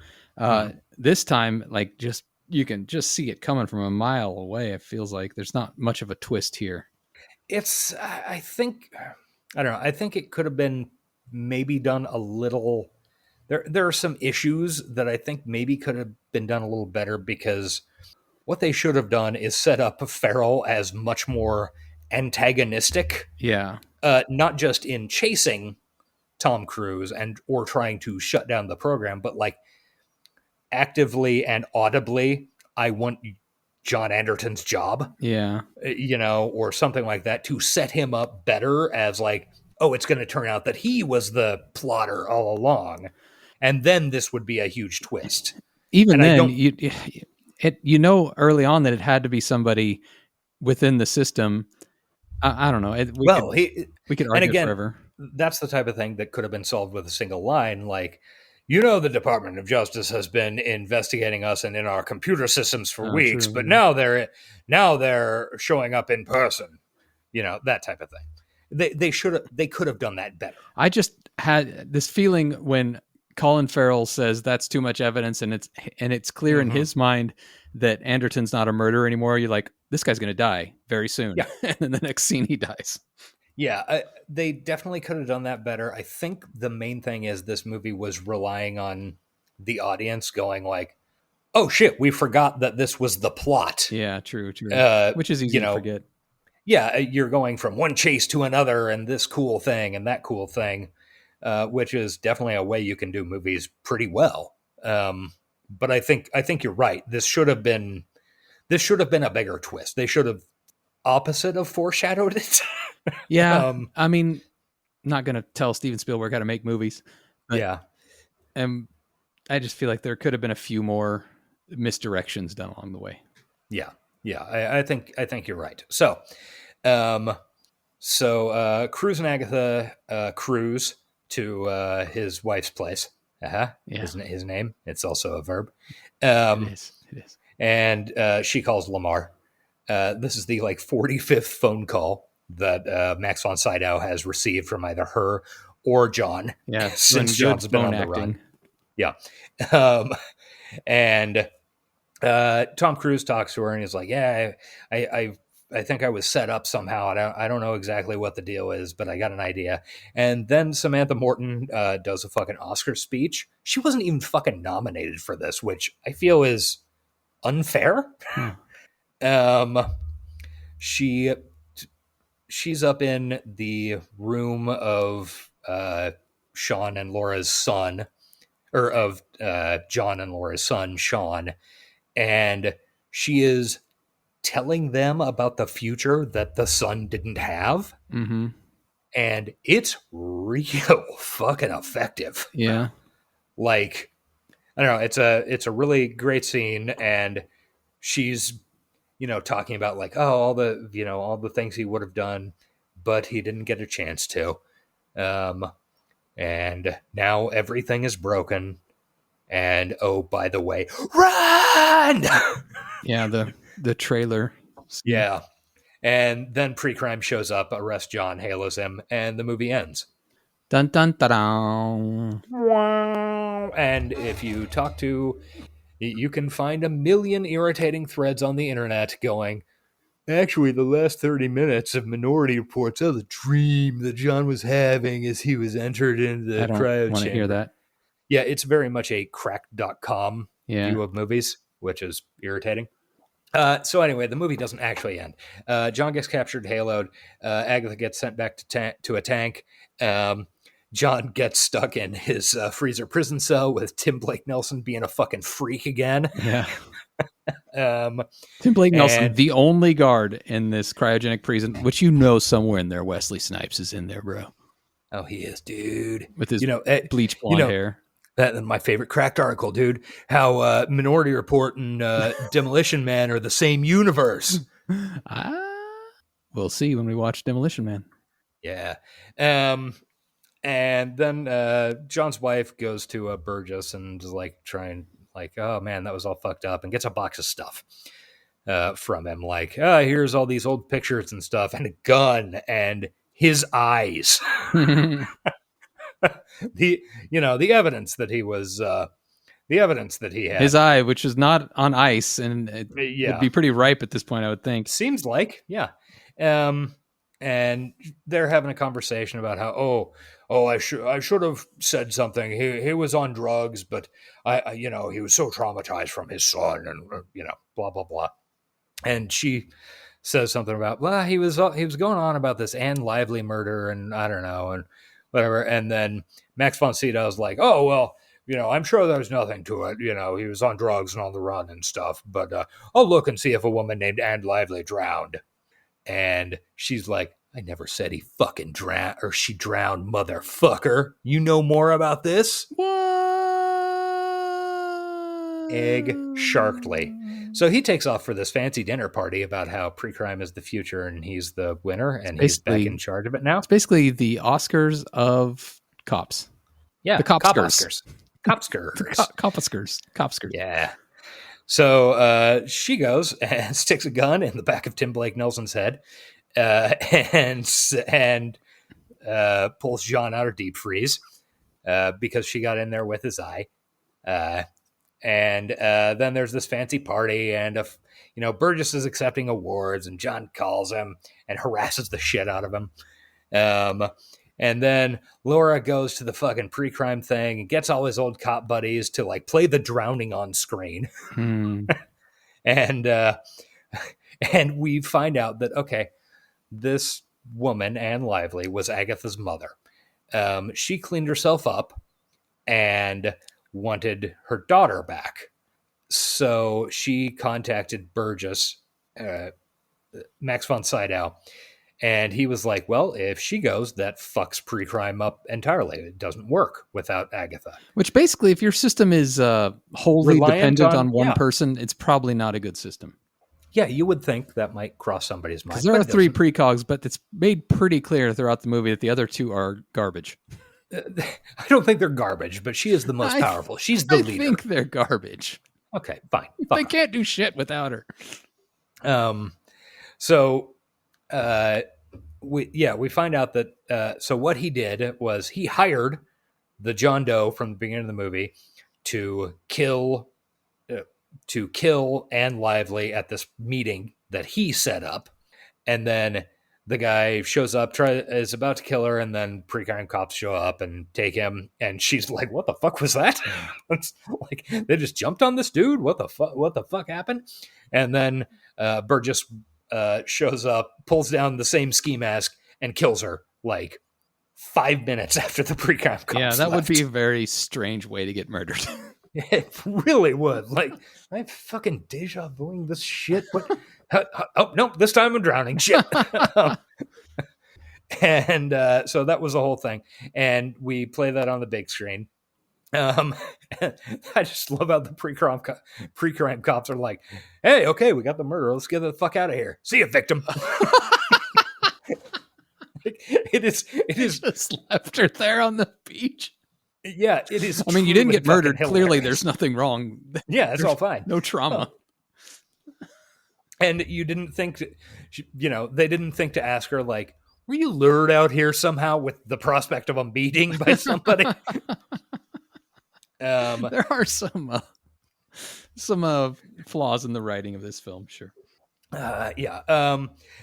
This time, like, you can just see it coming from a mile away. It feels like there's not much of a twist here. I think it could have been maybe done a little. There are some issues that I think maybe could have been done a little better, because what they should have done is set up Farrell as much more antagonistic. Yeah. Not just in chasing Tom Cruise or trying to shut down the program, but, like, actively and audibly, I want John Anderton's job. Yeah. Or something like that, to set him up better as, like, oh, it's going to turn out that he was the plotter all along. And then this would be a huge twist. Even then, early on that it had to be somebody within the system. I don't know. We could argue forever. That's the type of thing that could have been solved with a single line, like, the Department of Justice has been investigating us and in our computer systems for weeks, but now they're showing up in person. That type of thing. They could have done that better. I just had this feeling when Colin Farrell says that's too much evidence, and it's clear in his mind that Anderton's not a murderer anymore. You're like, this guy's going to die very soon. Yeah. And then the next scene he dies. Yeah, they definitely could have done that better. I think the main thing is this movie was relying on the audience going like, oh shit, we forgot that this was the plot. Yeah, true. Which is easy you to know, forget. Yeah, you're going from one chase to another and this cool thing and that cool thing, which is definitely a way you can do movies pretty well. But I think you're right. This should have been a bigger twist. They should have opposite of foreshadowed it. Yeah, I mean, not going to tell Steven Spielberg how to make movies. Yeah. And I just feel like there could have been a few more misdirections done along the way. Yeah. I think you're right. So, Cruz and Agatha cruise to his wife's place. Yeah. His name. It's also a verb. It is. And she calls Lamar. This is the 45th phone call that Max von Sydow has received from either her or John. Yeah, since John's been on the run. Yeah. And Tom Cruise talks to her and he's like, yeah, I think I was set up somehow. I don't know exactly what the deal is, but I got an idea. And then Samantha Morton does a fucking Oscar speech. She wasn't even fucking nominated for this, which I feel is unfair. She's up in the room of Sean and Laura's son, or of John and Laura's son, Sean, and she is telling them about the future that the son didn't have. Mm-hmm. And it's real fucking effective. Yeah. I don't know, it's a really great scene, and she's talking about all the things he would have done, but he didn't get a chance to. And now everything is broken. And oh, by the way, run! Yeah, the trailer. Yeah. And then Pre-Crime shows up, arrests John, halos him, and the movie ends. Dun dun dun dun. And if you talk to, you can find a million irritating threads on the internet going, actually, the last 30 minutes of Minority Reports are the dream that John was having as he was entered into the cryo chamber. I don't want to hear that. Yeah, it's very much a cracked.com view of movies, which is irritating. So anyway, the movie doesn't actually end. John gets captured, haloed. Agatha gets sent back to a tank. John gets stuck in his freezer prison cell with Tim Blake Nelson being a fucking freak again. Yeah. Tim Blake Nelson, the only guard in this cryogenic prison, which somewhere in there, Wesley Snipes is in there, bro. Oh, he is, dude. With his bleach blonde hair. That's my favorite cracked article, dude. How Minority Report and Demolition Man are the same universe. We'll see when we watch Demolition Man. Yeah. And then John's wife goes to Burgess and is trying, oh man, that was all fucked up, and gets a box of stuff from him. Here's all these old pictures and stuff, and a gun, and his eyes. the evidence that he was the evidence that he had, his eye, which is not on ice, and it would be pretty ripe at this point, I would think. Seems like, yeah. And they're having a conversation about how I should have said something. He was on drugs, but he was so traumatized from his son, and blah blah blah. And she says something about, well, he was going on about this Anne Lively murder, and I don't know, and whatever. And then Max von Sydow's like, oh, well, I'm sure there's nothing to it. He was on drugs and on the run and stuff, but I'll look and see if a woman named Anne Lively drowned. And she's like, I never said he fucking drowned, or she drowned, motherfucker. You know more about this? What? Egg sharkly. So he takes off for this fancy dinner party about how Pre-Crime is the future and he's the winner, and he's back in charge of it now. It's basically the Oscars of cops. Yeah, the cop Oscars. Copskers. Yeah. So she goes and sticks a gun in the back of Tim Blake Nelson's head, and pulls John out of deep freeze because she got in there with his eye. And then there's this fancy party, and Burgess is accepting awards, and John calls him and harasses the shit out of him. And then Laura goes to the fucking pre-crime thing and gets all his old cop buddies to like play the drowning on screen. And we find out that, okay, this woman, Anne Lively, was Agatha's mother. She cleaned herself up and wanted her daughter back. So she contacted Burgess, Max von Sydow, and he was like, well, if she goes, that fucks pre-crime up entirely. It doesn't work without Agatha. Which basically, if your system is wholly Reliant dependent on- on one yeah. person, it's probably not a good system. Yeah, you would think that might cross somebody's mind. Because there but are it 3 doesn't. precogs, but it's made pretty clear throughout the movie that the other 2 are garbage. I don't think they're garbage, but she is the most powerful. She's the I leader. think they're garbage. Okay, fine. They can't do shit without her. We find out that so what he did was he hired the John Doe from the beginning of the movie to kill Anne Lively at this meeting that he set up, and then the guy shows up, is about to kill her, and then pre-crime cops show up and take him, and she's like, "What the fuck was that?" It's like they just jumped on this dude. What the fuck? What the fuck happened? And then Burgess shows up, pulls down the same ski mask, and kills her like 5 minutes after the pre-crime cops. Yeah, that would left. be a very strange way to get murdered. It really would. Like, I'm fucking deja vuing this shit. What? Oh, no, this time I'm drowning. Shit. And so that was the whole thing. And we play that on the big screen. I just love how the pre-crime cops are like, hey, okay, we got the murder. Let's get the fuck out of here. See you, victim. It is Just left her there on the beach. Yeah, it is. I mean, you didn't truly get murdered. fucking Clearly, hilarious. there's nothing wrong. Yeah, it's all fine. No trauma. And you didn't think, they didn't think to ask her, like, were you lured out here somehow with the prospect of a meeting by somebody? There are some flaws in the writing of this film, sure.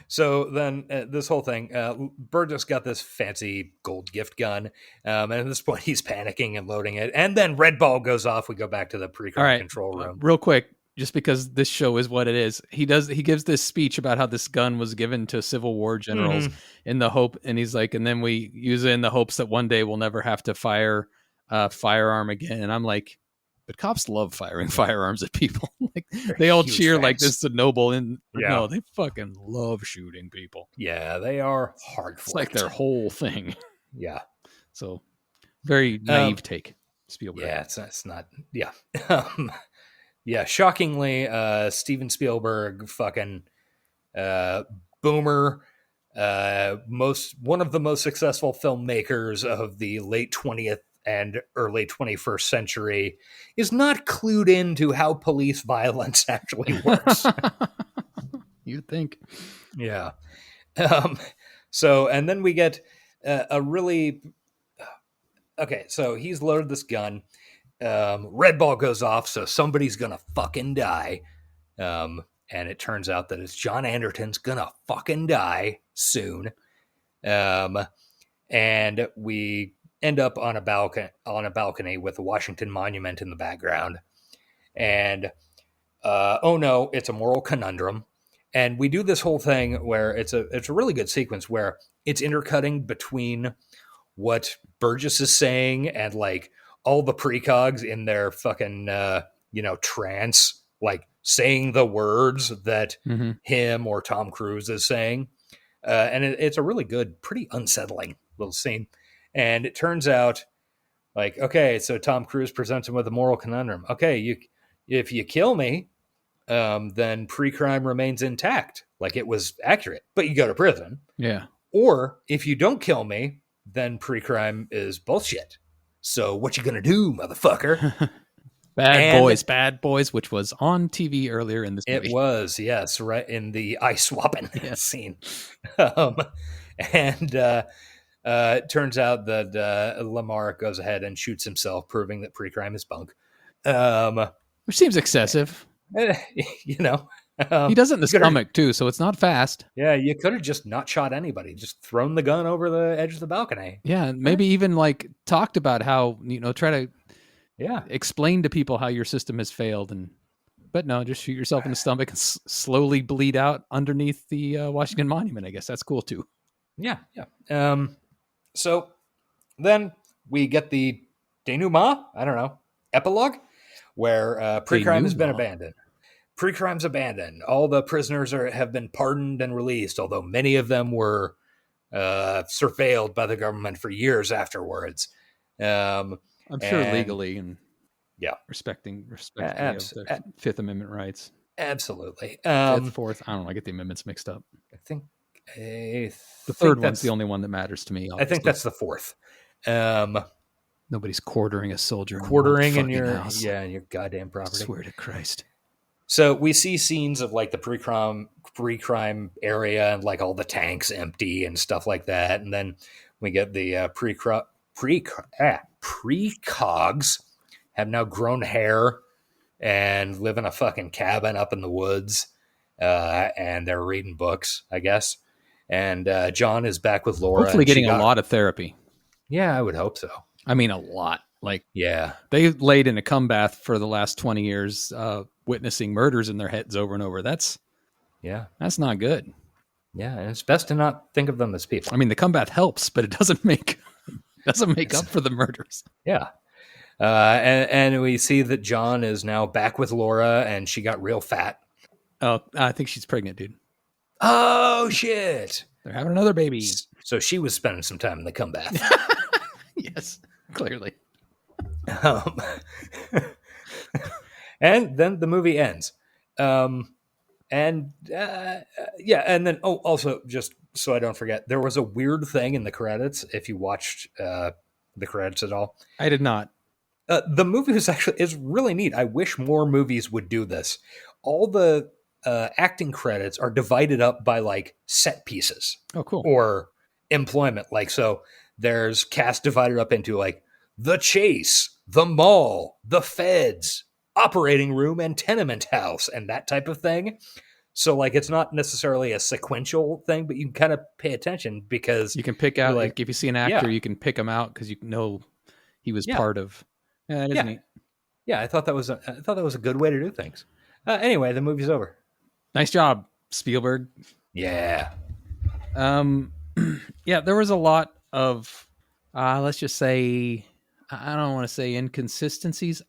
So then this whole thing, Burgess got this fancy gold gift gun. And at this point, he's panicking and loading it. And then red ball goes off. We go back to the pre-crime control room. Real quick, just because this show is what it is, he gives this speech about how this gun was given to Civil War generals in the hope, and he's like, and then we use it in the hopes that one day we'll never have to fire a firearm again. And I'm like, but cops love firing firearms at people. Like they all cheer fans. like this is a noble, and Yeah. no, they fucking love shooting people. Yeah, they are hard. It's like their whole thing. Yeah. So very naive take, Spielberg. Yeah, it's not. Yeah. Yeah. Shockingly, Steven Spielberg, fucking boomer, one of the most successful filmmakers of the late 20th and early 21st century, is not clued into how police violence actually works. You'd think. Yeah. So, and then we get a really... Okay, so he's loaded this gun. Red ball goes off, so somebody's gonna fucking die. And it turns out that it's John Anderton's gonna fucking die soon. And we end up on a balcony with the Washington Monument in the background. And oh no, it's a moral conundrum. And we do this whole thing where it's a really good sequence where it's intercutting between what Burgess is saying and like all the precogs in their fucking trance, like saying the words that him or Tom Cruise is saying. And it's a really good, pretty unsettling little scene. And it turns out, like, okay, so Tom Cruise presents him with a moral conundrum. Okay, if you kill me, then pre-crime remains intact, like it was accurate, but you go to prison. Yeah. Or if you don't kill me, then pre-crime is bullshit. So what you gonna do, motherfucker? Bad Boys, which was on TV earlier in this movie. It was, yes, right in the eye swapping scene. It turns out that Lamar goes ahead and shoots himself, proving that pre-crime is bunk. Which seems excessive. He does it in the could've- stomach too, so it's not fast. Yeah, you could have just not shot anybody, just thrown the gun over the edge of the balcony. Yeah, and maybe even like talked about how, try to Yeah. explain to people how your system has failed, but no, just shoot yourself in the stomach and slowly bleed out underneath the Washington Monument. I guess that's cool too. Yeah. So then we get the denouement, I don't know, epilogue, where pre-crime has been Denouement. abandoned. Pre-crime's abandoned. All the prisoners have been pardoned and released, although many of them were surveilled by the government for years afterwards. I'm sure And- legally and Yeah. respecting abs- of their Fifth Amendment rights. Absolutely. Fifth, fourth, I don't know. I get the amendments mixed up. I think The third one's the only one that matters to me. I think obviously. that's the fourth. Nobody's quartering a soldier. Quartering in fucking your house. in your goddamn I property. swear to Christ. So we see scenes of like the pre-crime area and like all the tanks empty and stuff like that, and then we get the precogs have now grown hair and live in a fucking cabin up in the woods, and they're reading books, I guess. And John is back with Laura. Hopefully and she getting a lot of therapy. Yeah, I would hope so. I mean, a lot. Like, Yeah, they laid in a cum bath for the last 20 years, witnessing murders in their heads over and over. That's not good. yeah, and it's best to not think of them as people. I mean, the cum bath helps, but it doesn't make up for the murders. Yeah. And we see that John is now back with Laura, and she got real fat. Oh, I think she's pregnant, dude. Oh, shit. They're having another baby. So she was spending some time in the cum bath. Yes, clearly. And then the movie ends. And then, also, just so I don't forget, there was a weird thing in the credits, if you watched the credits at all. I did not. The movie is really neat. I wish more movies would do this. All the acting credits are divided up by like set pieces Oh, cool. or employment. Like, so there's cast divided up into like the chase, the mall, the feds, operating room, and tenement house, and that type of thing. So like, it's not necessarily a sequential thing, but you can kind of pay attention because You can pick out, like, like, if you see an actor, yeah. you can pick him out because you know he was Yeah. part of. Yeah, that is Yeah. neat. yeah, I thought that was a good way to do things. Anyway, the movie's over. Nice job, Spielberg. Yeah. Yeah, there was a lot of, let's just say, I don't want to say inconsistencies.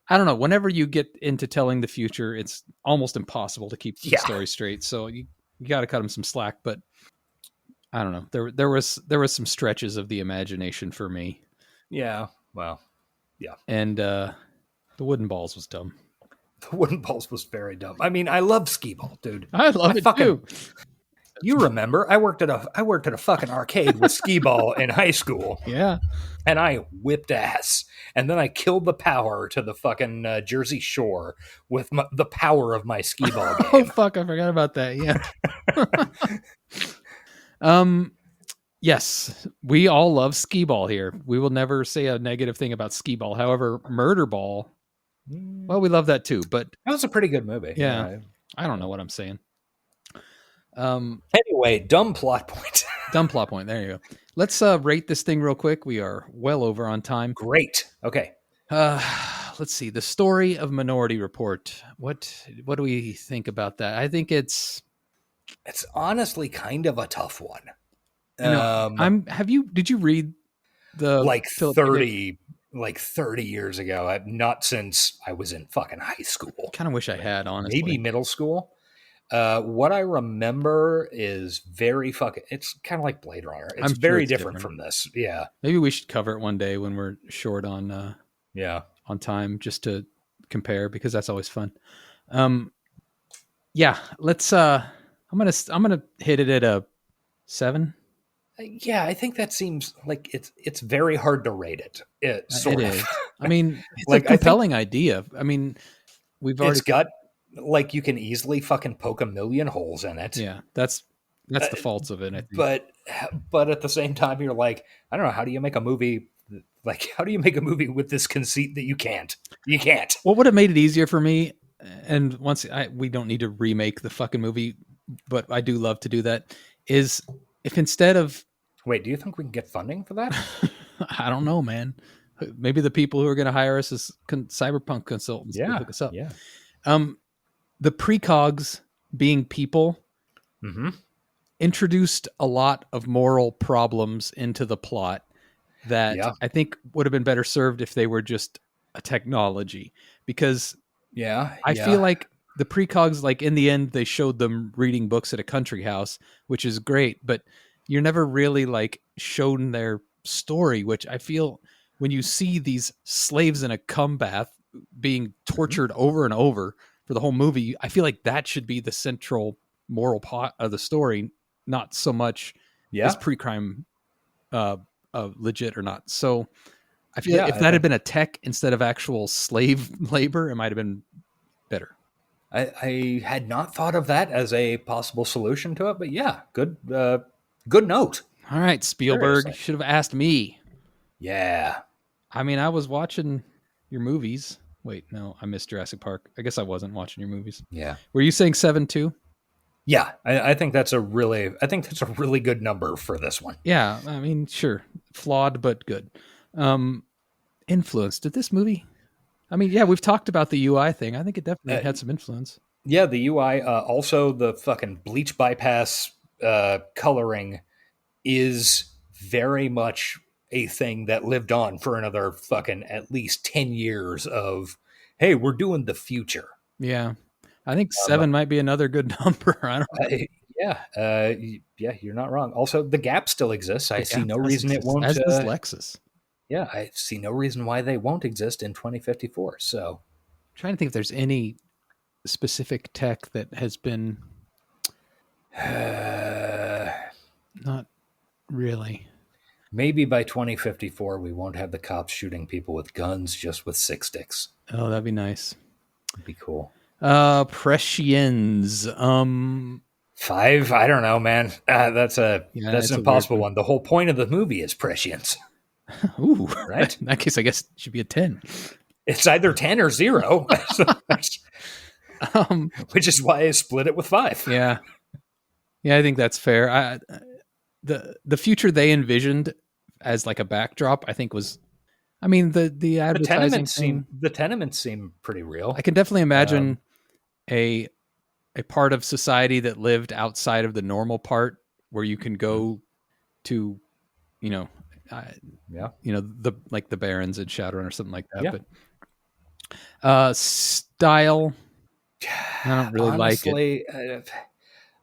I don't know. Whenever you get into telling the future, it's almost impossible to keep the Yeah. story straight. So you got to cut him some slack. But I don't know. There was some stretches of the imagination for me, Yeah. Well, and the wooden balls was dumb. the wooden balls was very dumb. I mean, I love skee ball, dude. I love it too. You remember? I worked at a fucking arcade with skee ball in high school, Yeah. and I whipped ass. And then I killed the power to the fucking Jersey Shore with the power of my skee ball Oh game. fuck! I forgot about that. Yeah. Yes, we all love skee ball here. We will never say a negative thing about skee ball. However, murder ball, well, we love that too. But That was a pretty good movie. Yeah. I don't know what I'm saying. Anyway, dumb plot point. Dumb plot point. There you go. Let's rate this thing real quick. We are well over on time. Great. Okay. Let's see. The story of Minority Report. What do we think about that? I think it's. It's honestly kind of a tough one. You know, did you read the like Philip 30 years ago, not since I was in fucking high school, Kind of wish I had, honestly. maybe middle school. What I remember is very fucking, it's kind of like Blade Runner. It's I'm sure very it's different different. from this. Yeah. Maybe we should cover it one day when we're short on Yeah. time, just to compare, because that's always fun. Yeah, let's. I'm gonna hit it at a 7. Yeah. I think that seems like it's very hard to rate it. It sort It of. is. I mean, it's Like, a I think- compelling idea. I mean, we've already. It's got, like, you can easily fucking poke a million holes in it. Yeah, that's the faults of it. I think. But at the same time, you're like, I don't know, how do you make a movie? Like, how do you make a movie with this conceit that you can't? You can't. What would have made it easier for me and we don't need to remake the fucking movie, but I do love to do that, is if instead of, Wait, do you think we can get funding for that? I don't know, man. Maybe the people who are going to hire us as cyberpunk consultants will hook us up. Yeah. The precogs being people introduced a lot of moral problems into the plot that I think would have been better served if they were just a technology, because I feel like the precogs, like in the end, they showed them reading books at a country house, which is great, but you're never really like shown their story, which I feel when you see these slaves in a cum bath being tortured over and over for the whole movie, I feel like that should be the central moral part of the story, not so much is pre-crime legit or not. So I feel like if that had been a tech instead of actual slave labor, it might have been better. I had not thought of that as a possible solution to it, but yeah, good note. All right, Spielberg, Seriously. should have asked me. Yeah. I mean, I was watching your movies. Wait, no, I missed Jurassic Park. I guess I wasn't watching your movies. Yeah. Were you saying 7 too? Yeah, I think that's a really good number for this one. Yeah, I mean, sure, flawed but good. Influence. Did this movie? I mean, yeah, we've talked about the UI thing. I think it definitely had some influence. Yeah, the UI, also the fucking bleach bypass coloring is very much a thing that lived on for another fucking at least 10 years of, hey, we're doing the future. Yeah. I think 7 might be another good number. I don't know. Yeah, you're not wrong. Also, the Gap still exists. I see no reason it won't. As does Lexus. Yeah, I see no reason why they won't exist in 2054. So, I'm trying to think if there's any specific tech that has been not really. Maybe by 2054 we won't have the cops shooting people with guns, just with sick sticks. Oh, that'd be nice. It'd be cool. Prescience. 5. I don't know, man. That's an impossible one. The whole point of the movie is prescience. Ooh, right. In that case, I guess it should be a 10. It's either 10 or 0, which is why I split it with 5. Yeah, I think that's fair. The future they envisioned as like a backdrop, I think was. I mean, the advertising the tenements seem pretty real. I can definitely imagine a part of society that lived outside of the normal part, where you can go to, the Barrens and Shadowrun or something like that. Yeah. But style, I don't really Honestly,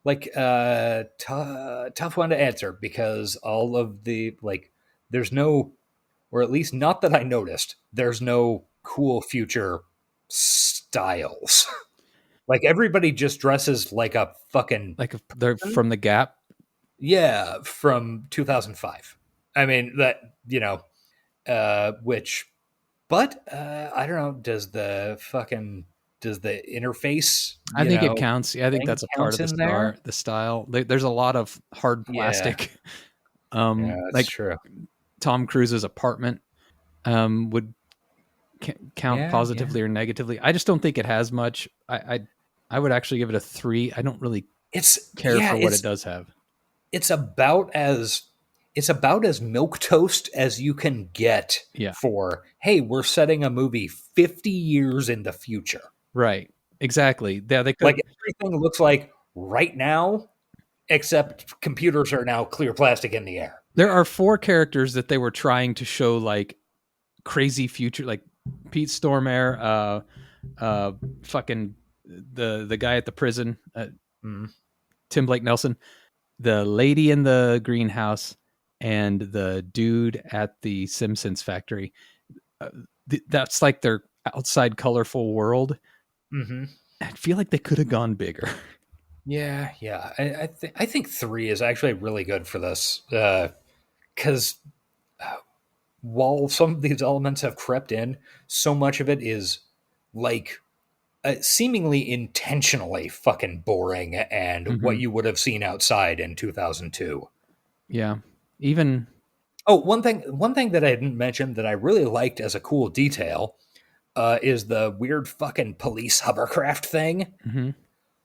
like it. Tough one to answer, because all of the there's no. Or at least not that I noticed, there's no cool future styles. Like everybody just dresses like a fucking... Like they're from the Gap? Yeah, from 2005. I mean, that, which... But, I don't know, does the interface... I think it counts. Yeah, I think that's a part of the style. There's a lot of hard plastic. Yeah, that's true. Tom Cruise's apartment would count positively or negatively. I just don't think it has much. I would actually give it a 3. I don't really care for what it does have. It's about as milquetoast as you can get for, hey, we're setting a movie 50 years in the future. Right. Exactly. Yeah, they could, like everything looks like right now, except computers are now clear plastic in the air. There are 4 characters that they were trying to show like crazy future, like Pete Stormare, fucking the guy at the prison, Tim Blake Nelson, the lady in the greenhouse, and the dude at the Simpsons factory. That's like their outside colorful world. Mm-hmm. I feel like they could have gone bigger. Yeah. I think 3 is actually really good for this, because while some of these elements have crept in, so much of it is like seemingly intentionally fucking boring and what you would have seen outside in 2002. Yeah, even. Oh, one thing that I didn't mention that I really liked as a cool detail is the weird fucking police hovercraft thing. Mm-hmm.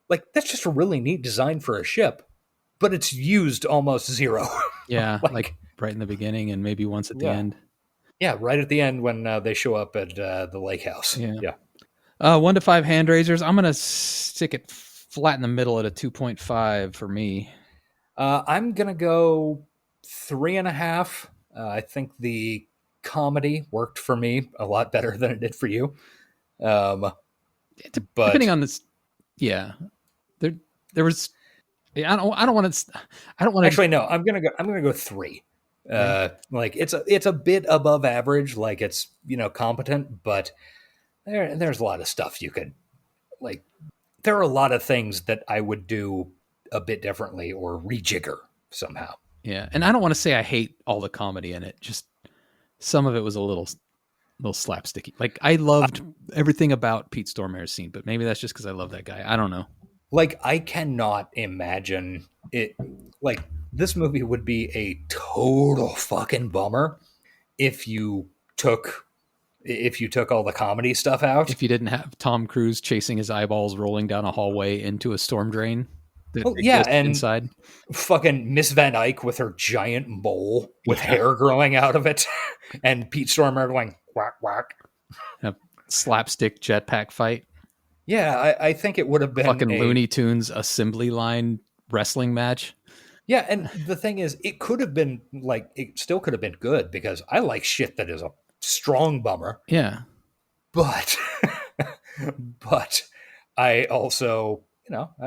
Like, that's just a really neat design for a ship, but it's used almost zero. Yeah, like right in the beginning and maybe once at the end. Yeah, right at the end when they show up at the lake house. Yeah. 1 to 5 hand raisers. I'm going to stick it flat in the middle at a 2.5 for me. I'm going to go 3.5. I think the comedy worked for me a lot better than it did for you. But depending on this, yeah, there was. I don't want to. Actually, no. I'm gonna go 3. Like it's a bit above average. Like it's competent, but there's a lot of stuff you could like. There are a lot of things that I would do a bit differently or rejigger somehow. Yeah, and I don't want to say I hate all the comedy in it. Just some of it was a little slapsticky. Like I loved everything about Pete Stormare's scene, but maybe that's just because I love that guy. I don't know. Like I cannot imagine it. Like this movie would be a total fucking bummer if you took all the comedy stuff out. If you didn't have Tom Cruise chasing his eyeballs rolling down a hallway into a storm drain. And inside. Fucking Miss Van Eyck with her giant mole with hair growing out of it, and Pete Stormare going whack whack. A slapstick jetpack fight. Yeah, I think it would have been fucking Looney Tunes assembly line wrestling match. Yeah, and the thing is, it could have been like it still could have been good because I like shit that is a strong bummer. Yeah, but I also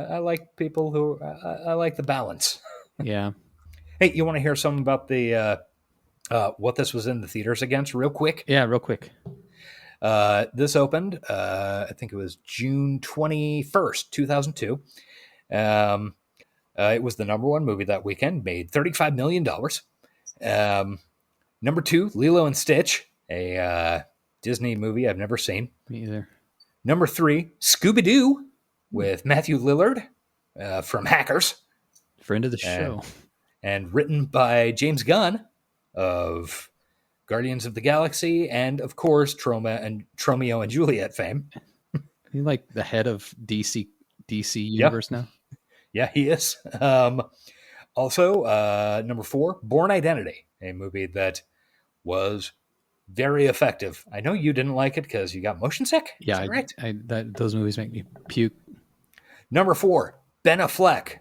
I like people who I like the balance. Yeah. Hey, you want to hear something about the what this was in the theaters against real quick? Yeah, real quick. This opened, I think it was June 21st, 2002. It was the number 1 movie that weekend, made $35 million. Number 2, Lilo and Stitch, a Disney movie I've never seen. Me either. Number 3, Scooby-Doo with Matthew Lillard from Hackers. Friend of the show. And written by James Gunn of Guardians of the Galaxy and, of course, Tromeo and Juliet fame. He like the head of DC universe now? Yeah, he is. Also, number 4, Bourne Identity, a movie that was very effective. I know you didn't like it because you got motion sick. Yeah, right. Those movies make me puke. Number 4, Ben Affleck,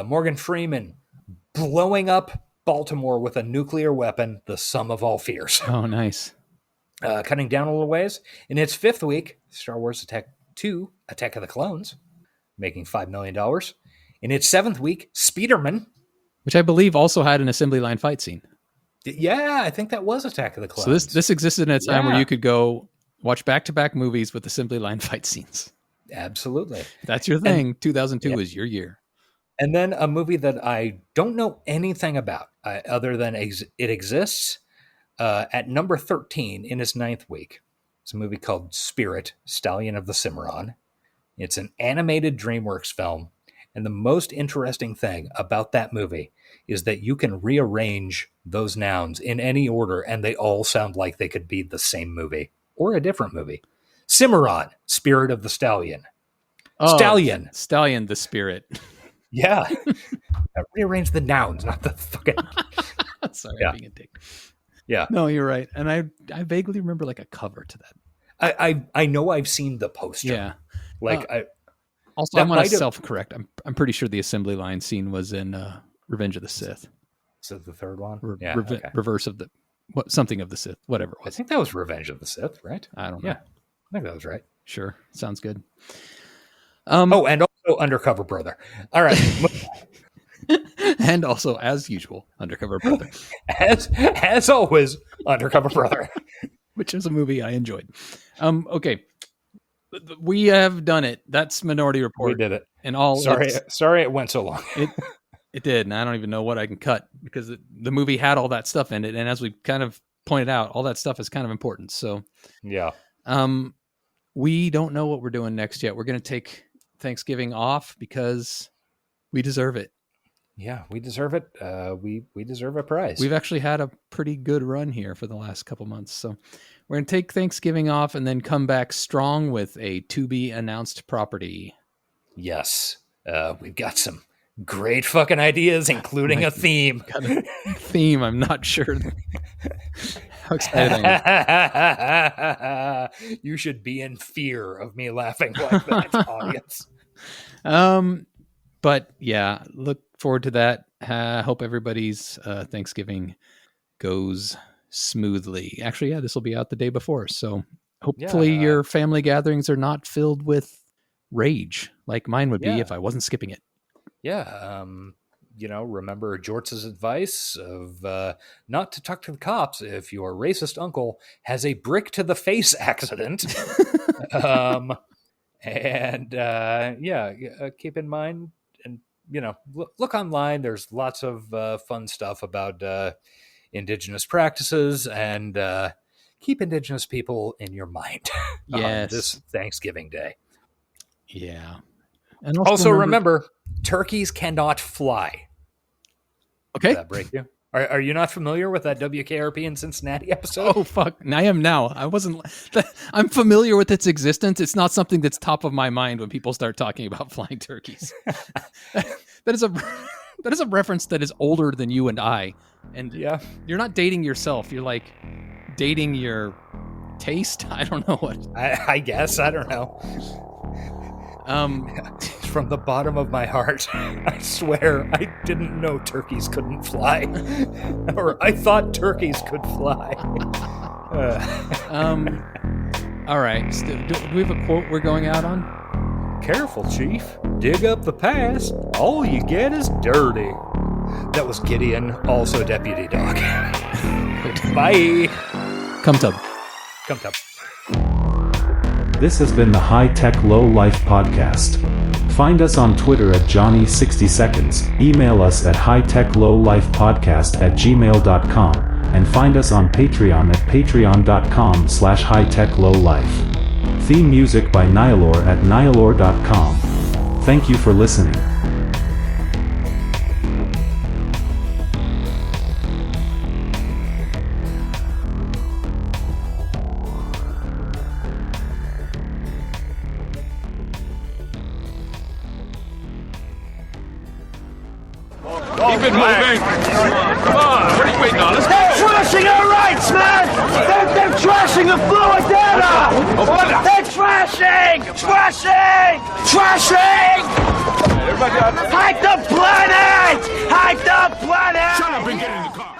Morgan Freeman, blowing up Baltimore with a nuclear weapon, the sum of all fears. Oh, nice. Cutting down a little ways. In its 5th week, Star Wars Attack 2, Attack of the Clones, making $5 million. In its 7th week, Spider-Man. Which I believe also had an assembly line fight scene. Yeah, I think that was Attack of the Clones. So this existed in a time where you could go watch back-to-back movies with assembly line fight scenes. Absolutely. That's your thing. And 2002 was your year. And then a movie that I don't know anything about other than it exists at number 13 in its 9th week. It's a movie called Spirit, Stallion of the Cimarron. It's an animated DreamWorks film. And the most interesting thing about that movie is that you can rearrange those nouns in any order and they all sound like they could be the same movie or a different movie. Cimarron, Spirit of the Stallion. Oh, Stallion. Stallion, the spirit. Yeah. Rearrange the nouns, not the fucking... Sorry, I'm being a dick. Yeah. No, you're right. And I vaguely remember like a cover to that. I know I've seen the poster. Yeah. Like also, I'm going to self-correct. I'm pretty sure the assembly line scene was in Revenge of the Sith. So the third one? Reverse of the... something of the Sith, whatever it was. I think that was Revenge of the Sith, right? I don't know. Yeah, I think that was right. Sure. Sounds good. And also Undercover Brother. All right. And also, as usual, Undercover Brother. As always, Undercover Brother. Which is a movie I enjoyed. Okay. We have done it. That's Minority Report. We did it. And all sorry it went so long. It did, and I don't even know what I can cut because the movie had all that stuff in it, and as we kind of pointed out, all that stuff is kind of important. So, yeah. We don't know what we're doing next yet. We're going to take Thanksgiving off because we deserve it. Yeah, we deserve it. We deserve a prize. We've actually had a pretty good run here for the last couple months. So we're going to take Thanksgiving off and then come back strong with a to-be-announced property. Yes. We've got some great fucking ideas, including a theme. Got a theme. I'm not sure how excited I am. You should be in fear of me laughing like that, audience. But yeah, look forward to that. Hope everybody's Thanksgiving goes smoothly. Actually, yeah, this will be out the day before. So hopefully your family gatherings are not filled with rage like mine would be if I wasn't skipping it. Yeah. Remember Jortz's advice of not to talk to the cops if your racist uncle has a brick to the face accident. Keep in mind, and look online. There's lots of fun stuff about indigenous practices, and keep indigenous people in your mind on this Thanksgiving Day. Yeah. And also remember, turkeys cannot fly. Okay. Did that break you? Are you not familiar with that WKRP in Cincinnati episode? Oh, fuck. I am now. I wasn't. I'm familiar with its existence. It's not something that's top of my mind when people start talking about flying turkeys. That is a reference that is older than you and I. And you're not dating yourself. You're like dating your taste. I don't know what. I guess. I don't know. From the bottom of my heart, I swear I didn't know turkeys couldn't fly. Or I thought turkeys could fly. All right. Do we have a quote we're going out on? Careful, Chief. Dig up the past. All you get is dirty. That was Gideon, also Deputy Dog. Bye. Come tub. Come tub. This has been the High Tech Low Life podcast. Find us on Twitter at Johnny60seconds, email us at hightechlowlifepodcast@gmail.com, and find us on Patreon at patreon.com/hightechlowlife. Theme music by Nihilor at nihilor.com. Thank you for listening. Keep it moving. Come on, what are you waiting on? Let's go. They're trashing our rights, man! They're trashing the fluid data! They're trashing! Hype the planet! Hype the planet! Shut up and get in the car.